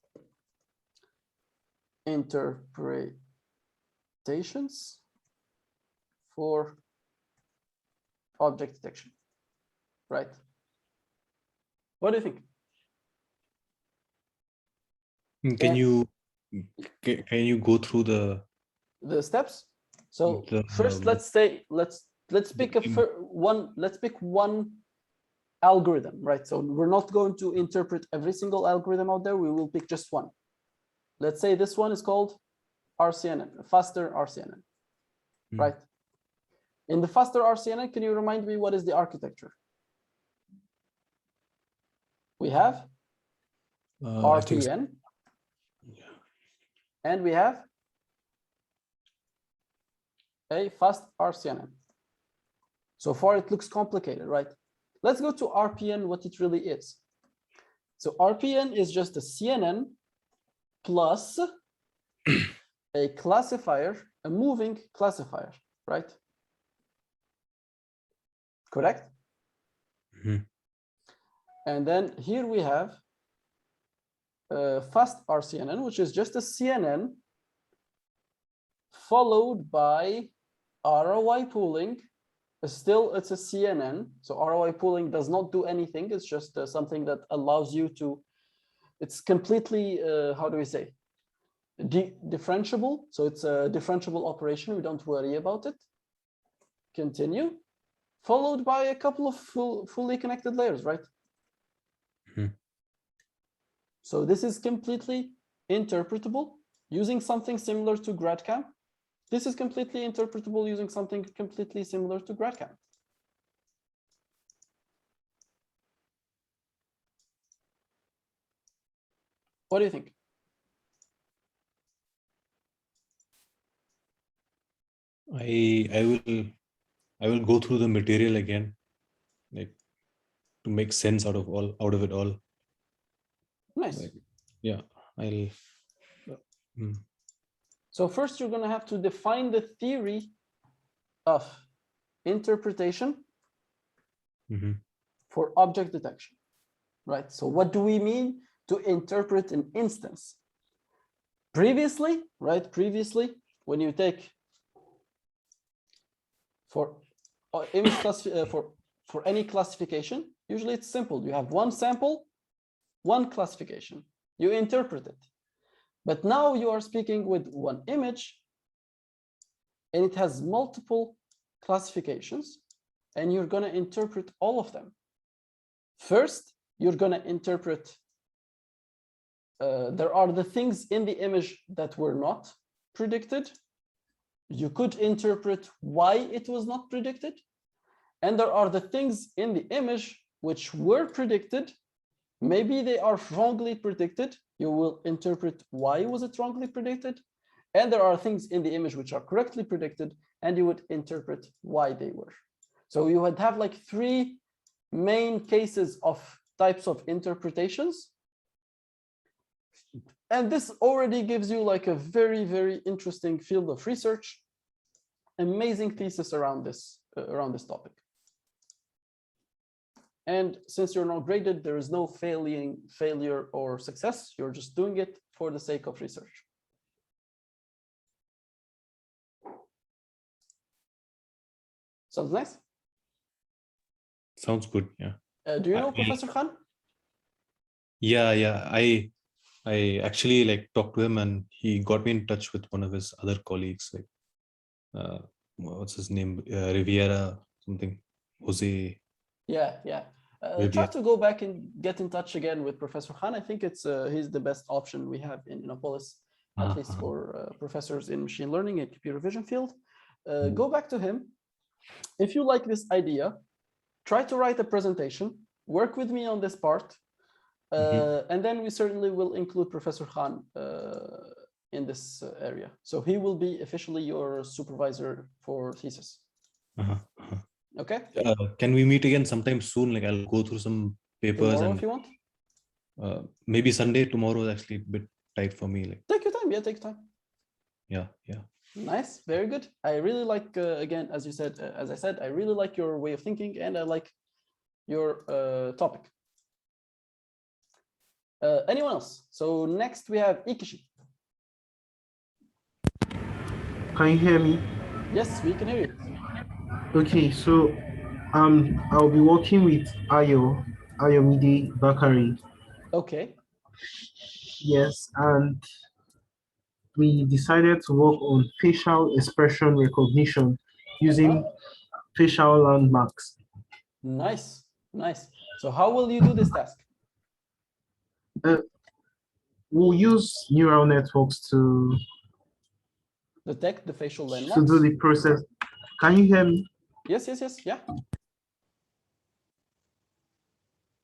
interpretations for object detection, right? What do you think? Can you go through the steps? So first, let's pick one algorithm, right? So we're not going to interpret every single algorithm out there. We will pick just one. Let's say this one is called RCNN, faster RCNN, right? In the faster RCNN, can you remind me what is the architecture? We have RPN, and we have a fast RCNN. So far, it looks complicated, right? Let's go to RPN, what it really is. So RPN is just a CNN plus a classifier, a moving classifier, right? Correct? And then here we have fast RCNN, which is just a CNN followed by ROI pooling. Still, it's a CNN. So ROI pooling does not do anything. It's just something that allows you to, it's completely, how do we say? Differentiable. So it's a differentiable operation. We don't worry about it. Continue. Followed by a couple of fully connected layers, right? So this is completely interpretable using something similar to GradCam. This is completely interpretable using something completely similar to GradCam. What do you think? I will go through the material again, like to make sense out of it all. Nice. Like, yeah, I'll. So first, you're going to have to define the theory of interpretation for object detection, right? So what do we mean to interpret an instance? Previously, right? Previously, when you take for image for any classification, usually it's simple. You have one sample, one classification. You interpret it. But now you are speaking with one image, and it has multiple classifications, and you're going to interpret all of them. First, you're going to interpret, there are the things in the image that were not predicted. You could interpret why it was not predicted. And there are the things in the image which were predicted. Maybe they are wrongly predicted. You will interpret why was it wrongly predicted. And there are things in the image which are correctly predicted, and you would interpret why they were. So you would have like three main cases of types of interpretations. And this already gives you like a very, very interesting field of research. Amazing thesis around this topic. And since you're not graded, there is no failure or success. You're just doing it for the sake of research. Sounds nice? Sounds good, yeah. Do you know Professor Khan? Yeah. I actually like talked to him, and he got me in touch with one of his other colleagues, like what's his name? Riviera something, Jose. Yeah. Try to go back and get in touch again with Professor Khan. I think it's he's the best option we have in Innopolis, at least for professors in machine learning and computer vision field. Go back to him. If you like this idea, try to write a presentation, work with me on this part, and then we certainly will include Professor Khan in this area. So he will be officially your supervisor for thesis. Okay. Can we meet again sometime soon? Like I'll go through some papers. Tomorrow, and if you want. Maybe Sunday. Tomorrow is actually a bit tight for me. Like take your time. Yeah, take your time. Yeah. Nice, very good. I really like again, as you said, as I said, I really like your way of thinking, and I like your topic. Anyone else? So next we have Ikishi. Can you hear me? Yes, we can hear you. Okay, so I'll be working with Ayomide Bakari. Okay. Yes, and we decided to work on facial expression recognition using facial landmarks. Nice, nice. So how will you do this task? We'll use neural networks to Detect the facial do landmarks? the process. Can you hear me? Yes, yes, yes, yeah.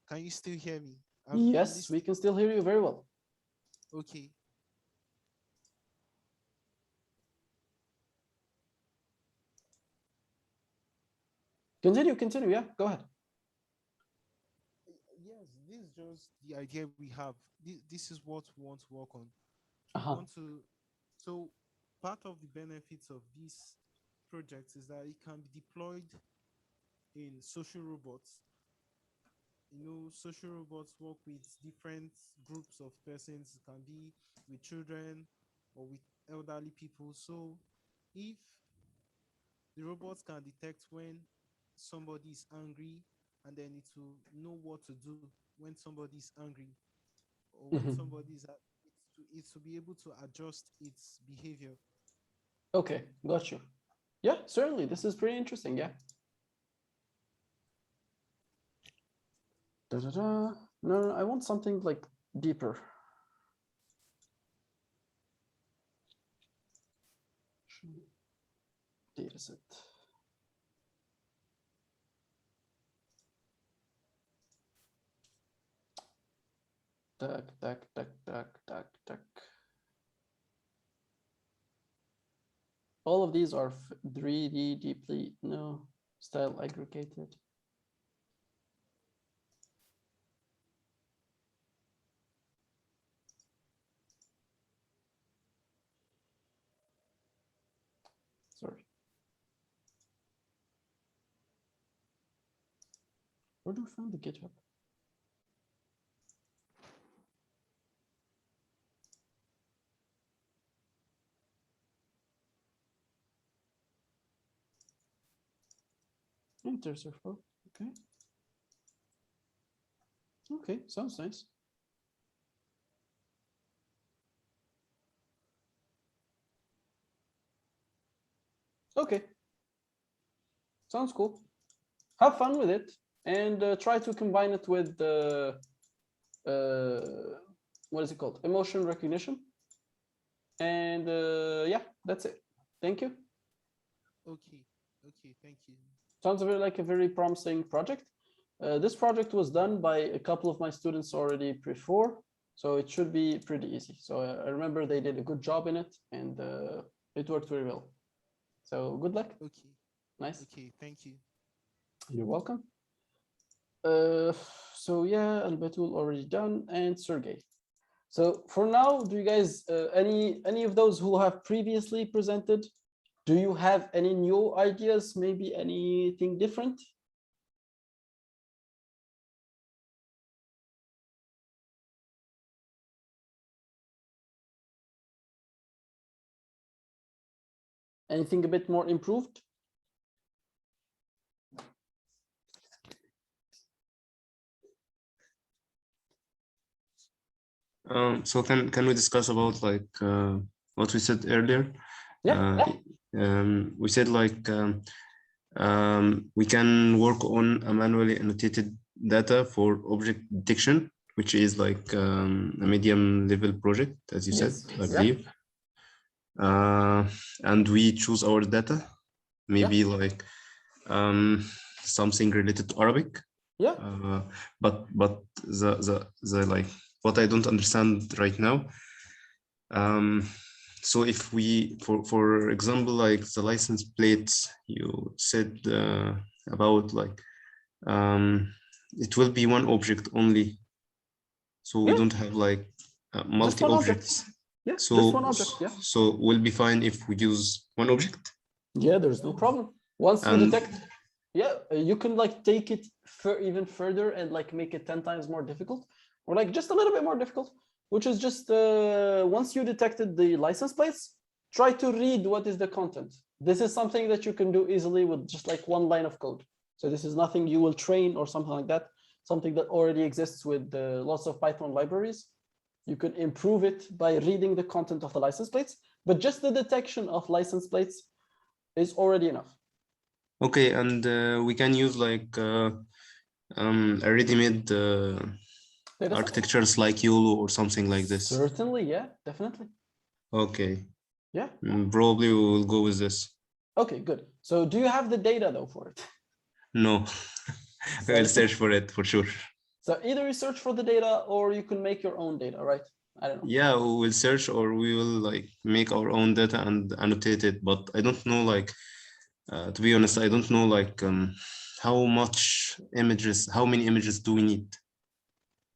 Can you still hear me? Yes, we can still hear you very well. Okay. Continue, yeah, go ahead. Yes, this is just the idea we have. This is what we want to work on. So part of the benefits of this project is that it can be deployed in social robots. You know, social robots work with different groups of persons. It can be with children or with elderly people. So if the robots can detect when somebody is angry, and then it will know what to do when somebody is angry, or when somebody is it to be able to adjust its behavior. Okay, got you. Yeah, certainly. This is pretty interesting. Yeah. No, I want something like deeper. Data set. Tac. All of these are 3D deeply, no, style aggregated. Sorry. Where do we find the GitHub? TensorFlow, okay. Okay, sounds nice. Okay, sounds cool. Have fun with it and try to combine it with the what is it called? Emotion recognition. And yeah, that's it. Thank you. Okay, thank you. Sounds like a very promising project. This project was done by a couple of my students already before, so it should be pretty easy. So I remember they did a good job in it, and it worked very well. So good luck. Okay. Nice. Okay, thank you. You're welcome. So yeah, Albetul already done, and Sergey. So for now, do you guys any of those who have previously presented? Do you have any new ideas? Maybe anything different? Anything a bit more improved? So can we discuss about like what we said earlier? Yeah. We said like we can work on a manually annotated data for object detection, which is like a medium level project, as you said, I believe. And we choose our data, maybe like something related to Arabic. Yeah. But the like what I don't understand right now. So if we, for example, like the license plates, you said about like it will be one object only. So we don't have like multi objects. Yeah, so just one object. Yeah. So we'll be fine if we use one object. Yeah, there's no problem. Once you detect, yeah, you can like take it even further and like make it 10 times more difficult. or like just a little bit more difficult, which is just once you detected the license plates, try to read what is the content. This is something that you can do easily with just like one line of code. So this is nothing you will train or something like that, something that already exists with lots of Python libraries. You can improve it by reading the content of the license plates, but just the detection of license plates is already enough. Okay, and we can use like a ready-made architectures like YOLO or something like this. Certainly, yeah, definitely. Okay. Yeah. Probably we will go with this. Okay, good. So do you have the data though for it? No, I will search for it for sure. So either you search for the data or you can make your own data, right? I don't know. Yeah, we will search or we will like make our own data and annotate it, but I don't know like, to be honest, I don't know like how many images do we need?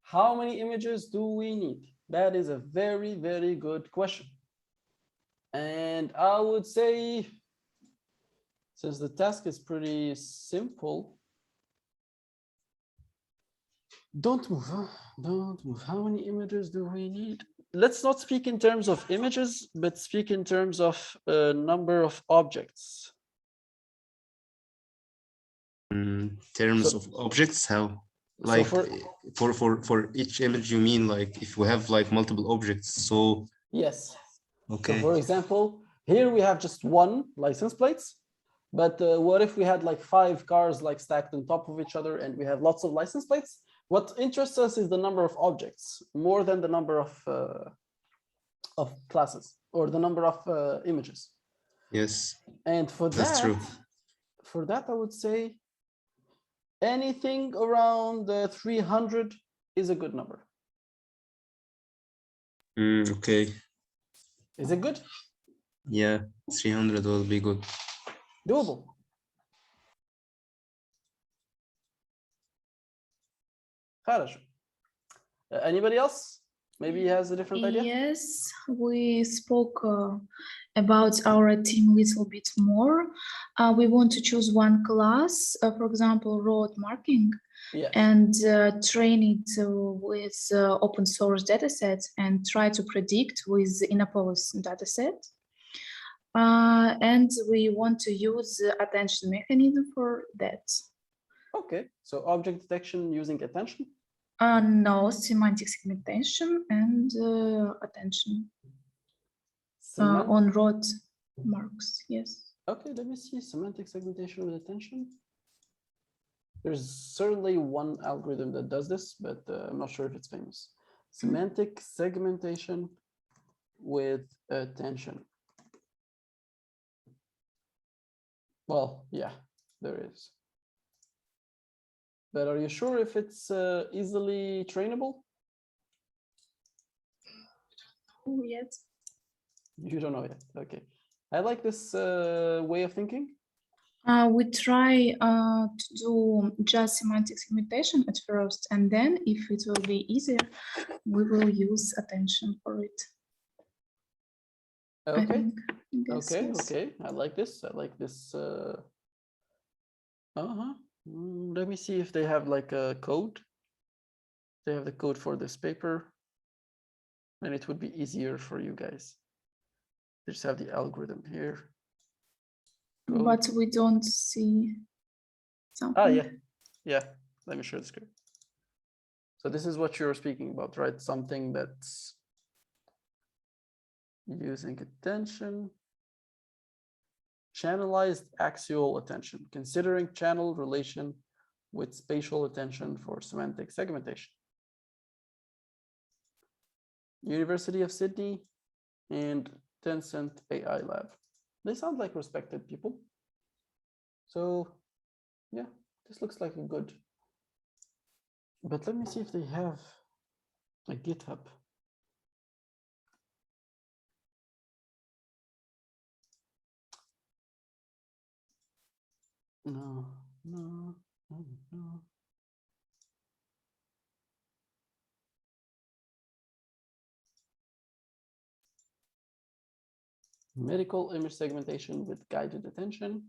How many images do we need? That is a very, very good question. And I would say, since the task is pretty simple, don't move, huh? Don't move. How many images do we need? Let's not speak in terms of images, but speak in terms of number of objects. Terms of objects, how? Like for each image, you mean like if we have like multiple objects, so yes. okay. So for example, here we have just one license plates, but what if we had like 5 cars like stacked on top of each other and we have lots of license plates? What interests us is the number of objects more than the number of classes or the number of images. Yes. And for that's true. For that, I would say anything around 300 is a good number. Okay. Is it good? Yeah, 300 will be good. Doable. Anybody else? Maybe he has a different idea? Yes, we spoke about our team a little bit more. We want to choose one class, for example, road marking, Yeah. and train it with open source datasets and try to predict with Innopolis dataset. And we want to use attention mechanism for that. Okay, so object detection using attention? No, semantic segmentation and attention on road marks, yes. Okay, let me see semantic segmentation with attention. There's certainly one algorithm that does this, but I'm not sure if it's famous. Semantic segmentation with attention. Well, yeah, there is. But are you sure if it's easily trainable? Oh, yes. You don't know yet. Okay. I like this way of thinking. We try to do just semantic segmentation at first, and then if it will be easier, we will use attention for it. Okay. Guess, Okay. yes. Okay. I like this. I like this. Let me see if they have like a code. They have the code for this paper, and it would be easier for you guys. They just have the algorithm here. Code. But we don't see something. Ah, yeah. Yeah. Let me share the screen. So this is what you're speaking about, right? Something that's using attention. Channelized axial attention, considering channel relation with spatial attention for semantic segmentation. University of Sydney and Tencent AI Lab. They sound like respected people. So yeah, this looks like a good. But let me see if they have a GitHub. No. Medical image segmentation with guided attention.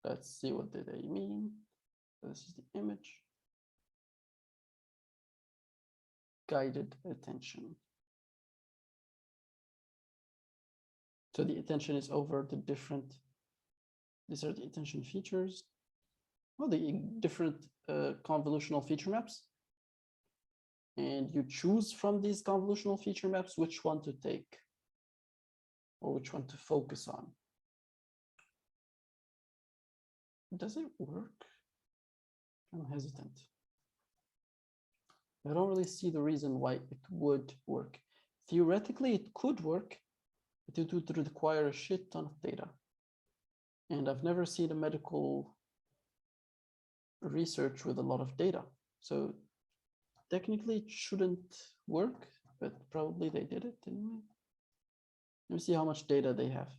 Let's see what do they mean. This is the image. guided attention. So the attention is over the different, these are the attention features. Well, the different convolutional feature maps. And you choose from these convolutional feature maps which one to take or which one to focus on. Does it work? I'm hesitant. I don't really see the reason why it would work. Theoretically, it could work, but it would require a shit ton of data. And I've never seen a medical research with a lot of data. So technically it shouldn't work, but probably they did it anyway. Let me see how much data they have.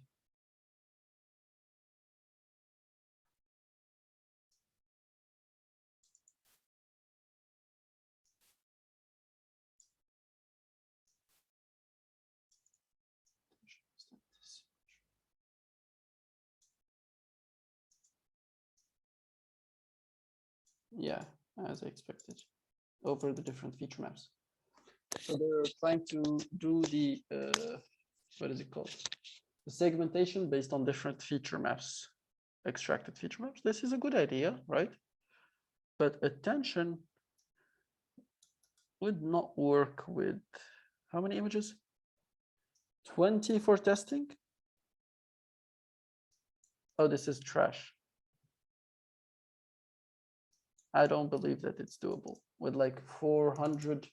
Yeah, as I expected, over the different feature maps. So they're trying to do the, what is it called? The segmentation based on different feature maps, extracted feature maps. This is a good idea, right? But attention would not work with how many images? 20 for testing? Oh, this is trash. I don't believe that it's doable with like 400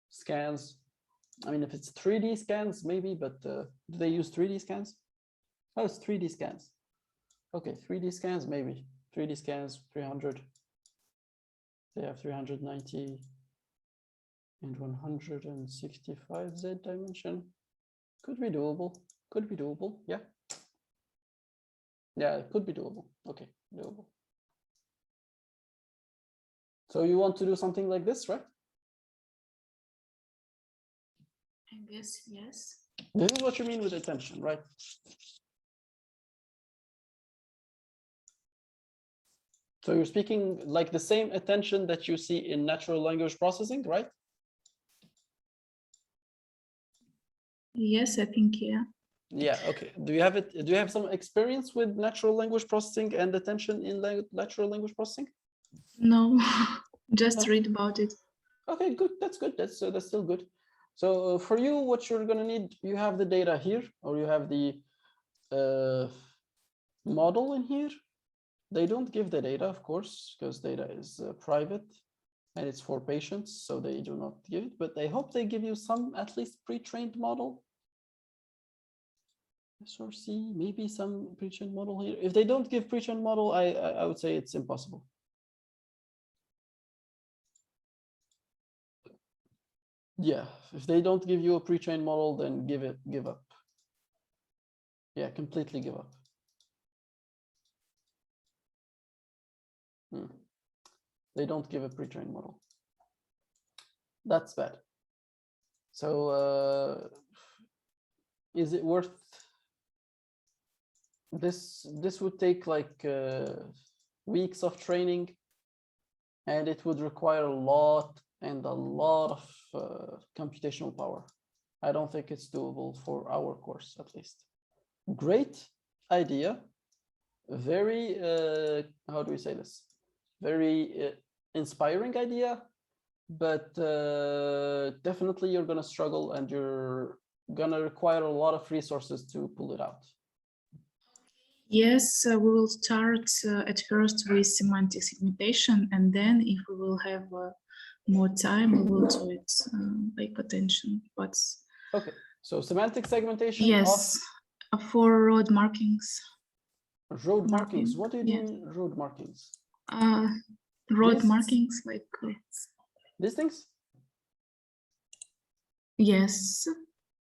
scans. I mean, if it's 3D scans, maybe, but do they use 3D scans? Oh, it's 3D scans. Okay, 3D scans, maybe. 3D scans, 300. They have 390 and 165 Z dimension. Could be doable. Could be doable. Yeah. Yeah, it could be doable. Okay, doable. So you want to do something like this, right? I guess, yes. This is what you mean with attention, right? So you're speaking like the same attention that you see in natural language processing, right? Yes, I think, yeah. Yeah, okay. Do you have it? Do you have some experience with natural language processing and attention in natural language processing? No, just Oh. read about it. Okay, good. That's good. That's still good. So for you, what you're gonna need, you have the data here, or you have the model in here. They don't give the data, of course, because data is private and it's for patients, so they do not give it. But I hope they give you some at least pre-trained model. SRC, maybe some pre-trained model here. If they don't give pre-trained model, I would say it's impossible. Yeah, if they don't give you a pre-trained model, then give up. Yeah, completely give up. They don't give a pre-trained model. That's bad. So is it worth this? This would take like weeks of training, and it would require a lot of computational power. I don't think it's doable for our course, at least. Great idea. Very, how do we say this? Very inspiring idea, but definitely you're going to struggle and you're going to require a lot of resources to pull it out. Yes, we will start at first with semantic segmentation, and then if we will have more time, we will do it by attention. But okay, so semantic segmentation. Yes, for road markings. Road markings. What do you mean road markings? Road markings, like these things. Yes.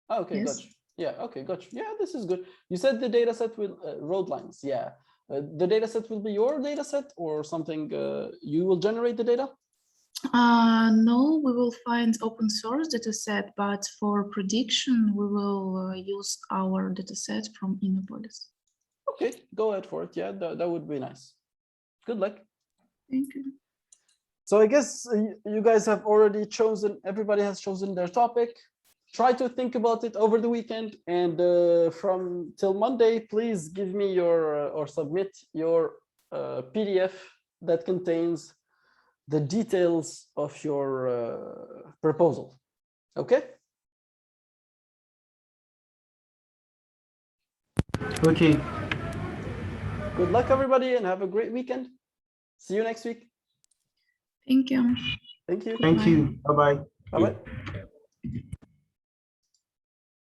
Oh, okay, yes. Gotcha. Yeah, okay, gotcha. Yeah, this is good. You said the data set will road lines. Yeah, the data set will be your data set or something. You will generate the data. No, we will find open source data set, but for prediction, we will use our data set from Innopolis. Okay, go ahead for it. Yeah, that would be nice. Good luck. Thank you. So I guess you guys have already chosen, everybody has chosen their topic. Try to think about it over the weekend, and from till Monday, please give me your or submit your PDF that contains the details of your proposal. Okay? Okay. Good luck, everybody, and have a great weekend. See you next week. Thank you. Thank you. Thank Bye. you. Bye-bye. Bye-bye.